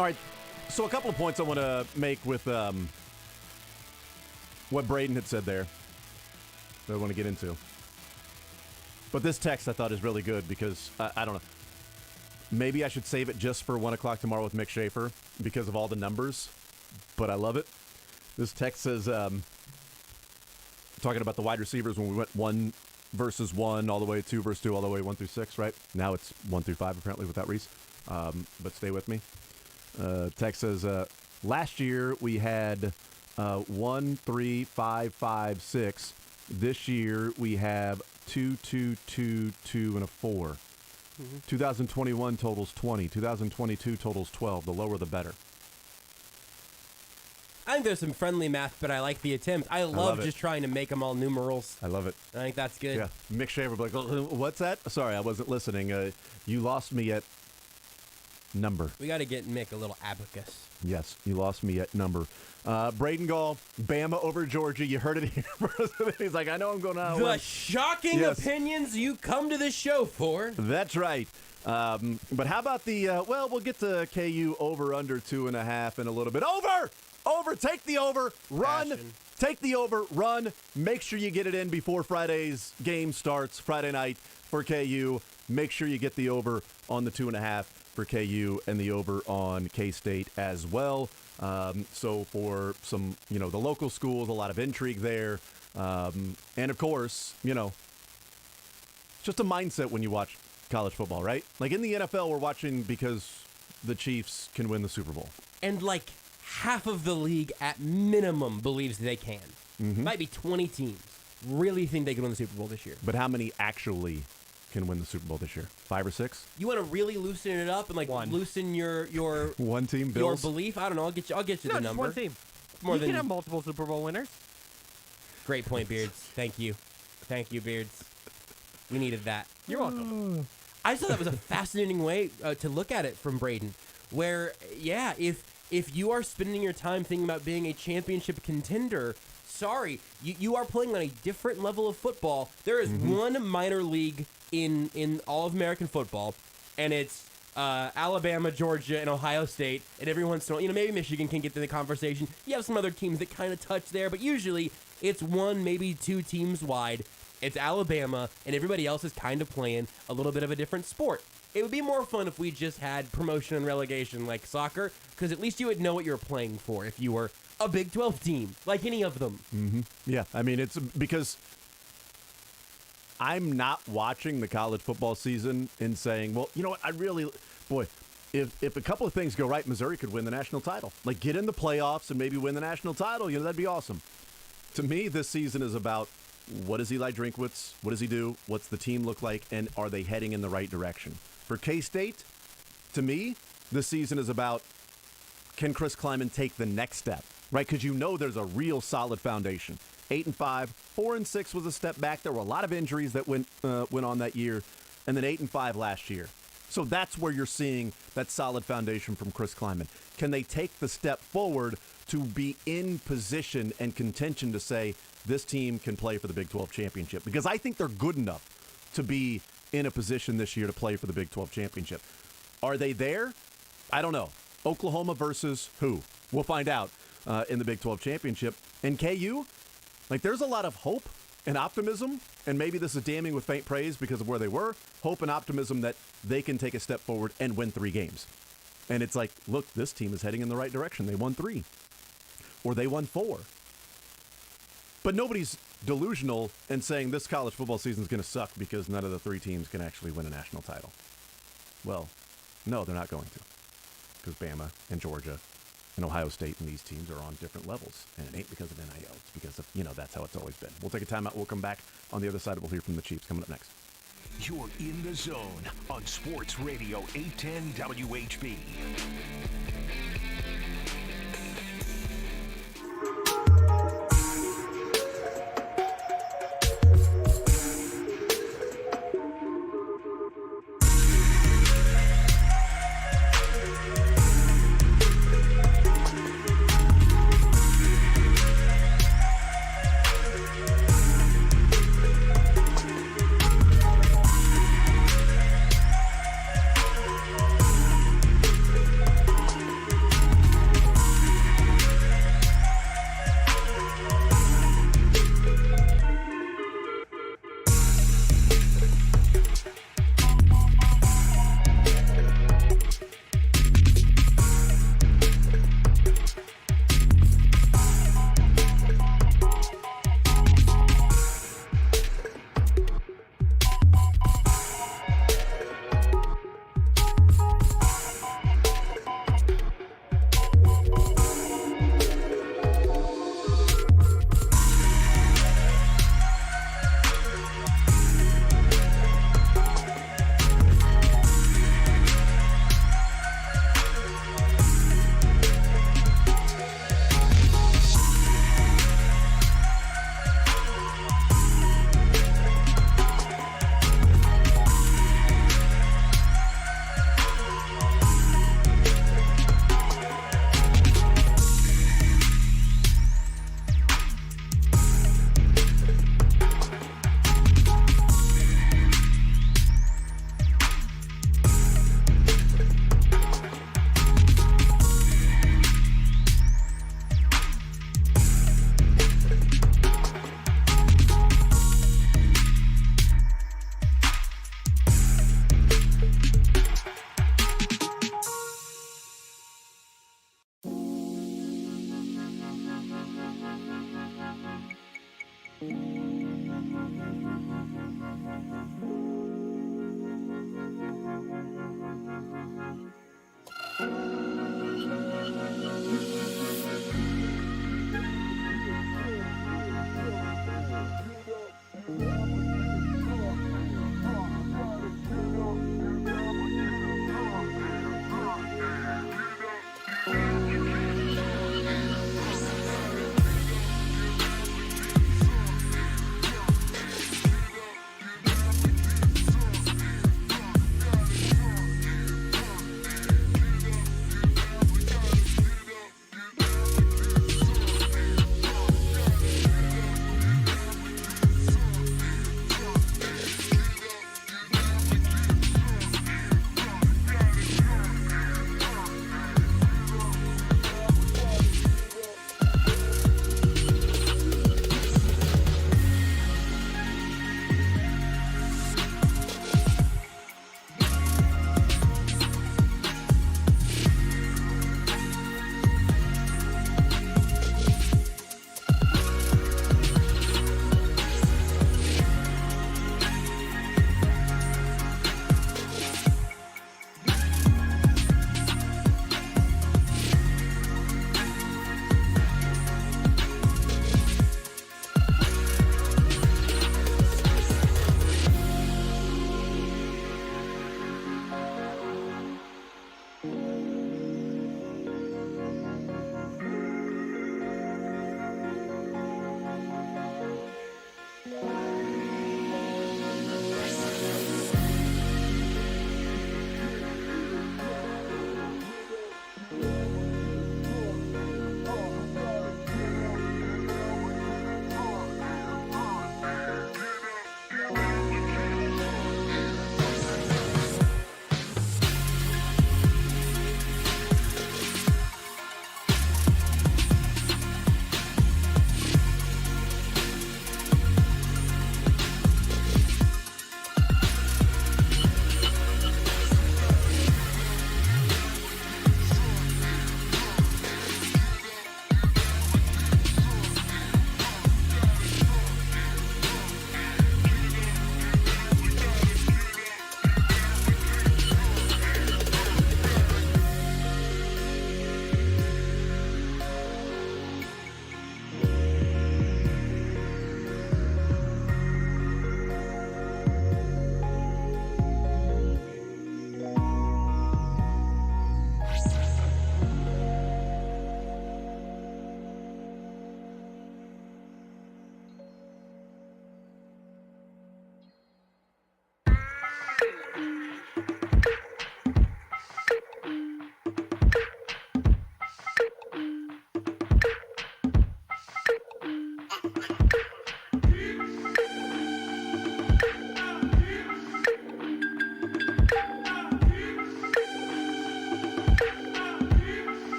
All right, so a couple of points I want to make with what Braden had said there that I want to get into. But this text I thought is really good because, I don't know, maybe I should save it just for 1 o'clock tomorrow with Mick Schaefer because of all the numbers, but I love it. This text says, talking about the wide receivers when we went 1 versus 1 all the way, 2 versus 2 all the way 1 through 6, right? Now it's 1 through 5 apparently without Reese, but stay with me. Text says, last year we had 1, 3, 5, 5, 6. This year we have 2, 2, 2, 2, and a 4. Mm-hmm. 2021 totals 20. 2022 totals 12. The lower the better. I think there's some friendly math, but I like the attempt. I love just trying to make them all numerals. I love it. I think that's good. Yeah. Mick Schaefer like, what's that? Sorry, I wasn't listening. You lost me at number. We got to get Mick a little abacus. Yes, you lost me at number. Braden Gall, Bama over Georgia. You heard it here first. He's like, I know I'm going out. The shocking opinions you come to this show for. That's right. But how about the, we'll get to KU over under 2.5 in a little bit. Over! Take the over. Run. Passion. Take the over. Run. Make sure you get it in before Friday's game starts, Friday night for KU. Make sure you get the over on the 2.5 for KU and the over on K-State as well. So for some, the local schools, a lot of intrigue there. And of course, it's just a mindset when you watch college football, right? Like in the NFL, we're watching because the Chiefs can win the Super Bowl. And like half of the league at minimum believes they can. Mm-hmm. Might be 20 teams really think they can win the Super Bowl this year. But how many actually can win the Super Bowl this year? 5 or 6? You want to really loosen it up and loosen your one team, your Bills? belief? I don't know. I'll get you the number. Just one team. More you than can have multiple Super Bowl winners. Great point, Beards. Thank you, Beards. We needed that. You're welcome. I just thought that was a fascinating way to look at it from Braden. Where, if you are spending your time thinking about being a championship contender, sorry, you are playing on a different level of football. There is one minor league in all of American football, and it's Alabama, Georgia, and Ohio State. And every once in a while, maybe Michigan can get to the conversation. You have some other teams that kind of touch there, but usually it's 1, maybe 2 teams wide. It's Alabama, and everybody else is kind of playing a little bit of a different sport. It would be more fun if we just had promotion and relegation like soccer, because at least you would know what you were playing for if you were a Big 12 team, like any of them. Mm-hmm. Yeah, I mean, it's because I'm not watching the college football season and saying, well, you know what, if a couple of things go right, Missouri could win the national title. Like, get in the playoffs and maybe win the national title, that'd be awesome. To me, this season is about what is Eli Drinkwitz, what does he do, what's the team look like, and are they heading in the right direction? For K-State, to me, this season is about can Chris Kleiman take the next step, right? Because there's a real solid foundation. 8-5, 4-6 was a step back. There were a lot of injuries that went on that year, and then 8-5 last year. So that's where you're seeing that solid foundation from Chris Kleiman. Can they take the step forward to be in position and contention to say this team can play for the Big 12 championship? Because I think they're good enough to be in a position this year to play for the Big 12 championship. Are they there? I don't know. Oklahoma versus who? We'll find out in the Big 12 championship. And KU, there's a lot of hope and optimism, and maybe this is damning with faint praise because of where they were, hope and optimism that they can take a step forward and win 3 games. And it's like, look, this team is heading in the right direction. They won 3. Or they won 4. But nobody's delusional and saying this college football season is going to suck because none of the 3 teams can actually win a national title. Well, no, they're not going to. Because Bama and Georgia and Ohio State and these teams are on different levels. And it ain't because of NIL. It's because of, that's how it's always been. We'll take a timeout. We'll come back on the other side. We'll hear from the Chiefs coming up next. You're in the zone on Sports Radio 810 WHB.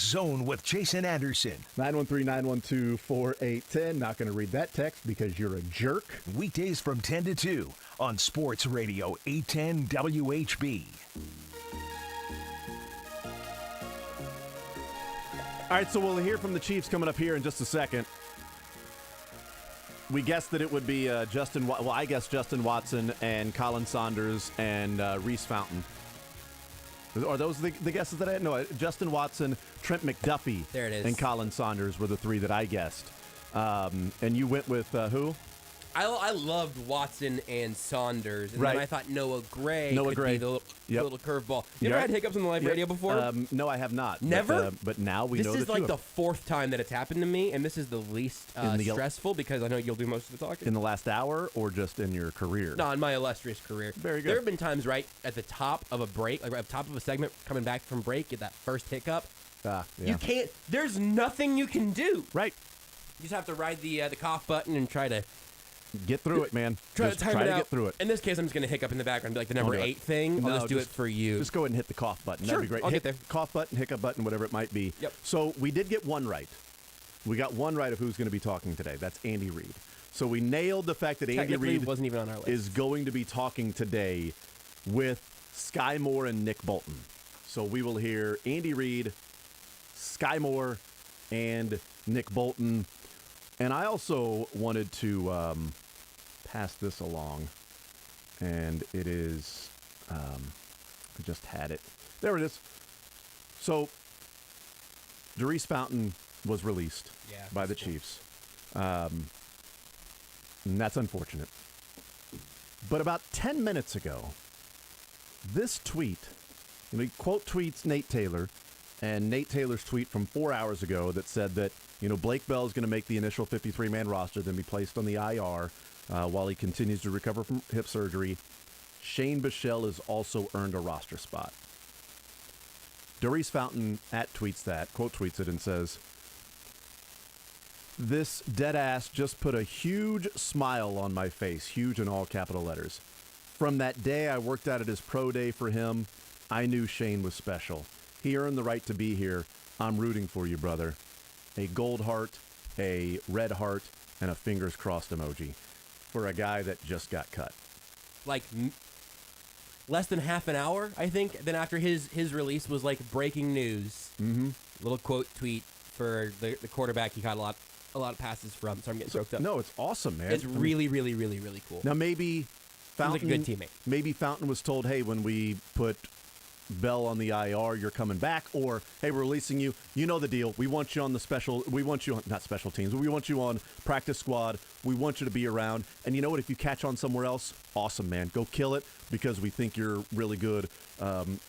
Zone with Jason Anderson. 913-912-4810. Not going to read that text because you're a jerk. Weekdays from 10 to 2 on Sports Radio 810 WHB. All right, so we'll hear from the Chiefs coming up here in just a second. We guessed that it would be Justin Watson and Colin Saunders and Reese Fountain. Are those the guesses that I had? No, Justin Watson, Trent McDuffie, there it is, and Colin Saunders were the three that I guessed. And you went with who? I loved Watson and Saunders, and Right. then I thought Noah Gray Noah could Gray. be the Yep. little curveball. You Yeah. ever had hiccups on the live radio before? No, I have not. Never? But now we this know is that like you the have. fourth time that it's happened to me, and this is the least stressful because I know you'll do most of the talking. In the last hour or just in your career? No, in my illustrious career. Very good. There have been times right at the top of a break, like at the top of a segment, coming back from break, get that first hiccup. Yeah. You can't. There's nothing you can do. Right. You just have to ride the cough button and try to Get through it, man. try Just to time try it to out. get through it. In this case, I'm just going to hiccup in the background, be like the number Don't do 8 it. thing. No, I'll just do it for you. Just go ahead and hit the cough button. Sure, That'd be great. I'll Hit get there. Cough button, hiccup button, whatever it might be. Yep. So we did get one right. We got one right of who's going to be talking today. That's Andy Reid. So we nailed the fact that Andy Technically, Reid wasn't even on our list. is going to be talking today with Sky Moore and Nick Bolton. So we will hear Andy Reid, Sky Moore, and Nick Bolton. And I also wanted to pass this along, and it is, I just had it. There it is. So, Darius Fountain was released by the Chiefs. And that's unfortunate. But about 10 minutes ago, this tweet, he quote tweets Nate Taylor, and Nate Taylor's tweet from 4 hours ago that said that, Blake Bell is going to make the initial 53-man roster, then be placed on the IR while he continues to recover from hip surgery. Shane Bichelle has also earned a roster spot. Darius Fountain tweets that, quote tweets it, and says, "This dead ass just put a huge smile on my face," huge in all capital letters. "From that day I worked out at his pro day for him, I knew Shane was special. He earned the right to be here. I'm rooting for you, brother." A gold heart, a red heart, and a fingers crossed emoji for a guy that just got cut. Like less than half an hour, I think. Then after his release was like breaking news. Mm-hmm. Little quote tweet for the quarterback he caught a lot of passes from. So I'm getting choked up. No, it's awesome, man. It's really, really, really, really cool. Now maybe Fountain, like a good teammate. Maybe Fountain was told, "Hey, when we put Bell on the IR, you're coming back," or, "Hey, we're releasing you. You know the deal. We want you on the special. We want you on not special teams. But we want you on practice squad. We want you to be around. And you know what? If you catch on somewhere else, awesome, man. Go kill it because we think you're really good.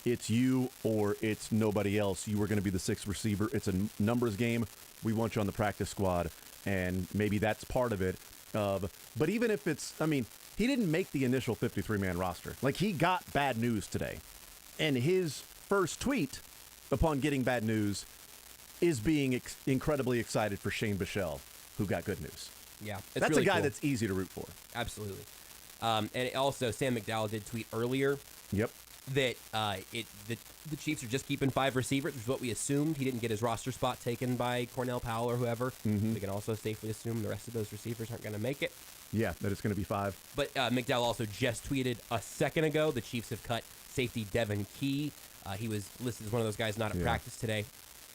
It's you or it's nobody else. You are going to be the sixth receiver. It's a numbers game. We want you on the practice squad, and maybe that's part of it. But even if it's, he didn't make the initial 53-man roster. Like, he got bad news today. And his first tweet upon getting bad news is being incredibly excited for Shane Bichelle, who got good news. Yeah. It's That's really a guy cool. that's easy to root for. Absolutely. And also, Sam McDowell did tweet earlier Yep. that the Chiefs are just keeping 5 receivers, which is what we assumed. He didn't get his roster spot taken by Cornell Powell or whoever. Mm-hmm. We can also safely assume the rest of those receivers aren't going to make it. Yeah, that it's going to be 5. But McDowell also just tweeted a second ago the Chiefs have cut safety Devin Key. He was listed as one of those guys not at practice today.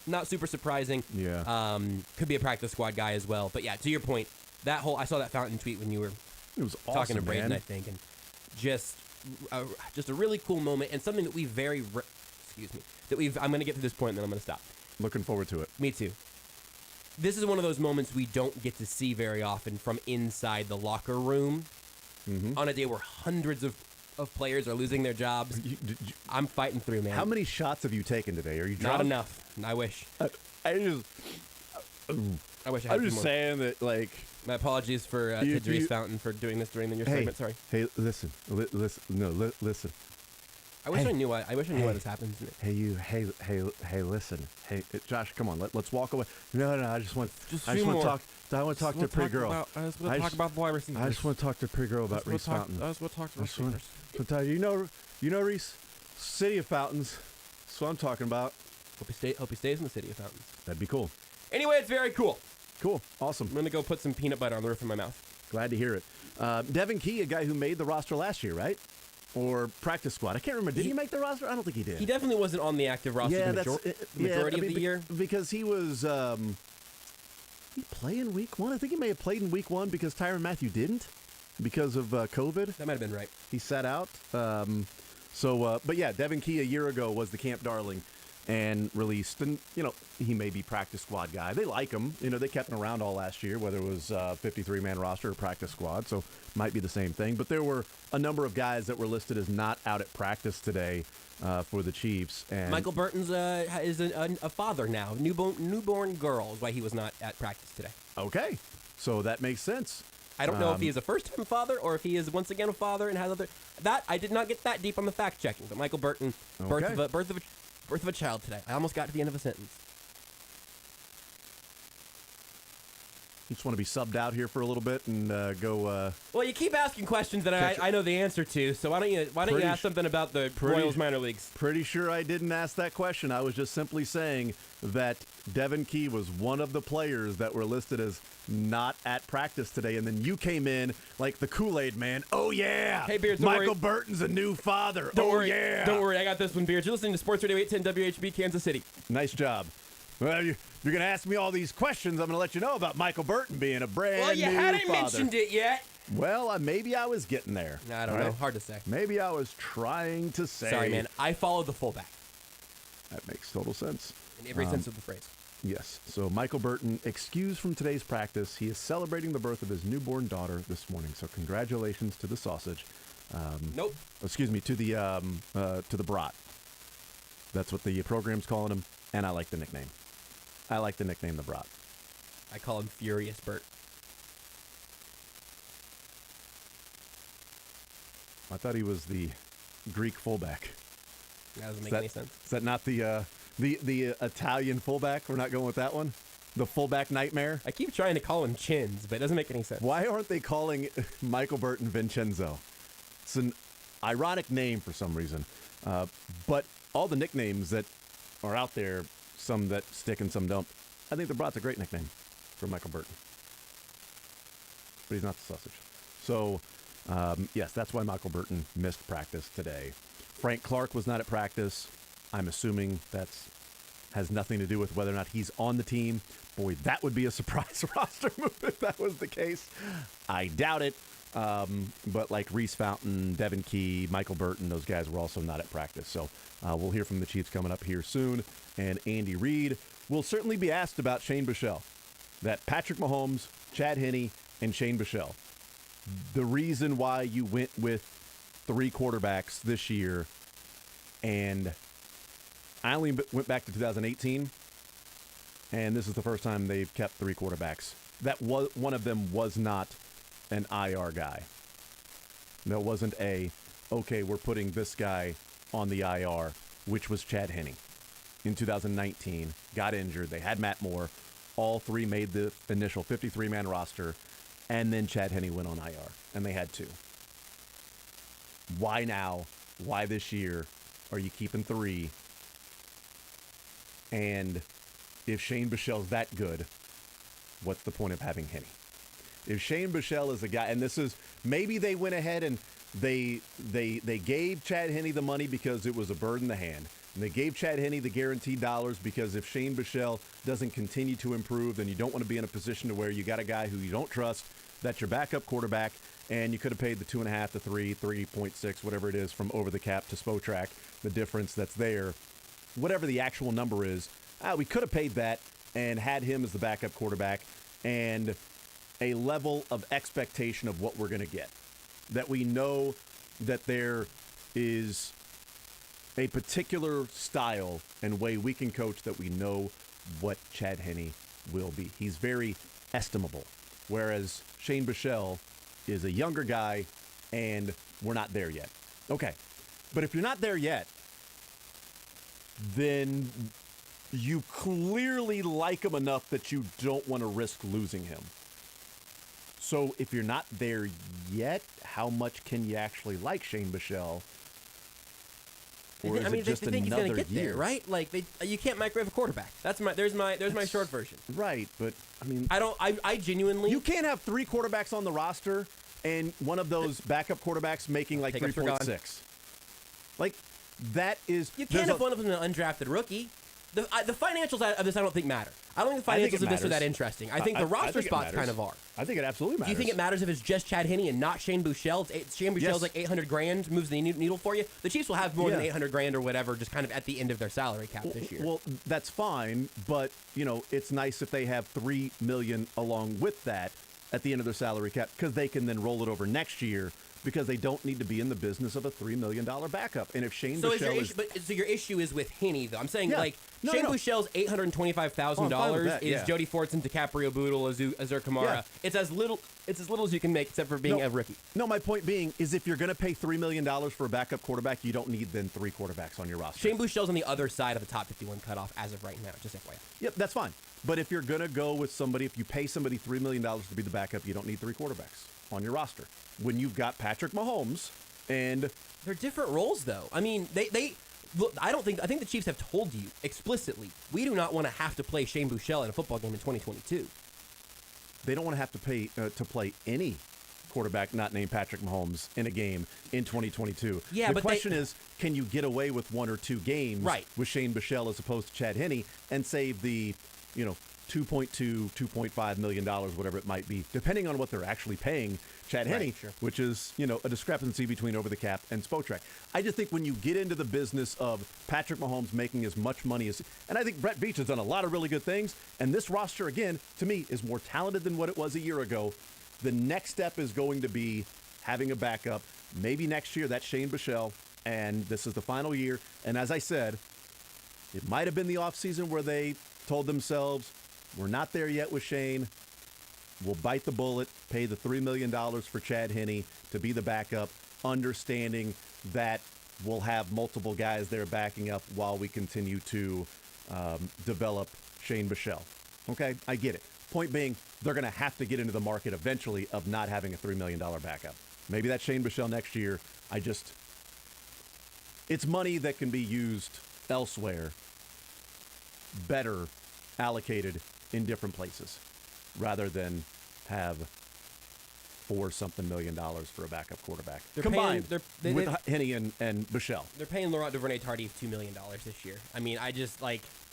Not super surprising. Yeah. Could be a practice squad guy as well. But yeah, to your point, I saw that Fountain tweet when you were It was awesome, talking to Braden, man. I think, and just a really cool moment and something that we I'm going to get to this point and then I'm going to stop. Looking forward to it. Me too. This is one of those moments we don't get to see very often from inside the locker room on a day where hundreds of players are losing their jobs. I'm fighting through, man. How many shots have you taken today? Are you drunk? Not enough. I wish. I wish I had I'm just more. saying that, like... My apologies for to Darius Fountain for doing this during your segment. Sorry. Hey, listen. Listen. I wish I knew why. I wish I knew why this happens. Hey, listen. Hey, Josh, come on. Let's walk away. No, I just want to talk. I want to talk to a pretty girl. I just want to talk about the wide receivers. I just want to talk to a pretty girl about Reese Fountain. I just want to talk to receivers. You know Reese, City of Fountains. That's what I'm talking about. Hope he stays in the city of fountains. That'd be cool. Anyway, it's very cool. Cool. Awesome. I'm going to go put some peanut butter on the roof of my mouth. Glad to hear it. Devin Key, a guy who made the roster last year, right? Or practice squad. I can't remember. Did he make the roster? I don't think he did. He definitely wasn't on the active roster the majority of the year. Because he was... Did he play in week 1? I think he may have played in week 1 because Tyrann Mathieu didn't. Because of COVID. That might have been right. He sat out. But yeah, Devin Key a year ago was the camp darling. and released. And, he may be practice squad guy. They like him. They kept him around all last year, whether it was 53-man roster or practice squad, so might be the same thing. But there were a number of guys that were listed as not out at practice today for the Chiefs. And Michael Burton's is a father now. Newborn girl is why he was not at practice today. Okay, so that makes sense. I don't know if he is a first-time father or if he is once again a father and has other. That I did not get that deep on the fact checking. But Michael Burton, birth of a child today. I almost got to the end of a sentence. You just want to be subbed out here for a little bit and go. Well, you keep asking questions that I know the answer to. So why don't you ask something about the Royals minor leagues? Pretty sure I didn't ask that question. I was just simply saying that Devin Key was one of the players that were listed as not at practice today, and then you came in like the Kool-Aid man. Oh yeah! Hey Beards, Michael Burton's a new father. Don't worry, yeah! Don't worry, I got this one, Beards. You're listening to Sports Radio 810 WHB Kansas City. Nice job. Well, you're going to ask me all these questions. I'm going to let you know about Michael Burton being a brand new father. Well, you hadn't mentioned it yet. Well, maybe I was getting there. I don't know. Hard to say. Maybe I was trying to say. Sorry, man. I followed the fullback. That makes total sense. In every sense of the phrase. Yes. So Michael Burton excused from today's practice. He is celebrating the birth of his newborn daughter this morning. So congratulations to the sausage. Nope. Excuse me, to the brat. That's what the program's calling him, and I like the nickname. I like the nickname the brat. I call him Furious Bert. I thought he was the Greek fullback. That doesn't make any sense. Is that not the Italian fullback? We're not going with that one? The fullback nightmare? I keep trying to call him Chins, but it doesn't make any sense. Why aren't they calling Michael Burton Vincenzo? It's an ironic name for some reason. But all the nicknames that are out there, some that stick and some don't, I think the brat's a great nickname for Michael Burton. But he's not the sausage. So, yes, that's why Michael Burton missed practice today. Frank Clark was not at practice. I'm assuming that has nothing to do with whether or not he's on the team. Boy, that would be a surprise roster move if that was the case. I doubt it. But like Reese Fountain, Devin Key, Michael Burton, those guys were also not at practice. So we'll hear from the Chiefs coming up here soon. And Andy Reid will certainly be asked about Shane Buechele. That Patrick Mahomes, Chad Henne, and Shane Buechele. The reason why you went with 3 quarterbacks this year, and I only went back to 2018, and this is the first time they've kept 3 quarterbacks. That was one of them was not an IR guy. There wasn't okay, we're putting this guy on the IR, which was Chad Henne. In 2019, got injured. They had Matt Moore. All 3 made the initial 53-man roster, and then Chad Henne went on IR, and they had 2. Why now? Why this year are you keeping 3? And if Shane Buechele's that good, what's the point of having Henne? If Shane Buechele is a guy, and this is, maybe they went ahead and they gave Chad Henne the money because it was a bird in the hand. And they gave Chad Henne the guaranteed dollars because if Shane Buechele doesn't continue to improve, then you don't want to be in a position to where you got a guy who you don't trust, that's your backup quarterback, and you could have paid the 2.5 to 3, 3.6, whatever it is from over the cap to Spotrac, the difference that's there, whatever the actual number is. We could have paid that and had him as the backup quarterback and a level of expectation of what we're going to get. That we know that there is a particular style and way we can coach that we know what Chad Henne will be. He's very estimable, whereas Shane Buechele is a younger guy, and we're not there yet. Okay, but if you're not there yet, then you clearly like him enough that you don't want to risk losing him. So if you're not there yet, how much can you actually like Shane Buechele? Or is it just they think he's another gonna get year? there, right? Like you can't microwave a quarterback. There's my short version. Right, but I mean, I genuinely, you can't have 3 quarterbacks on the roster and one of those backup quarterbacks making like 3.6. Like that is you can't have one of them an undrafted rookie. The financials of this I don't think matter. I don't think the financials of this are that interesting. I think the roster spots kind of are. I think it absolutely matters. Do you think it matters if it's just Chad Henne and not Shane Buechele? Shane Buechele's like $800,000, moves the needle for you. The Chiefs will have more than $800,000 or whatever, just kind of at the end of their salary cap this year. Well, that's fine, but it's nice if they have $3 million along with that at the end of their salary cap, because they can then roll it over next year, because they don't need to be in the business of a $3 million backup. And if Shane Buechele so your issue is with Henne, though. I'm saying Shane Buechele's $825,000 is Jody Fortson, DiCaprio Bootle, Azur Kamara. Yeah. It's as little as you can make, except for being a rookie. No, my point being is if you're going to pay $3 million for a backup quarterback, you don't need then 3 quarterbacks on your roster. Shane Buechele's on the other side of the top 51 cutoff as of right now, just FYI. Yep, that's fine. But if you're going to go with somebody, if you pay somebody $3 million to be the backup, you don't need 3 quarterbacks on your roster. When you've got Patrick Mahomes and... They're different roles, though. I mean, look, I think the Chiefs have told you explicitly, we do not want to have to play Shane Buechele in a football game in 2022. They don't want to have to play any quarterback not named Patrick Mahomes in a game in 2022. Yeah, the question is, can you get away with 1 or 2 games with Shane Buechele as opposed to Chad Henne and save the, $2.5 million, whatever it might be, depending on what they're actually paying Chad Henne, which is, a discrepancy between over the cap and Spotrac. I just think when you get into the business of Patrick Mahomes making as much money as, and I think Brett Veach has done a lot of really good things, and this roster, again, to me, is more talented than what it was a year ago. The next step is going to be having a backup. Maybe next year, that's Shane Buechele, and this is the final year. And as I said, it might have been the offseason where they told themselves, we're not there yet with Shane. We'll bite the bullet, pay the $3 million for Chad Henne to be the backup, understanding that we'll have multiple guys there backing up while we continue to develop Shane Buechele. Okay, I get it. Point being, they're going to have to get into the market eventually of not having a $3 million backup. Maybe that's Shane Buechele next year. It's money that can be used elsewhere, better allocated in different places, rather than have $4-something million for a backup quarterback. Combined with Henne and Buechele. They're paying Laurent Duvernay-Tardif $2 million this year. I mean,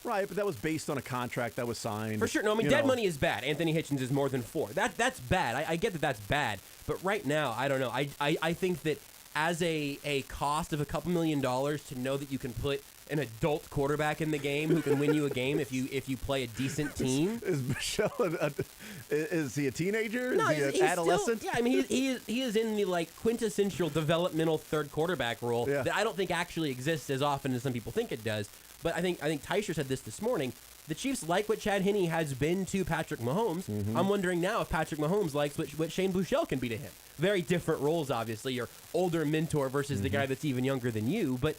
Right, but that was based on a contract that was signed. For sure. No, I mean, dead money is bad. Anthony Hitchens is more than 4. That's bad. I get that that's bad. But right now, I don't know. I think that as a cost of a couple $1 million to know that you can put an adult quarterback in the game who can win you a game if you play a decent team. Is Buechele is he a teenager? No, is he an adolescent? Still, yeah, I mean he is in the quintessential developmental third quarterback role that I don't think actually exists as often as some people think it does. But I think Teicher said this morning. The Chiefs like what Chad Henne has been to Patrick Mahomes. Mm-hmm. I'm wondering now if Patrick Mahomes likes what Shane Buechele can be to him. Very different roles, obviously. Your older mentor versus the guy that's even younger than you. But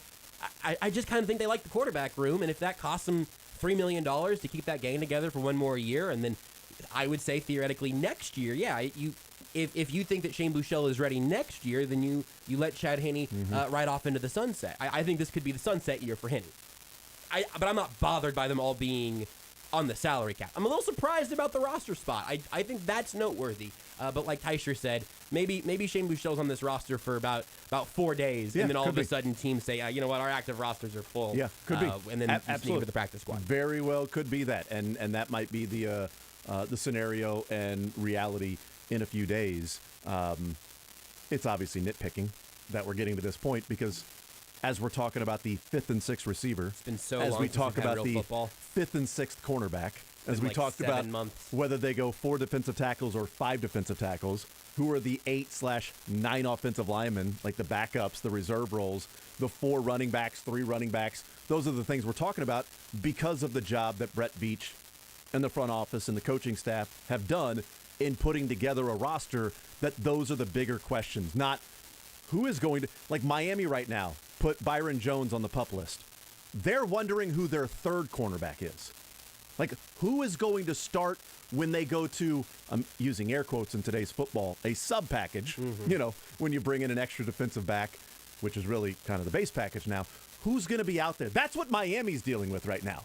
I just kind of think they like the quarterback room, and if that costs them $3 million to keep that gang together for one more year, and then I would say theoretically next year, if you think that Shane Buechele is ready next year, then you let Chad Henne ride off into the sunset. I think this could be the sunset year for Henne. But I'm not bothered by them all being on the salary cap. I'm a little surprised about the roster spot. I think that's noteworthy. But like Teicher said, maybe Shane Buechele's on this roster for about 4 days, and then all of a sudden teams say, you know what, our active rosters are full. Yeah, could be. And then absolutely to the practice squad. Very well could be that, and that might be the scenario and reality in a few days. It's obviously nitpicking that we're getting to this point because as we're talking about the 5th and 6th receiver, it's been so as long we since talk we've had about real the football. 5th and 6th cornerback, as we talked about whether they go 4 defensive tackles or 5 defensive tackles, who are the 8/9 offensive linemen, like the backups, the reserve roles, the 4 running backs, 3 running backs. Those are the things we're talking about because of the job that Brett Veach and the front office and the coaching staff have done in putting together a roster. That those are the bigger questions, not who is going to, like Miami right now, put Byron Jones on the PUP list. They're wondering who their 3rd cornerback is. Like, who is going to start when they go to, I'm using air quotes in today's football, a sub package, when you bring in an extra defensive back, which is really kind of the base package now. Who's going to be out there? That's what Miami's dealing with right now.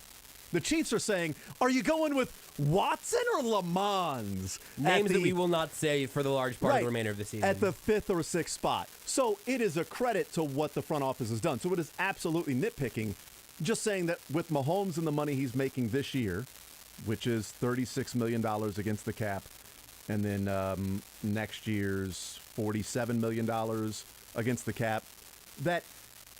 The Chiefs are saying, are you going with Watson or Lamons? Names that we will not say for the large part of the remainder of the season. At the 5th or 6th spot. So it is a credit to what the front office has done. So it is absolutely nitpicking just saying that with Mahomes and the money he's making this year, which is $36 million against the cap, and then next year's $47 million against the cap, that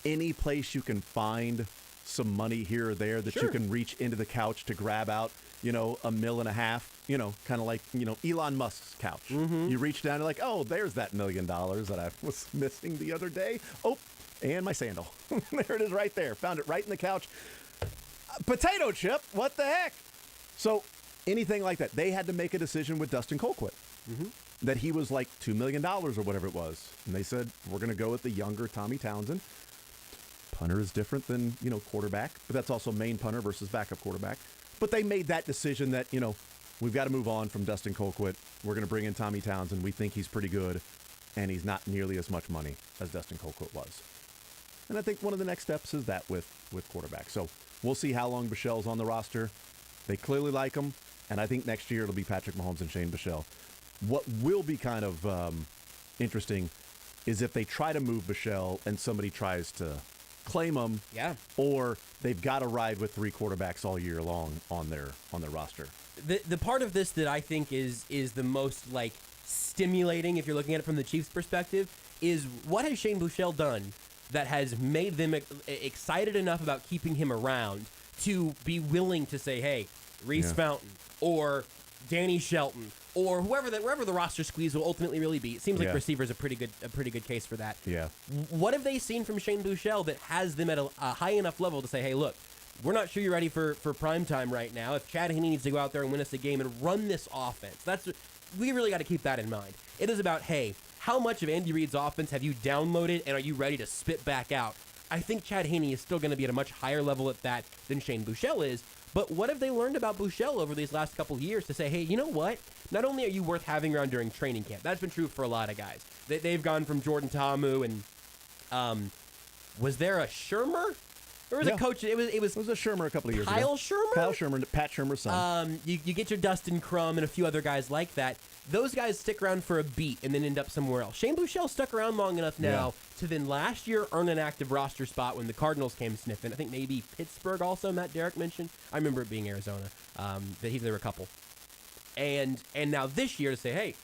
any place you can find some money here or there that you can reach into the couch to grab out, $1.5 million, kind of like, Elon Musk's couch. You reach down and like, oh, there's that $1 million that I was missing the other day. Oh, and my sandal. There it is right there. Found it right in the couch. Potato chip. What the heck? So anything like that. They had to make a decision with Dustin Colquitt that he was like $2 million or whatever it was. And they said, we're going to go with the younger Tommy Townsend. Punter is different than, quarterback, but that's also main punter versus backup quarterback. But they made that decision that, we've got to move on from Dustin Colquitt. We're going to bring in Tommy Townsend. We think he's pretty good, and he's not nearly as much money as Dustin Colquitt was. And I think one of the next steps is that with quarterback. So we'll see how long Bichelle's on the roster. They clearly like him, and I think next year it'll be Patrick Mahomes and Shane Bichelle. What will be kind of interesting is if they try to move Bichelle and somebody tries to claim him, or they've got to ride with 3 quarterbacks all year long on their roster. The part of this that I think is the most stimulating, if you're looking at it from the Chiefs' perspective, is what has Shane Bichelle done that has made them excited enough about keeping him around to be willing to say, hey, Reese Fountain or Danny Shelton or wherever the roster squeeze will ultimately really be. It seems like receiver's a pretty good case for that. Yeah. What have they seen from Shane Bichelle that has them at a high enough level to say, hey, look, we're not sure you're ready for prime time right now. If Chad Henne needs to go out there and win us a game and run this offense, we really got to keep that in mind. It is about, hey, how much of Andy Reid's offense have you downloaded and are you ready to spit back out? I think Chad Henne is still going to be at a much higher level at that than Shane Bichelle is. But what have they learned about Bichelle over these last couple of years to say, hey, you know what? Not only are you worth having around during training camp, that's been true for a lot of guys. They've gone from Jordan Ta'amu and was there a Shermer? Or was a coach? It was a Shermer a couple of years ago. Kyle Shermer? Kyle Shermer, Pat Shermer's son. You get your Dustin Crum and a few other guys like that. Those guys stick around for a beat and then end up somewhere else. Shane Bichelle stuck around long enough now to then last year earn an active roster spot when the Cardinals came sniffing. I think maybe Pittsburgh also, Matt Derrick mentioned. I remember it being Arizona. There were a couple. And now this year to say, hey,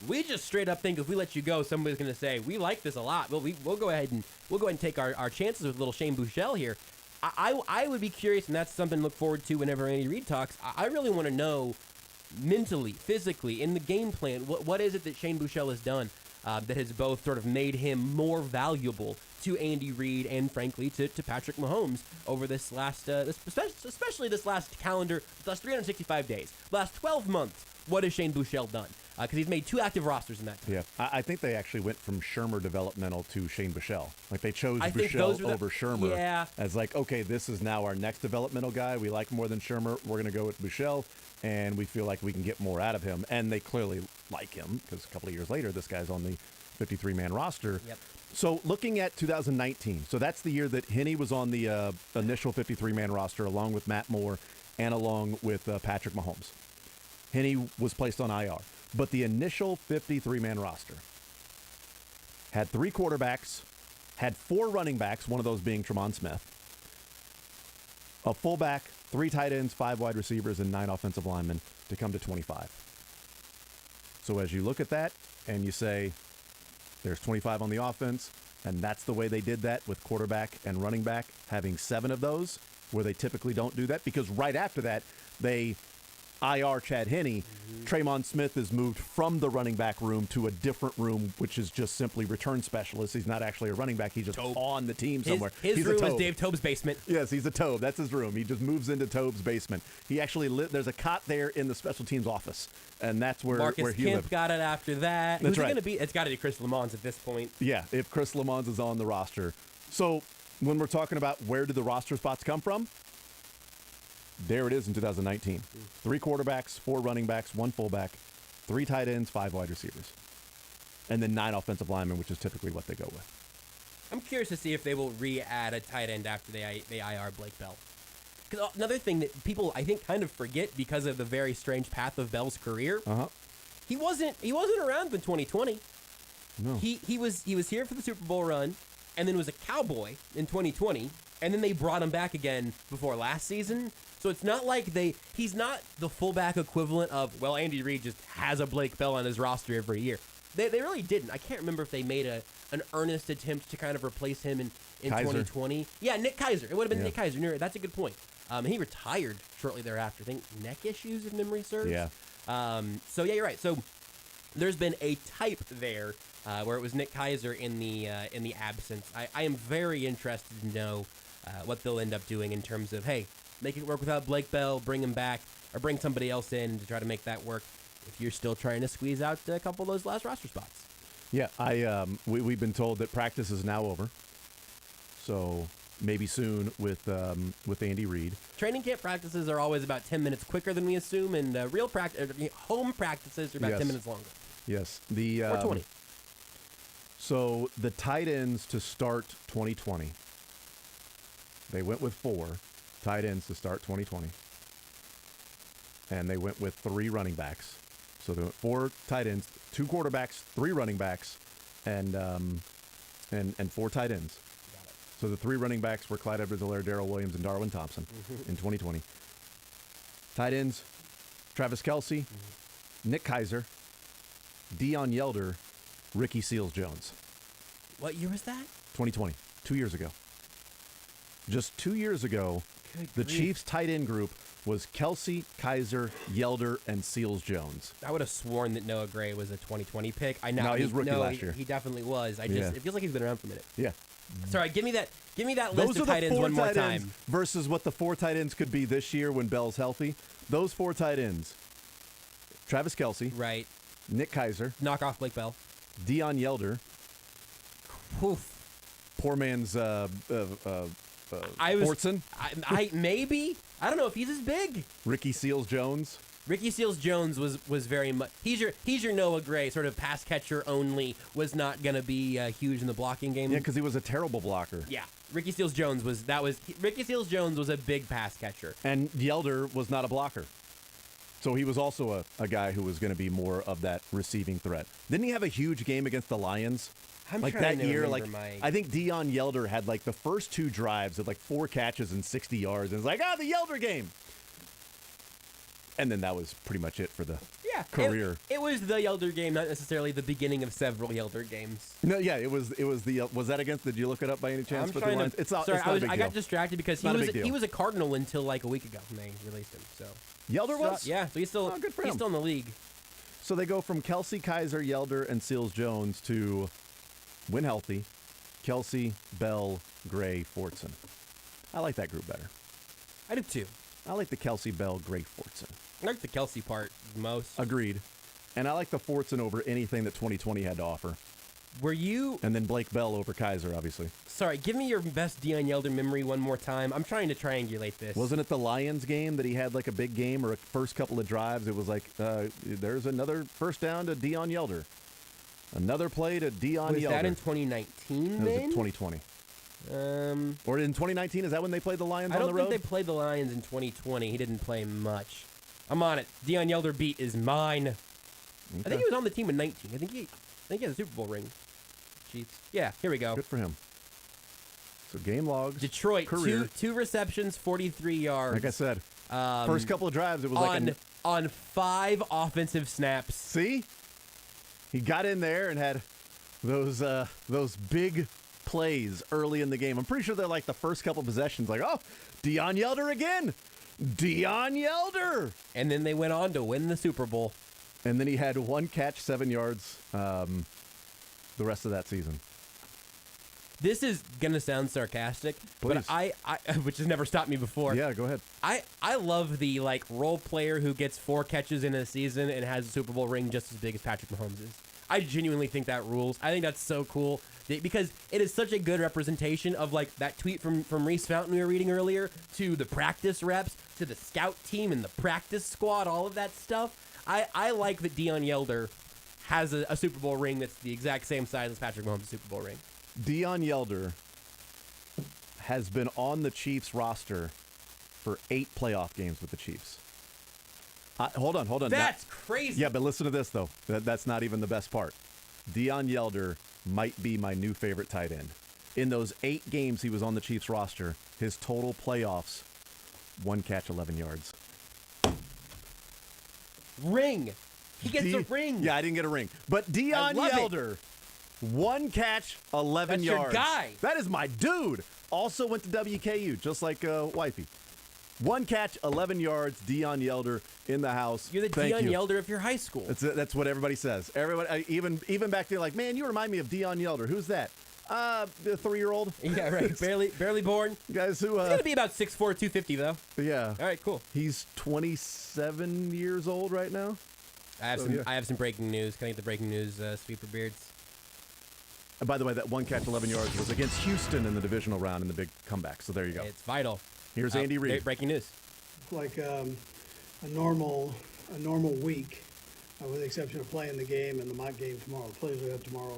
we just straight up think if we let you go, somebody's going to say, we like this a lot. Well, we'll go ahead and take our chances with little Shane Bichelle here. I would be curious, and that's something to look forward to whenever Andy Reid talks. I really want to know mentally, physically, in the game plan, what is it that Shane Bichelle has done that has both sort of made him more valuable to Andy Reid and, frankly, to Patrick Mahomes over this last, especially this last 365 days, last 12 months. What has Shane Bichelle done? Because he's made 2 active rosters in that time. Yeah, I think they actually went from Shermer developmental to Shane Bichelle. Like they chose Bichelle over Shermer as like, okay, this is now our next developmental guy. We like him more than Shermer. We're going to go with Bichelle, and we feel like we can get more out of him. And they clearly like him because a couple of years later, this guy's on the 53-man roster. Yep. So looking at 2019, so that's the year that Henne was on the initial 53-man roster along with Matt Moore and along with Patrick Mahomes. Henne was placed on IR. But the initial 53-man roster had 3 quarterbacks, had 4 running backs, one of those being Tremont Smith, a fullback, 3 tight ends, 5 wide receivers, and 9 offensive linemen to come to 25. So as you look at that and you say there's 25 on the offense, and that's the way they did that with quarterback and running back, having 7 of those, where they typically don't do that, because right after that, they IR Chad Henne. Tremont Smith is moved from the running back room to a different room, which is just simply return specialist. He's not actually a running back. He's just on the team somewhere. His room is Dave Tobe's basement. Yes, he's a Tobe. That's his room. He just moves into Tobe's basement. He actually there's a cot there in the special teams office, and that's where Marcus he Kemp lived. got it after that. That's Who's it right. going to be? It's got to be Chris Lamons at this point. Yeah, if Chris Lamons is on the roster. So when we're talking about where did the roster spots come from, there it is in 2019. 3 quarterbacks, 4 running backs, 1 fullback, 3 tight ends, 5 wide receivers, and then 9 offensive linemen, which is typically what they go with. I'm curious to see if they will re-add a tight end after they IR Blake Bell. Because another thing that people, I think, kind of forget because of the very strange path of Bell's career, he wasn't around in 2020. No. He was here for the Super Bowl run, and then was a Cowboy in 2020, and then they brought him back again before last season. So it's not like he's not the fullback equivalent of, well, Andy Reid just has a Blake Bell on his roster every year. They really didn't. I can't remember if they made an earnest attempt to kind of replace him in 2020. Yeah, Nick Keiser. It would have been Nick Keiser. That's a good point. He retired shortly thereafter. I think neck issues, if memory serves. Yeah. So, yeah, you're right. So there's been a type there where it was Nick Keiser in the absence. I am very interested to know what they'll end up doing in terms of, hey, make it work without Blake Bell, bring him back, or bring somebody else in to try to make that work if you're still trying to squeeze out a couple of those last roster spots. Yeah, we've been told that practice is now over, so maybe soon with Andy Reid. Training camp practices are always about 10 minutes quicker than we assume, and home practices are about 10 minutes longer. Yes, or 20. So the tight ends to start 2020, they went with 4 tight ends to start 2020, and they went with 3 running backs. So they went 4 tight ends, 2 quarterbacks, 3 running backs, and 4 tight ends. So the 3 running backs were Clyde Edwards-Helaire, Darrell Williams, and Darwin Thompson in 2020. Tight ends, Travis Kelce, Nick Keiser, Deion Yelder, Ricky Seals-Jones. What year was that? 2020, 2 years ago. Just 2 years ago, the Chiefs' tight end group was Kelce, Keiser, Yelder, and Seals-Jones. I would have sworn that Noah Gray was a 2020 pick. No, he was rookie last year. He definitely was. It feels like he's been around for a minute. Yeah. Sorry, give me that list of tight ends one more time. Versus what the 4 tight ends could be this year when Bell's healthy. Those 4 tight ends: Travis Kelce, right? Nick Keiser, knock off Blake Bell, Deion Yelder. Oof. Poor man's Fortson. Maybe. I don't know if he's as big. Ricky Seals-Jones. Ricky Seals-Jones was very much. He's your Noah Gray, sort of pass catcher only. Was not going to be huge in the blocking game. Yeah, because he was a terrible blocker. Yeah, Ricky Seals-Jones Ricky Seals-Jones was a big pass catcher, and Yelder was not a blocker. So he was also a guy who was going to be more of that receiving threat. Didn't he have a huge game against the Lions? That year, I think Deion Yelder had the first 2 drives of 4 catches and 60 yards, and it's the Yelder game. And then that was pretty much it for the career. It was the Yelder game, not necessarily the beginning of several Yelder games. No, yeah, it was the. Was that against? Did you look it up by any chance? I got distracted because he was a Cardinal until a week ago when they released him. So Yelder was? Yeah, so he's still he's still in the league. So they go from Kelce, Keiser, Yelder, and Seals-Jones to, when healthy, Kelce, Bell, Gray, Fortson. I like that group better. I do too. I like the Kelce, Bell, Gray, Fortson. I like the Kelce part most. Agreed. And I like the Fortson over anything that 2020 had to offer. And then Blake Bell over Keiser, obviously. Sorry, give me your best Deion Yelder memory one more time. I'm trying to triangulate this. Wasn't it the Lions game that he had a big game or a first couple of drives? It was there's another first down to Deion Yelder. Another play to Deion Yelder. Was that in 2019 That was in 2020. Or in 2019, is that when they played the Lions on the road? I don't think they played the Lions in 2020. He didn't play much. I'm on it. Deion Yelder beat is mine. Okay. I think he was on the team in 19. I think he had a Super Bowl ring. Chiefs. Yeah, here we go. Good for him. So game logs. Detroit, career. two receptions, 43 yards. Like I said, first couple of drives, it was on 5 offensive snaps. See? He got in there and had those big plays early in the game. I'm pretty sure they're the first couple possessions, Deion Yelder again. Deion Yelder. And then they went on to win the Super Bowl. And then he had 1 catch, 7 yards the rest of that season. This is going to sound sarcastic, Please. but I which has never stopped me before. Yeah, go ahead. I love the role player who gets 4 catches in a season and has a Super Bowl ring just as big as Patrick Mahomes is. I genuinely think that rules. I think that's so cool because it is such a good representation of that tweet from Reese Fountain we were reading earlier to the practice reps, to the scout team and the practice squad, all of that stuff. I like that Deion Yelder has a Super Bowl ring that's the exact same size as Patrick Mahomes' Super Bowl ring. Deion Yelder has been on the Chiefs roster for 8 playoff games with the Chiefs. Hold on. That's crazy. Yeah, but listen to this, though. That's not even the best part. Deion Yelder might be my new favorite tight end. In those 8 games he was on the Chiefs roster, his total playoffs, 1 catch, 11 yards. Ring. He gets a ring. Yeah, I didn't get a ring. But Deion Yelder, 1 catch, 11 That's yards. your guy. That is my dude. Also went to WKU, just like Wifey. 1 catch, 11 yards, Deion Yelder in the house. You're the Deion Yelder of your high school. That's what everybody says. Everybody, even back there, like, man, you remind me of Deion Yelder. Who's that? The 3-year-old. Yeah, right. barely born. Guys who He's gonna be about 6'4", 250 though. Yeah. All right, cool. He's 27 years old right now. I have some breaking news. Can I get the breaking news, Sweeper Beards? And by the way, that 1 catch, 11 yards was against Houston in the divisional round in the big comeback. So there you go. It's vital. Here's Andy Reid. Breaking news. Like a normal week, with the exception of playing the game and the mock game tomorrow. The players will have tomorrow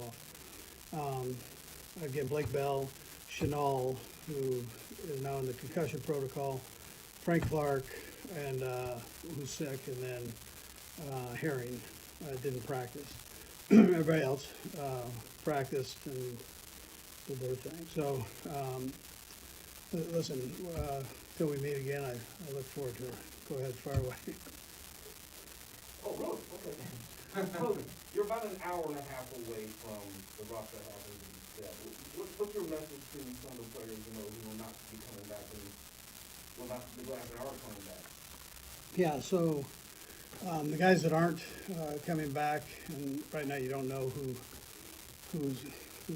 off. Again, Blake Bell, Chenal, who is now in the concussion protocol, Frank Clark, and who's sick, and then Herring didn't practice. Everybody else practiced and did their thing. So, listen, till we meet again, I look forward to it. Go ahead, fire away. Oh, really? Okay. You're about an hour and a half away from the roster having to be set. What's your message to some of the players, who will not be coming back and will not be glad they are coming back? Yeah, so the guys that aren't coming back, and right now you don't know who's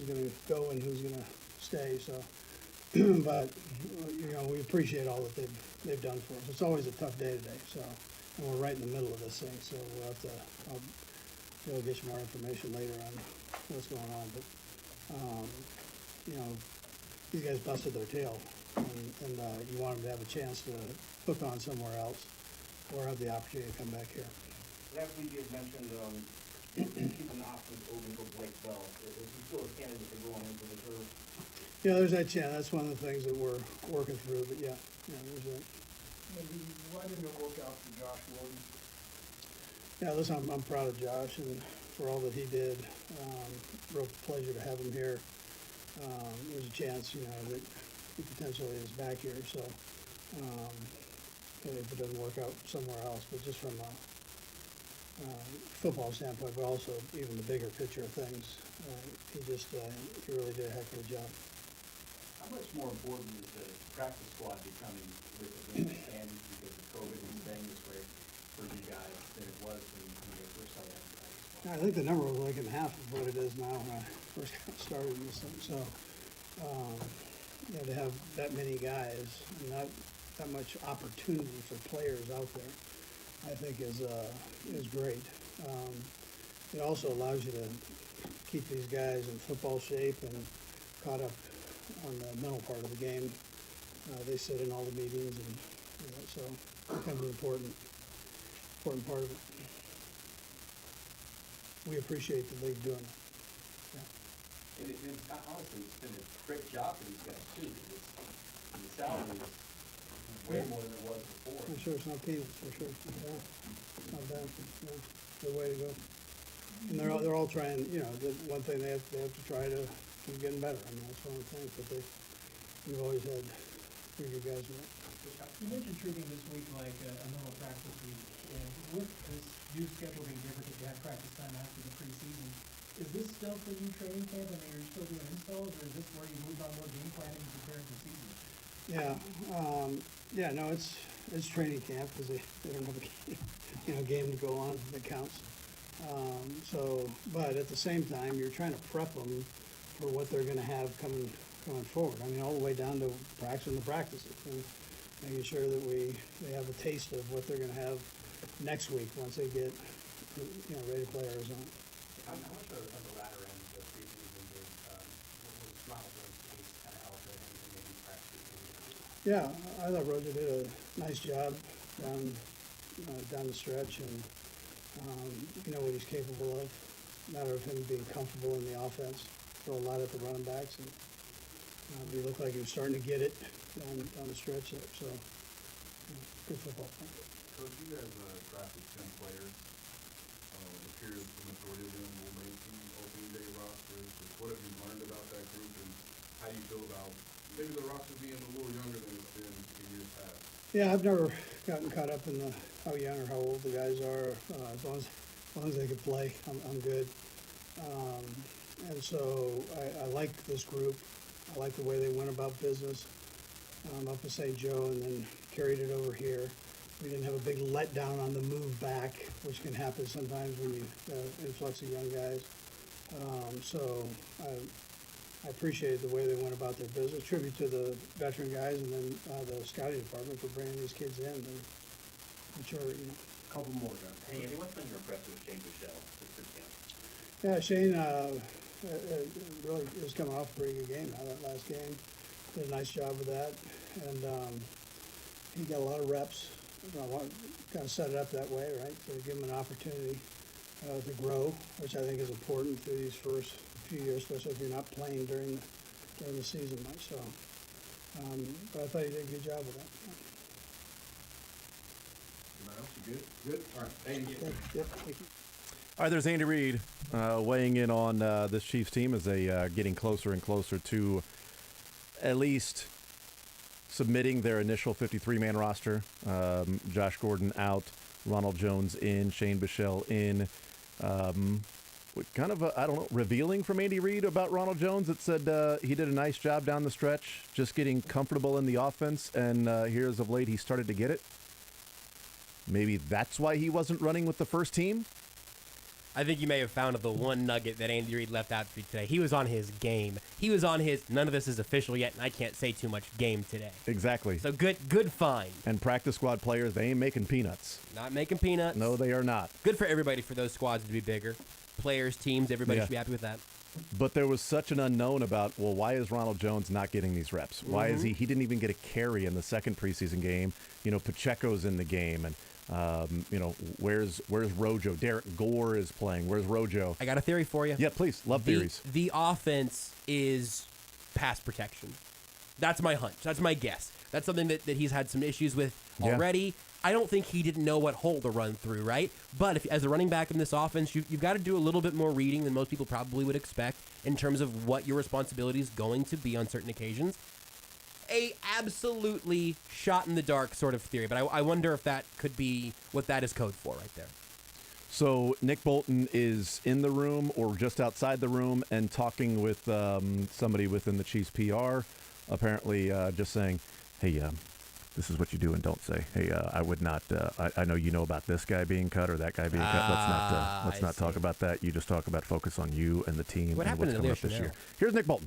going to go and who's going to stay. So, but we appreciate all that they've done for us. It's always a tough day today. So, and we're right in the middle of this thing. So we'll have to. I'll get you more information later on what's going on. But these guys busted their tail, and you want them to have a chance to hook on somewhere else, or have the opportunity to come back here. Last week you had mentioned keeping the options open for Blake Bell. Is he still a candidate for going into the reserve? Yeah, there's that chance. That's one of the things that we're working through. But yeah, there's that. Maybe why didn't it work out for Josh Warden? Yeah, listen, I'm proud of Josh and for all that he did. Real pleasure to have him here. There's a chance, that he potentially is back here. So if it doesn't work out somewhere else, but just from a football standpoint, but also even the bigger picture of things, he really did a heck of a job. How much more important is the practice squad becoming with the standings because of COVID and staying this way for you guys than it was when you first started having the practice squad? I think the number was like in half of what it is now when I first got started in this thing. So, to have that many guys and not that much opportunity for players out there, I think is great. It also allows you to keep these guys in football shape and caught up on the mental part of the game. They sit in all the meetings, and so it becomes an important part of it. We appreciate the league doing that. Yeah. And honestly, it's been a great job for these guys too. The salary is way more than it was before. I'm sure it's not peanuts, for sure. It's not bad. Yeah. Good way to go. And they're all trying. The one thing they have to try to keep getting better. I mean, that's one of the things. But we've always had pretty good guys in it. You mentioned treating this week like a normal practice week. And with this new schedule being different, if you have practice time after the preseason, is this still for you training camp? I mean, are you still doing installs, or is this where you moved on more game planning and preparing for season? Yeah. No, it's training camp because they don't have a game to go on that counts. But at the same time, you're trying to prep them for what they're going to have coming forward. I mean, all the way down to practicing the practices and making sure that they have a taste of what they're going to have next week once they get ready to play Arizona. How much of the latter end of the preseason did Ronald Jones' case kind of help it and maybe practice? Yeah, I thought Roger did a nice job down the stretch, and what he's capable of. Matter of him being comfortable in the offense, throw a lot at the running backs, and he looked like he was starting to get it down the stretch there. So, good football. Coach, you guys drafted 10 players. It appears the majority of them will make the opening day rosters. What have you learned about that group, and how how do you feel about maybe the roster being a little younger than it's been in years past? Yeah, I've never gotten caught up in how young or how old the guys are. As long as they can play, I'm good. And so I like this group. I like the way they went about business up in St. Joe and then carried it over here. We didn't have a big letdown on the move back, which can happen sometimes when you influx of young guys. So I appreciated the way they went about their business. Tribute to the veteran guys and then the scouting department for bringing these kids in. I'm sure, A couple more, John. Hey, Andy, what's been your impression with Shane Buechele this camp? Yeah, Shane really is coming off a pretty good game now, that last game. Did a nice job with that. And he got a lot of reps. I want kind of set it up that way, right? To give him an opportunity to grow, which I think is important through these first few years, especially if you're not playing during the season much. So, but I thought he did a good job with that. Anybody else? You good? Good? All right. Thank you. Yep, thank you. All right, there's Andy Reid weighing in on this Chiefs team as they getting closer and closer to at least submitting their initial 53-man roster. Josh Gordon out, Ronald Jones in, Shane Buechele in. Kind of, I don't know, revealing from Andy Reid about Ronald Jones. It said he did a nice job down the stretch, just getting comfortable in the offense, and here as of late he started to get it. Maybe that's why he wasn't running with the first team. I think you may have found the one nugget that Andy Reid left out for you today. He was on his game. He was on his, none of this is official yet, and I can't say too much game today. Exactly. So good find. And practice squad players, they ain't making peanuts. Not making peanuts. No, they are not. Good for everybody for those squads to be bigger. Players, teams, everybody should be happy with that. But there was such an unknown about, well, why is Ronald Jones not getting these reps? Why is he didn't even get a carry in the second preseason game. Pacheco's in the game, and where's Rojo? Derek Gore is playing. Where's Rojo? I got a theory for you. Yeah, please. Love theories. The offense is pass protection. That's my hunch. That's my guess. That's something that he's had some issues with already. I don't think he didn't know what hole to run through, right? But as a running back in this offense, you've got to do a little bit more reading than most people probably would expect in terms of what your responsibility is going to be on certain occasions. A absolutely shot in the dark sort of theory, but I wonder if that could be what that is code for right there. So Nick Bolton is in the room or just outside the room and talking with somebody within the Chiefs PR, apparently just saying, hey, this is what you do and don't say. Hey, I would not. I know you know about this guy being cut or that guy being cut. Let's not talk about that. You just talk about focus on you and the team. What and happened what's in coming the up this Chanel? year. Here's Nick Bolton.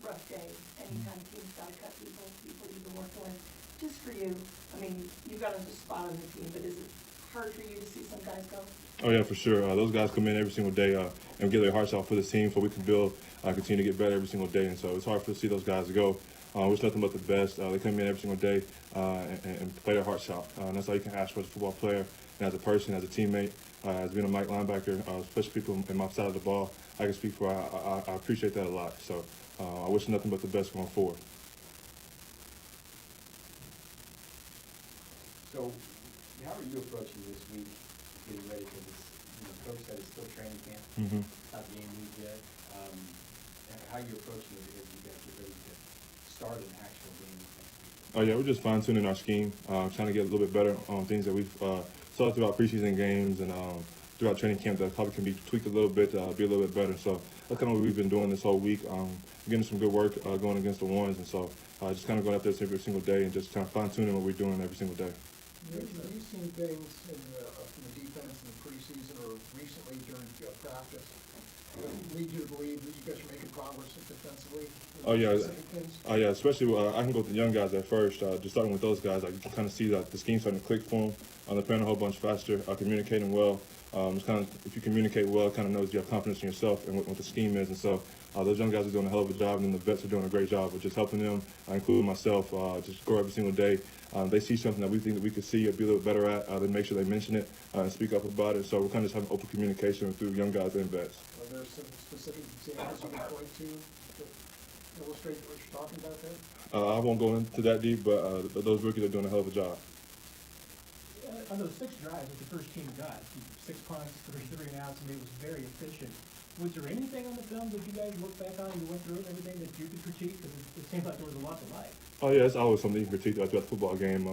Rough day. Anytime teams got to cut people you've been working with. Just for you, I mean, you've got a spot on the team, but is it hard for you to see some guys go? Oh yeah, for sure. Those guys come in every single day and get their hearts out for this team, so we can build, continue to get better every single day. And so it's hard to see those guys go. Wish nothing but the best. They come in every single day and play their hearts out. And that's all you can ask for as a football player, and as a person, as a teammate, as being a Mike linebacker, especially people in my side of the ball. I can speak for. I appreciate that a lot. So I wish nothing but the best going forward. So, how are you approaching this week, getting ready for this? Coach said it's still training camp. Mm-hmm. It's not the game week yet. How are you approaching it as you guys get ready to start an actual game next week? Oh yeah, we're just fine tuning our scheme, trying to get a little bit better on things that we've saw throughout preseason games and throughout training camp that probably can be tweaked a little bit, be a little bit better. So that's kind of what we've been doing this whole week, getting some good work going against the ones, and so just kind of going out there every single day and just kind of fine tuning what we're doing every single day. Have you seen things in the defense in the preseason or recently during practice that lead you to believe that you guys are making progress defensively? Oh yeah, especially I can go with the young guys at first. Just starting with those guys, you can kind of see that the scheme's starting to click for them. They're playing a whole bunch faster, communicating well. It's kind of, if you communicate well, it kind of knows you have confidence in yourself and what the scheme is. And so those young guys are doing a hell of a job, and then the vets are doing a great job of just helping them, including myself, just grow every single day. They see something that we think that we could see or be a little better at. They make sure they mention it and speak up about it. So we're kind of just having open communication through young guys and vets. Are there some specific examples you can point to illustrate what you're talking about there? I won't go into that deep, but those rookies are doing a hell of a job. On those 6 drives that the first team got, 6 punts, 3 and outs, and it was very efficient. Was there anything on the film that you guys look back on, you went through it and everything that you could critique? Because it seems like there was a lot to like. Oh yeah, it's always something you can critique throughout the football game.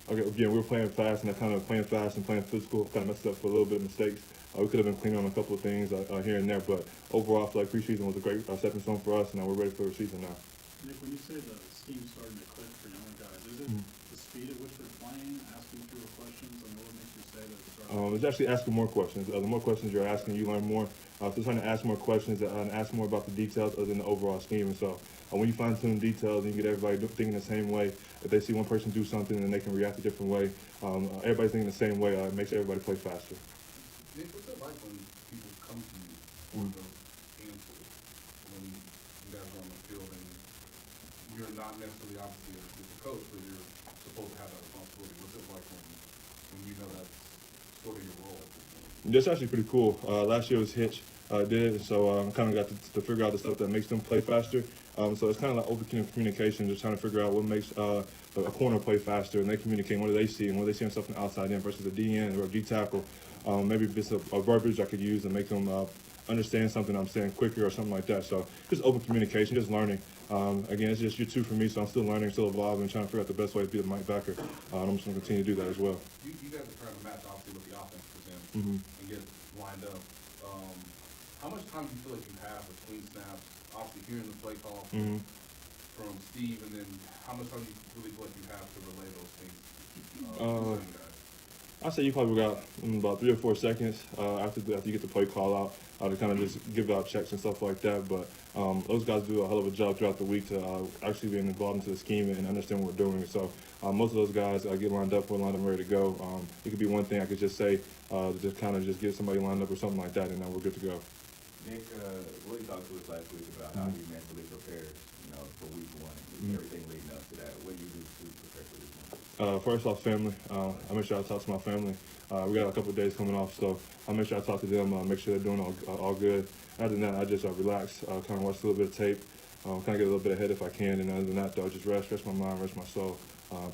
Again, we were playing fast, and that kind of playing fast and playing physical kind of messed up for a little bit of mistakes. We could have been cleaner on a couple of things here and there, but overall, I feel like preseason was a great stepping stone for us, and we're ready for the season now. Nick, when you say the scheme's starting to click for younger guys, is it the speed at which they're playing, asking fewer questions? I mean, what makes you say that it's starting? It's actually asking more questions. The more questions you're asking, you learn more. So trying to ask more questions and ask more about the details other than the overall scheme. And so when you fine-tune details and you get everybody thinking the same way, if they see one person do something and they can react a different way, everybody thinking the same way, it makes everybody play faster. Nick, what's it like when people come to you for the answer when you guys are on the field and you're not necessarily obviously the coach, but you're supposed to have that responsibility? What's it like when you know that's sort of your role? It's actually pretty cool. Last year was Hitch did it, so I kind of got to figure out the stuff that makes them play faster. So it's kind of like open communication, just trying to figure out what makes a corner play faster, and they communicate what do they see and what they see stuff from the outside in versus a DN or a D tackle. Maybe it's a verbiage I could use and make them understand something I'm saying quicker or something like that. So just open communication, just learning. Again, it's just year 2 for me, so I'm still learning, still evolving, trying to figure out the best way to be a Mike backer. I'm just going to continue to do that as well. You guys are trying to match obviously what the offense presents and get lined up. How much time do you feel like you have between snaps, obviously hearing the play call from Steve, and then how much time do you really feel like you have to relay those things? I say you probably got about 3 or 4 seconds after you get the play call out to kind of just give out checks and stuff like that. But those guys do a hell of a job throughout the week to actually being involved into the scheme and understand what we're doing. So most of those guys get lined up, we're lined up ready to go. It could be one thing I could just say to just kind of just get somebody lined up or something like that, and then we're good to go. Nick, Willie talked to us last week about how he mentally prepares, for week 1, everything leading up to that. What do you do to prepare for week 1? First off, family. I make sure I talk to my family. We got a couple of days coming off, so I make sure I talk to them, make sure they're doing all good. Other than that, I just relax, kind of watch a little bit of tape, kind of get a little bit ahead if I can, and other than that, though, just rest my mind, rest my soul,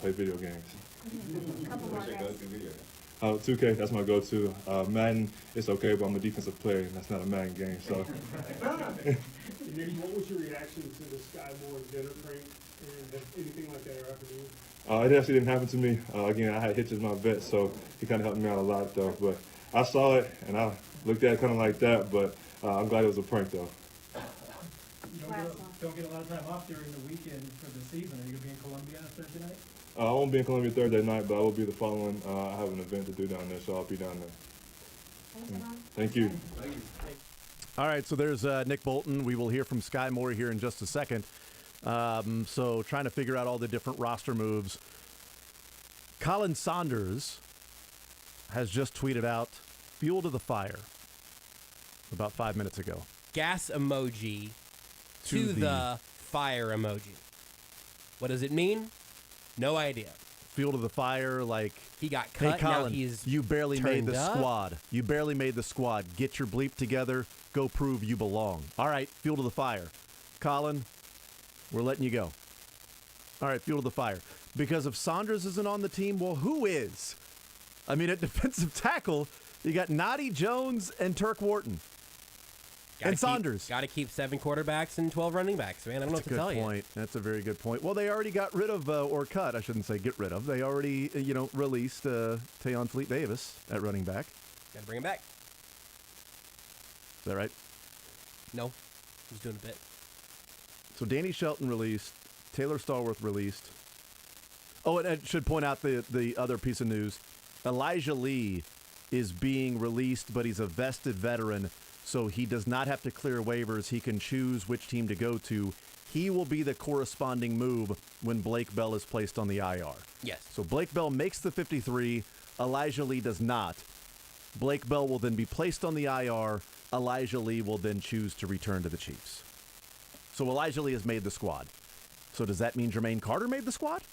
play video games. What's your go-to video game? 2K, that's my go-to. Madden, it's okay, but I'm a defensive player, and that's not a Madden game, so. Nick, what was your reaction to the Sky Moore dinner prank? And anything like that ever happened to you? It actually didn't happen to me. Again, I had Hitch as my vet, so he kind of helped me out a lot, though. But I saw it, and I looked at it kind of like that, but I'm glad it was a prank, though. You don't get a lot of time off during the weekend for the season. Are you going to be in Columbia on Thursday night? I won't be in Columbia Thursday night, but I will be the following. I have an event to do down there, so I'll be down there. Thank you. All right, so there's Nick Bolton. We will hear from Sky Moore here in just a second. So trying to figure out all the different roster moves. Colin Saunders has just tweeted out fuel to the fire about 5 minutes ago. Gas emoji to the fire emoji. What does it mean? No idea. Fuel to the fire, like he got cut. Hey, Colin, now he's you barely made the up. squad. You barely made the squad. Get your bleep together. Go prove you belong. All right, fuel to the fire. Colin, we're letting you go. All right, fuel to the fire. Because if Saunders isn't on the team, well, who is? I mean, at defensive tackle, you got Noddy Jones and Turk Wharton. And Saunders. Got to keep 7 quarterbacks and 12 running backs, man. I don't know what to tell you. That's a good point. That's a very good point. Well, they already got rid of, or cut, I shouldn't say get rid of. They already, released Tayon Fleet Davis at running back. Got to bring him back. Is that right? No. He's doing a bit. So Danny Shelton released. Taylor Stallworth released. Oh, and I should point out the other piece of news. Elijah Lee is being released, but he's a vested veteran, so he does not have to clear waivers. He can choose which team to go to. He will be the corresponding move when Blake Bell is placed on the IR. Yes. So Blake Bell makes the 53. Elijah Lee does not. Blake Bell will then be placed on the IR. Elijah Lee will then choose to return to the Chiefs. So Elijah Lee has made the squad. So does that mean Jermaine Carter made the squad?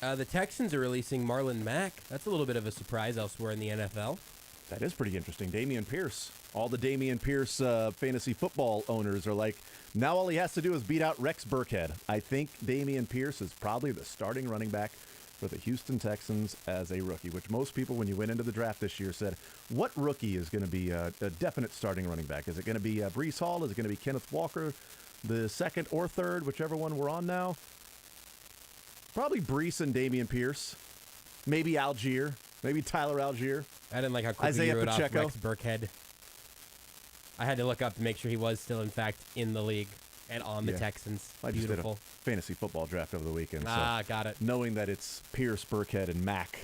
The Texans are releasing Marlon Mack. That's a little bit of a surprise elsewhere in the NFL. That is pretty interesting. Dameon Pierce. All the Dameon Pierce fantasy football owners are like, now all he has to do is beat out Rex Burkhead. I think Dameon Pierce is probably the starting running back for the Houston Texans as a rookie, which most people, when you went into the draft this year, said, what rookie is going to be a definite starting running back? Is it going to be Breece Hall? Is it going to be Kenneth Walker, the second or third, whichever one we're on now? Probably Breece and Dameon Pierce. Maybe Algier. Maybe Tyler Algier. I didn't like how quickly Isaiah you wrote Pacheco. off Rex Burkhead. I had to look up to make sure he was still, in fact, in the league and on the Texans. I just Beautiful. did a fantasy football draft over the weekend. Ah, got it. Knowing that it's Pierce, Burkhead, and Mack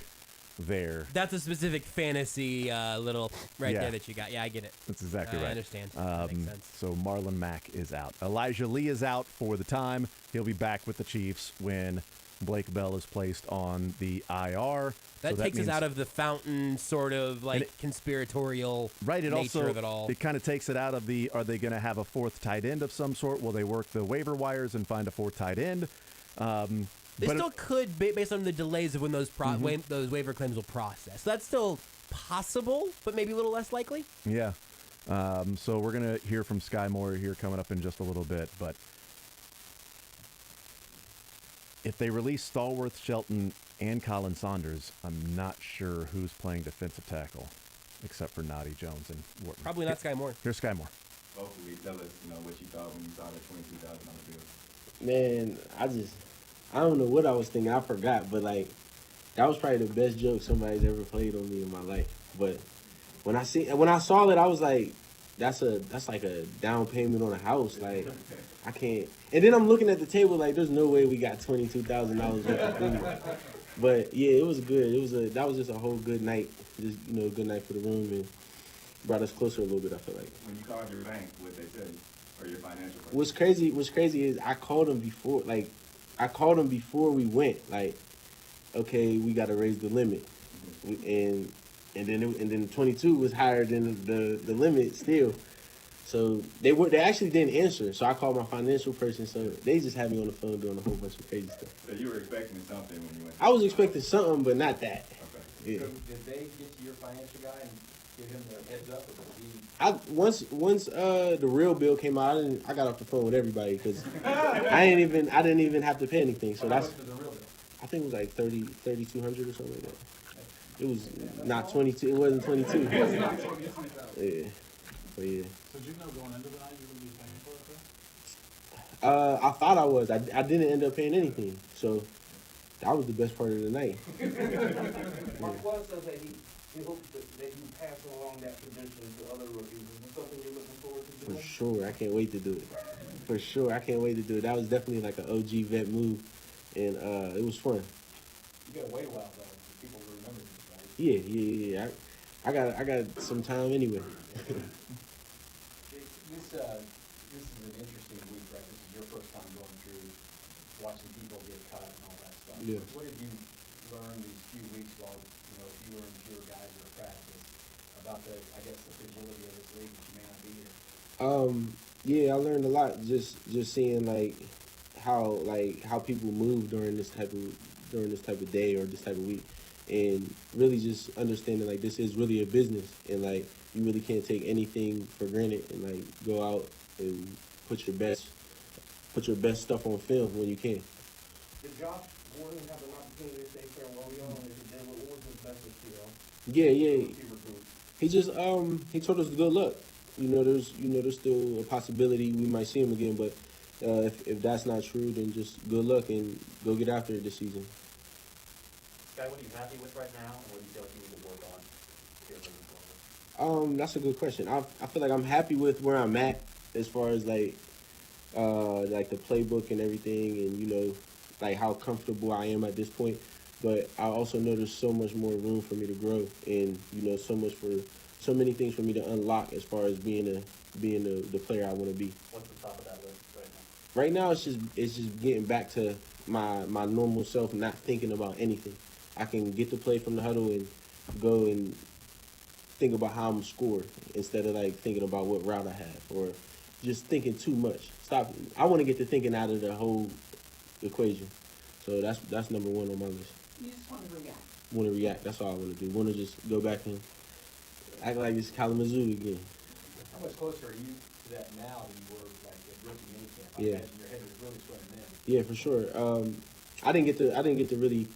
there. That's a specific fantasy little Yeah. there that you got. Yeah, I get it. That's exactly right. I understand. That makes sense. So Marlon Mack is out. Elijah Lee is out for the time. He'll be back with the Chiefs when Blake Bell is placed on the IR. That So takes means, us out of the fountain sort of like conspiratorial right. It nature also of it all. it kind of takes it out of the. Are they going to have a fourth tight end of some sort? Will they work the waiver wires and find a fourth tight end? They still could, based on the delays of when those those waiver claims will process. So that's still possible, but maybe a little less likely. Yeah. So we're going to hear from Sky Moore here coming up in just a little bit. But if they release Stallworth, Shelton, and Colin Saunders, I'm not sure who's playing defensive tackle, except for Noddy Jones and Wharton. Probably not Sky Moore. Here's Sky Moore. Hopefully, tell us, what you thought when you saw the $22,000 bill. Man, I don't know what I was thinking. I forgot, but that was probably the best joke somebody's ever played on me in my life. But when I saw it, I was like, that's like a down payment on a house. Like, I can't. And then I'm looking at the table like, there's no way we got $22,000 worth of things. But yeah, it was good. That was just a whole good night. Just good night for the room and brought us closer a little bit. I feel like. When you called your bank, what they tell you, or your financial person? What's crazy is I called them before. I called them before we went. Like, okay, we got to raise the limit, and then 22 was higher than the limit still. So they actually didn't answer. So I called my financial person. So they just had me on the phone doing a whole bunch of crazy stuff. So you were expecting something when you went? I was expecting something, but not that. Okay. Yeah. So did they get to your financial guy and give him the heads up, or did he? Once the real bill came out, I got off the phone with everybody because I didn't even have to pay anything. So that's. The real bill? I think it was like 3,200 or something like that. It was not 22. It wasn't 22. Yeah. But yeah. So did you know going into the night you were going to be paying for it? I thought I was. I didn't end up paying anything. So that was the best part of the night. Marquez says that he hopes that you pass along that tradition to other rookies. Is this something you're looking forward to doing? For sure. I can't wait to do it. For sure. I can't wait to do it. That was definitely like an OG vet move. And it was fun. You gotta wait a while though, for people to remember this, right? Yeah. I got some time anyway. This is an interesting week, right? This is your first time going through watching people get cut and all that stuff. Yeah. What did you learn these few weeks while fewer and fewer guys were at practice about the fragility of this league that you may not be here? Yeah, I learned a lot just seeing how people move during this type of day or this type of week, and really just understanding this is really a business, and you really can't take anything for granted, and go out and put your best stuff on film when you can. Did Josh Gordon have an opportunity to say farewell, and if he did, what was his message to y'all? Yeah. He just he told us good luck. There's still a possibility we might see him again, but if that's not true, then just good luck and go get after it this season. Guy, what are you happy with right now, and what do you feel like you need to work on here moving forward? That's a good question. I feel like I'm happy with where I'm at as far as the playbook and everything, and how comfortable I am at this point. But I also know there's so much more room for me to grow, and so many things for me to unlock as far as being the player I want to be. What's the top of that list right now? Right now, it's just getting back to my normal self, not thinking about anything. I can get the play from the huddle and go and think about how I'm gonna score instead of thinking about what route I have or just thinking too much. Stop. I want to get the thinking out of the whole equation. So that's number one on my list. You just want to react. Want to react. That's all I want to do. Want to just go back and act like it's Kalamazoo again. How much closer are you to that now than you were at rookie minicamp? Yeah. Your head was really swimming in. Yeah, for sure. I didn't get to really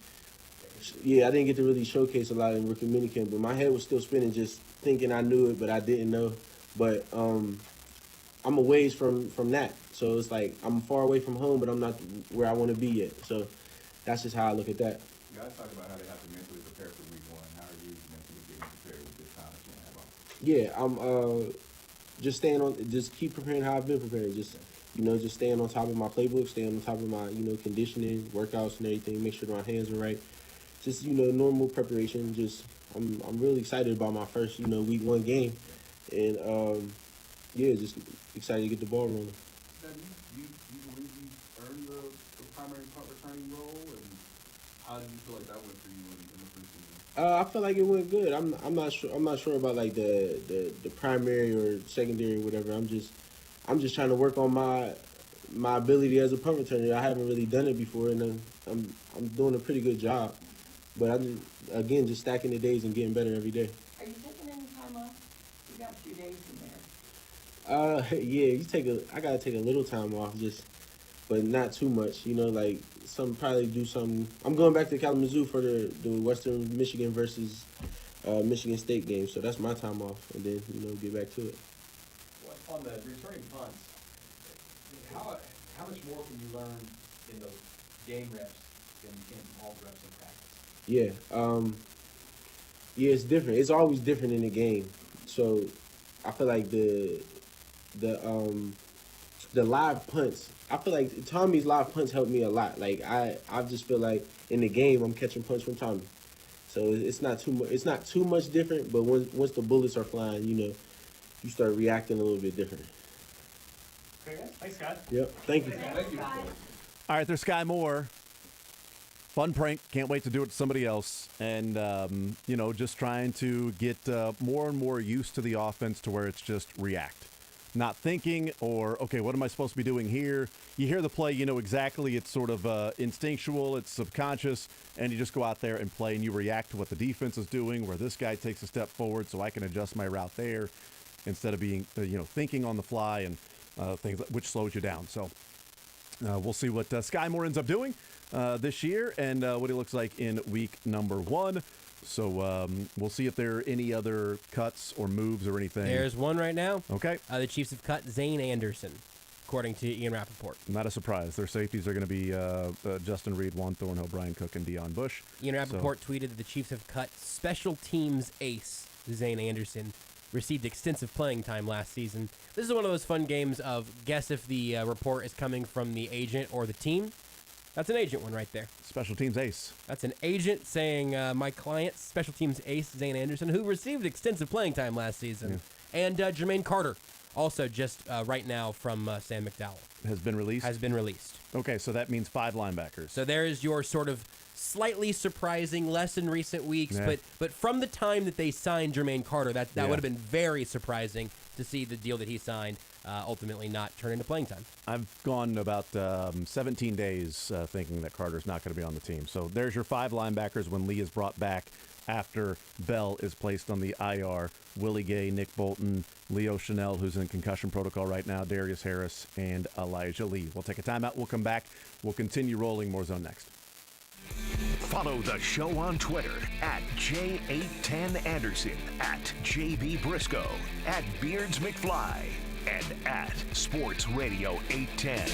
I didn't get to really showcase a lot in rookie minicamp, but my head was still spinning, just thinking I knew it, but I didn't know. But I'm a ways from that, so it's like I'm far away from home, but I'm not where I want to be yet. So that's just how I look at that. Guys talk about how they have to mentally prepare for week 1. How are you mentally getting prepared with this time that you have off? Yeah, I'm just keep preparing how I've been preparing. Just staying on top of my playbook, staying on top of my conditioning, workouts, and everything. Make sure my hands are right. Just normal preparation. Just I'm really excited about my first week 1 game, and just excited to get the ball rolling. You believe you earned the primary punt returning role, and how did you feel like that went for you in the preseason? I feel like it went good. I'm not sure. I'm not sure about like the primary or secondary or whatever. I'm just trying to work on my ability as a punt returner. I haven't really done it before, and I'm doing a pretty good job. But just stacking the days and getting better every day. Are you taking any time off? You got a few days in there. I gotta take a little time off, but not too much. Probably do something. I'm going back to Kalamazoo for the Western Michigan versus Michigan State game, so that's my time off, and then get back to it. On the returning punts, how much more can you learn in those game reps than you can from all the reps in practice? Yeah, it's different. It's always different in the game. So I feel like the live punts. I feel like Tommy's live punts helped me a lot. Like I just feel like in the game I'm catching punts from Tommy. So it's not too much. It's not too much different. But once the bullets are flying, you start reacting a little bit different. Okay, guys. Thanks, Scott. Yep. Thank you. Thank you. All right, there's Sky Moore. Fun prank. Can't wait to do it to somebody else. And, just trying to get more and more used to the offense to where it's just react. Not thinking or, okay, what am I supposed to be doing here? You hear the play, you know exactly. It's sort of instinctual. It's subconscious. And you just go out there and play and you react to what the defense is doing, where this guy takes a step forward so I can adjust my route there instead of being, thinking on the fly and things which slows you down. So we'll see what Sky Moore ends up doing this year and what he looks like in week number 1. So we'll see if there are any other cuts or moves or anything. There's one right now. Okay. The Chiefs have cut Zane Anderson, according to Ian Rappaport. Not a surprise. Their safeties are going to be Justin Reid, Juan Thornhill, Brian Cook, and Deion Bush. Ian Rappaport tweeted that the Chiefs have cut special teams ace Zane Anderson, received extensive playing time last season. This is one of those fun games of guess if the report is coming from the agent or the team. That's an agent one right there. Special teams ace. That's an agent saying, my client, special teams ace Zane Anderson, who received extensive playing time last season. Yeah. And Jermaine Carter, also just right now from Sam McDowell. Has been released? Has been released. Okay, so that means 5 linebackers. So there's your sort of slightly surprising, less in recent weeks, but from the time that they signed Jermaine Carter, that would have been very surprising to see the deal that he signed ultimately not turn into playing time. I've gone about 17 days thinking that Carter's not going to be on the team. So there's your 5 linebackers when Lee is brought back after Bell is placed on the IR. Willie Gay, Nick Bolton, Leo Chanel, who's in concussion protocol right now, Darius Harris, and Elijah Lee. We'll take a timeout. We'll come back. We'll continue rolling. More Zone next. Follow the show on Twitter at J810Anderson, at JB Brisco, at Beards McFly, and at Sports Radio 810.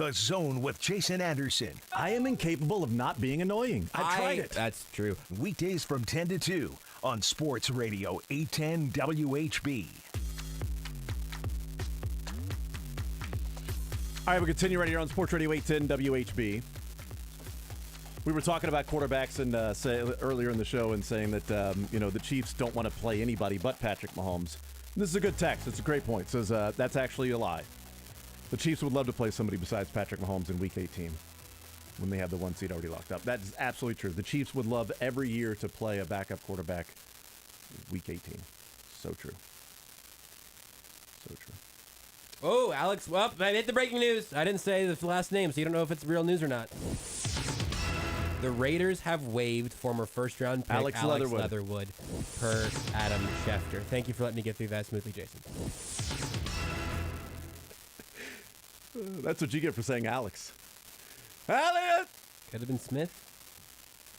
The Zone with Jason Anderson. I am incapable of not being annoying. I've tried it. That's true. Weekdays from 10 to 2 on Sports Radio 810 WHB. All right, we'll continue right here on Sports Radio 810 WHB. We were talking about quarterbacks and earlier in the show and saying that the Chiefs don't want to play anybody but Patrick Mahomes. And this is a good text. It's a great point. It says that's actually a lie. The Chiefs would love to play somebody besides Patrick Mahomes in Week 18 when they have the 1 seed already locked up. That is absolutely true. The Chiefs would love every year to play a backup quarterback Week 18. So true. So true. Oh, Alex, well, I hit the breaking news. I didn't say the last name, so you don't know if it's real news or not. The Raiders have waived former first-round pick Alex Leatherwood per Adam Schefter. Thank you for letting me get through that smoothly, Jason. That's what you get for saying Alex. Elliot! Could have been Smith.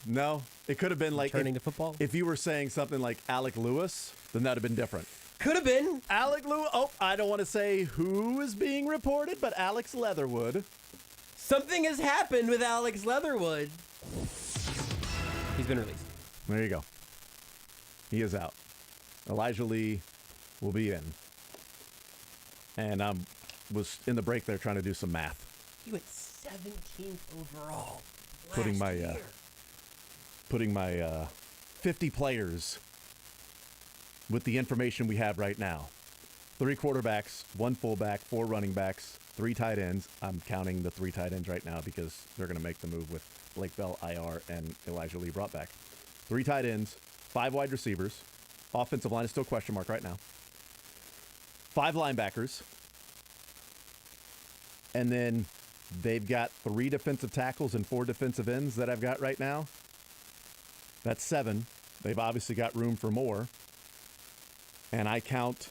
No, it could have been like turning to football. If you were saying something like Alec Lewis, then that would have been different. Could have been Alec Lewis. Oh, I don't want to say who is being reported, but Alex Leatherwood. Something has happened with Alex Leatherwood. He's been released. There you go. He is out. Elijah Lee will be in. And was in the break there trying to do some math. He went 17th overall. Putting my 50 players with the information we have right now. 3 quarterbacks, 1 fullback, 4 running backs, 3 tight ends. I'm counting the 3 tight ends right now because they're going to make the move with Blake Bell, IR, and Elijah Lee brought back. 3 tight ends, 5 wide receivers. Offensive line is still question mark right now. 5 linebackers. And then they've got 3 defensive tackles and 4 defensive ends that I've got right now. That's 7. They've obviously got room for more. And I count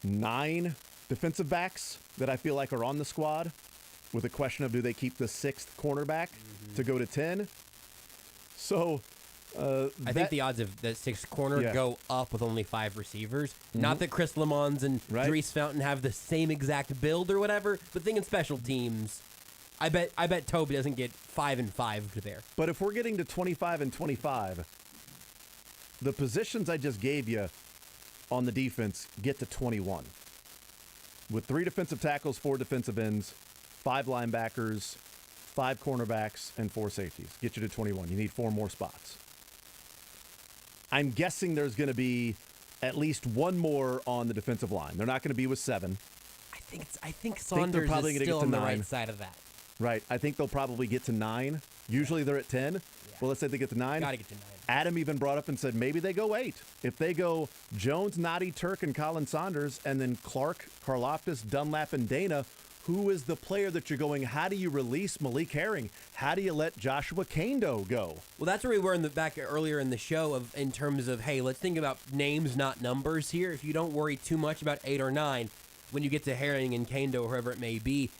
9 defensive backs that I feel like are on the squad with a question of do they keep the 6th cornerback to go to 10? So I think the odds of the 6th corner go up with only 5 receivers. Mm-hmm. Not that Chris Lamons and Dries Fountain have the same exact build or whatever, but thinking special teams, I bet Toby doesn't get 5 and 5 there. But if we're getting to 25 and 25, the positions I just gave you on the defense get to 21. With 3 defensive tackles, 4 defensive ends, 5 linebackers, 5 cornerbacks, and 4 safeties. Get you to 21. You need 4 more spots. I'm guessing there's going to be at least 1 more on the defensive line. They're not going to be with 7. I think Saunders probably is gonna still get to on the 9. right side of that. Right. I think they'll probably get to 9. Usually they're at 10. Well, let's say they get to 9. Gotta get to 9. Adam even brought up and said maybe they go 8. If they go Jones, Noddy, Turk, and Colin Saunders, and then Clark, Karlaftis, Dunlap, and Dana, who is the player that you're going, how do you release Malik Herring? How do you let Joshua Kando go? Well, that's where we were back earlier in the show in terms of, hey, let's think about names, not numbers here. If you don't worry too much about 8 or 9, when you get to Herring and Kando, or whoever it may be,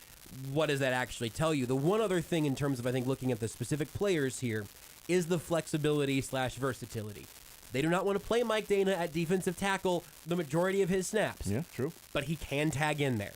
what does that actually tell you? The one other thing in terms of, I think, looking at the specific players here is the flexibility/versatility. They do not want to play Mike Dana at defensive tackle the majority of his snaps. Yeah, true. But he can tag in there.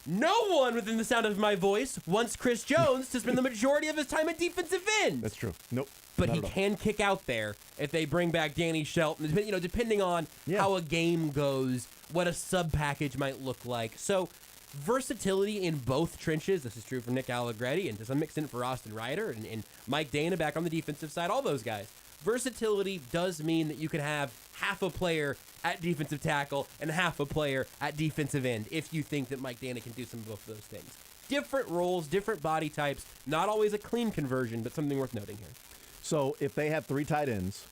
No one within the sound of my voice wants Chris Jones to spend the majority of his time at defensive end. That's true. Nope. But he can kick out there if they bring back Danny Shelton, depending on how a game goes, what a sub-package might look like. So versatility in both trenches. This is true for Nick Allegretti and to some extent for Austin Ryder and Mike Dana back on the defensive side, all those guys. Versatility does mean that you can have half a player at defensive tackle and half a player at defensive end if you think that Mike Dana can do some of both of those things. Different roles, different body types, not always a clean conversion, but something worth noting here. So if they have 3 tight ends,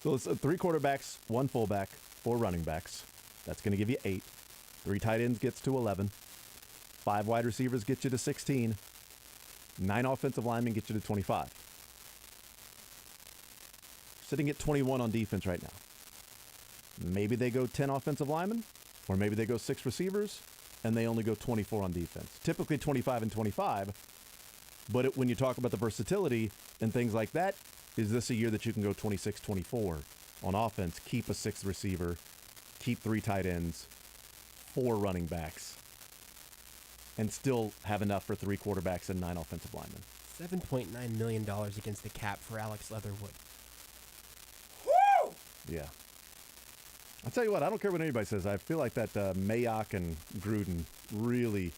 so it's 3 quarterbacks, 1 fullback, 4 running backs, that's going to give you 8. 3 tight ends gets to 11. 5 wide receivers get you to 16. 9 offensive linemen get you to 25. Sitting at 21 on defense right now. Maybe they go 10 offensive linemen, or maybe they go 6 receivers, and they only go 24 on defense. Typically 25 and 25, but when you talk about the versatility and things like that, is this a year that you can go 26, 24 on offense, keep a 6th receiver, keep 3 tight ends, 4 running backs, and still have enough for 3 quarterbacks and 9 offensive linemen? $7.9 million against the cap for Alex Leatherwood. Yeah. I'll tell you what, I don't care what anybody says. I feel like that Mayock and Gruden really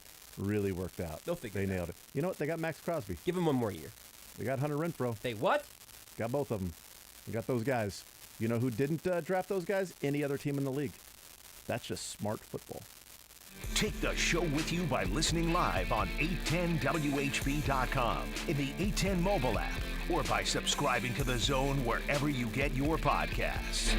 worked out. They'll figure They nailed it. You know what? They got Max Crosby. Give him 1 more year. They got Hunter Renfrow. They what? Got both of them. They got those guys. You know who didn't draft those guys? Any other team in the league. That's just smart football. Take the show with you by listening live on 810WHB.com, in the 810 mobile app, or by subscribing to The Zone wherever you get your podcasts.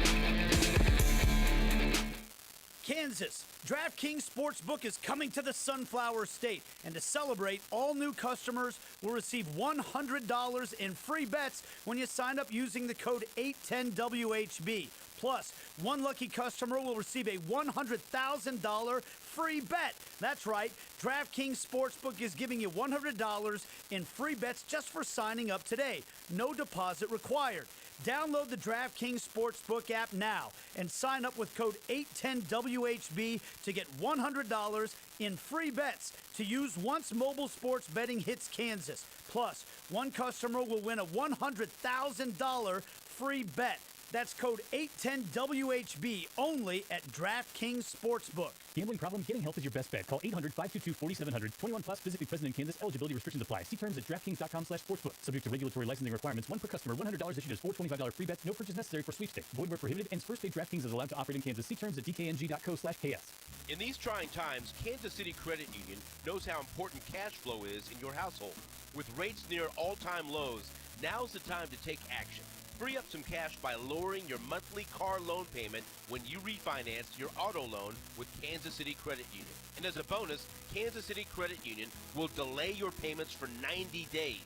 Kansas, DraftKings Sportsbook is coming to the Sunflower State, and to celebrate, all new customers will receive $100 in free bets when you sign up using the code 810WHB. Plus, 1 lucky customer will receive a $100,000 free bet. That's right, DraftKings Sportsbook is giving you $100 in free bets just for signing up today. No deposit required. Download the DraftKings Sportsbook app now and sign up with code 810WHB to get $100 in free bets to use once mobile sports betting hits Kansas. Plus, 1 customer will win a $100,000 free bet. That's code 810WHB only at DraftKings Sportsbook. Gambling problem? Getting help is your best bet. Call 800-522-4700. 21 plus, physically present in Kansas. Eligibility restrictions apply. See terms at DraftKings.com/sportsbook. Subject to regulatory licensing requirements. 1 per customer. $100 issued as $425 free bets. No purchase necessary for sweepstakes. Void where prohibited. Ends first day DraftKings is allowed to operate in Kansas. See terms at dkng.co/ks. In these trying times, Kansas City Credit Union knows how important cash flow is in your household. With rates near all-time lows, now's the time to take action. Free up some cash by lowering your monthly car loan payment when you refinance your auto loan with Kansas City Credit Union. And as a bonus, Kansas City Credit Union will delay your payments for 90 days.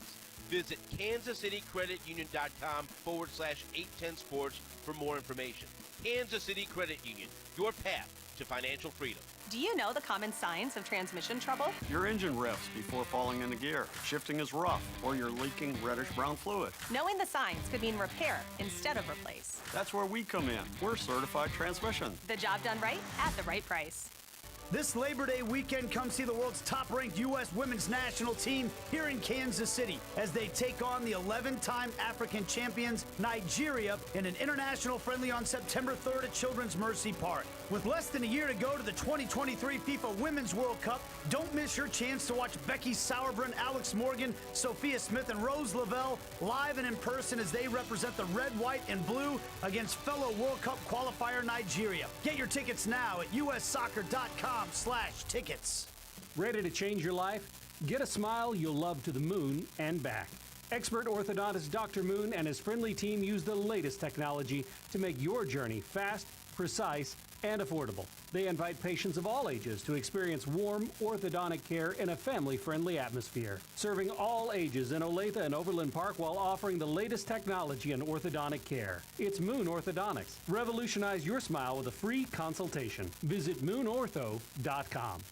Visit kansascitycreditunion.com/810sports for more information. Kansas City Credit Union, your path to financial freedom. Do you know the common signs of transmission trouble? Your engine revs before falling into gear. Shifting is rough, or you're leaking reddish-brown fluid. Knowing the signs could mean repair instead of replace. That's where we come in. We're certified transmission. The job done right at the right price. This Labor Day weekend, come see the world's top-ranked U.S. women's national team here in Kansas City as they take on the 11-time African champions, Nigeria, in an international friendly on September 3rd at Children's Mercy Park. With less than a year to go to the 2023 FIFA Women's World Cup, don't miss your chance to watch Becky Sauerbrunn, Alex Morgan, Sophia Smith, and Rose Lavelle live and in person as they represent the red, white, and blue against fellow World Cup qualifier Nigeria. Get your tickets now at ussoccer.com/tickets. Ready to change your life? Get a smile you'll love to the moon and back. Expert orthodontist Dr. Moon and his friendly team use the latest technology to make your journey fast, precise, and affordable. They invite patients of all ages to experience warm orthodontic care in a family-friendly atmosphere, serving all ages in Olathe and Overland Park while offering the latest technology in orthodontic care. It's Moon Orthodontics. Revolutionize your smile with a free consultation. Visit moonortho.com.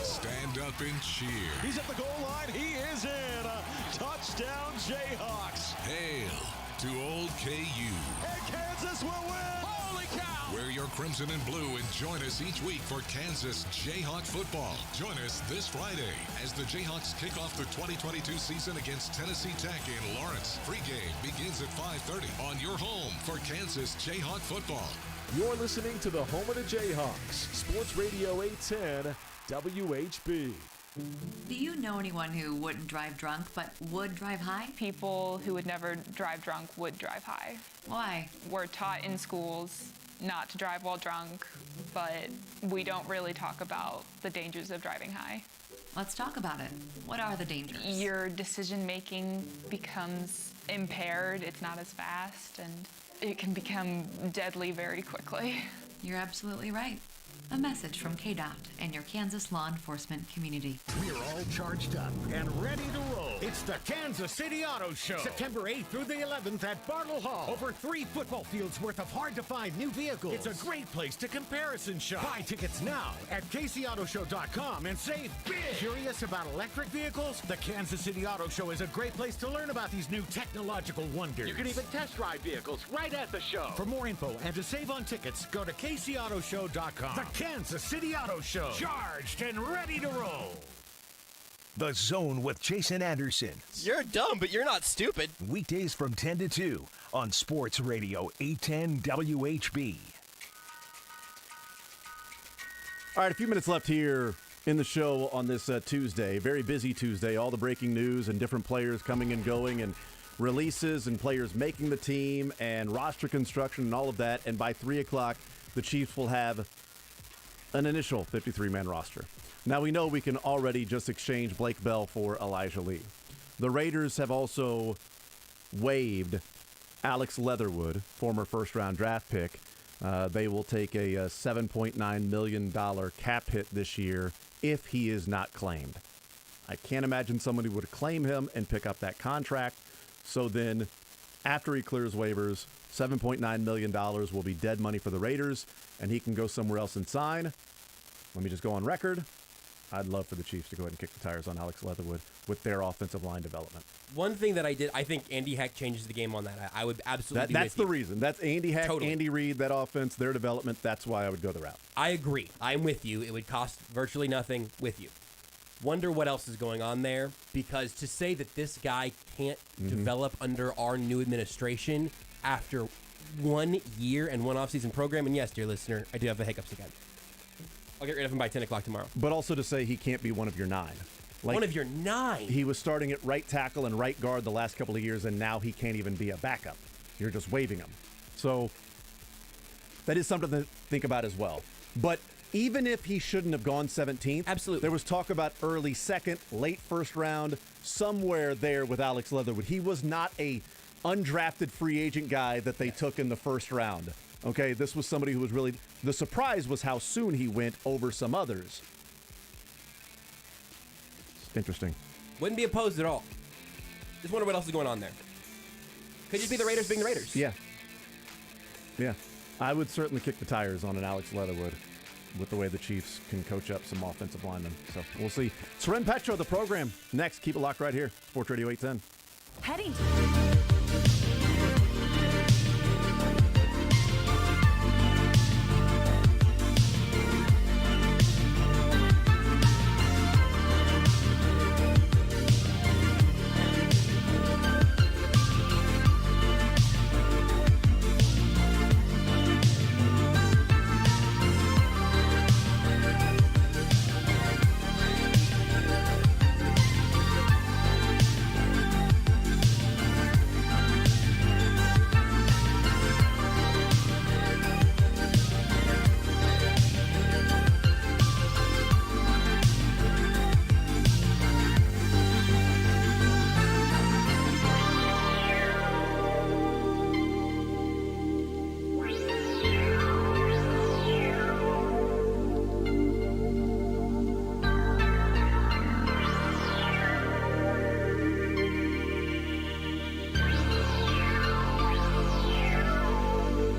Stand up and cheer. He's at the goal line. He is in. Touchdown, Jayhawks. Hail to Old KU. And Kansas will win. Holy cow. Wear your crimson and blue and join us each week for Kansas Jayhawk football. Join us this Friday as the Jayhawks kick off the 2022 season against Tennessee Tech in Lawrence. Pregame begins at 5:30 on your home for Kansas Jayhawk football. You're listening to the home of the Jayhawks, Sports Radio 810 WHB. Do you know anyone who wouldn't drive drunk but would drive high? People who would never drive drunk would drive high. Why? We're taught in schools not to drive while drunk, but we don't really talk about the dangers of driving high. Let's talk about it. What are the dangers? Your decision making becomes impaired, it's not as fast, and it can become deadly very quickly. You're absolutely right. A message from KDOT and your Kansas law enforcement community. We're all charged up and ready to roll. It's the Kansas City Auto Show. September 8th through the 11th at Bartle Hall. Over 3 football fields worth of hard-to-find new vehicles. It's a great place to comparison shop. Buy tickets now at kcautoshow.com and save big. Curious about electric vehicles? The Kansas City Auto Show is a great place to learn about these new technological wonders. You can even test drive vehicles right at the show. For more info and to save on tickets, go to kcautoshow.com. The Kansas City Auto Show. Charged and ready to roll. The Zone with Jason Anderson. You're dumb, but you're not stupid. Weekdays from 10 to 2 on Sports Radio 810 WHB. All right, a few minutes left here in the show on this Tuesday. Very busy Tuesday. All the breaking news and different players coming and going and releases and players making the team and roster construction and all of that. And by 3 o'clock, the Chiefs will have an initial 53-man roster. Now, we know we can already just exchange Blake Bell for Elijah Lee. The Raiders have also waived Alex Leatherwood, former first-round draft pick. They will take a $7.9 million cap hit this year if he is not claimed. I can't imagine somebody would claim him and pick up that contract. So then, after he clears waivers, $7.9 million will be dead money for the Raiders, and he can go somewhere else and sign. Let me just go on record. I'd love for the Chiefs to go ahead and kick the tires on Alex Leatherwood with their offensive line development. One thing that I think Andy Heck changes the game on that. I would absolutely That's the reason. That's Andy Heck, totally. Andy Reid, that offense, their development. That's why I would go the route. I agree. I'm with you. It would cost virtually nothing with you. Wonder what else is going on there, because to say that this guy can't develop under our new administration after 1 year and one offseason program, and yes, dear listener, I do have the hiccups again. I'll get rid of him by 10 o'clock tomorrow. But also to say he can't be one of your 9. One of your 9? He was starting at right tackle and right guard the last couple of years, and now he can't even be a backup. You're just waiving him. So that is something to think about as well. But even if he shouldn't have gone 17th, absolutely, there was talk about early second, late first round, somewhere there with Alex Leatherwood. He was not a undrafted free agent guy that they took in the first round. Okay, this was somebody who was really, the surprise was how soon he went over some others. It's interesting. Wouldn't be opposed at all. Just wonder what else is going on there. Could just be the Raiders being the Raiders. Yeah. Yeah. I would certainly kick the tires on an Alex Leatherwood with the way the Chiefs can coach up some offensive linemen. So we'll see. Seren Petro, the program. Next, keep it locked right here. Sports Radio 810. Heading to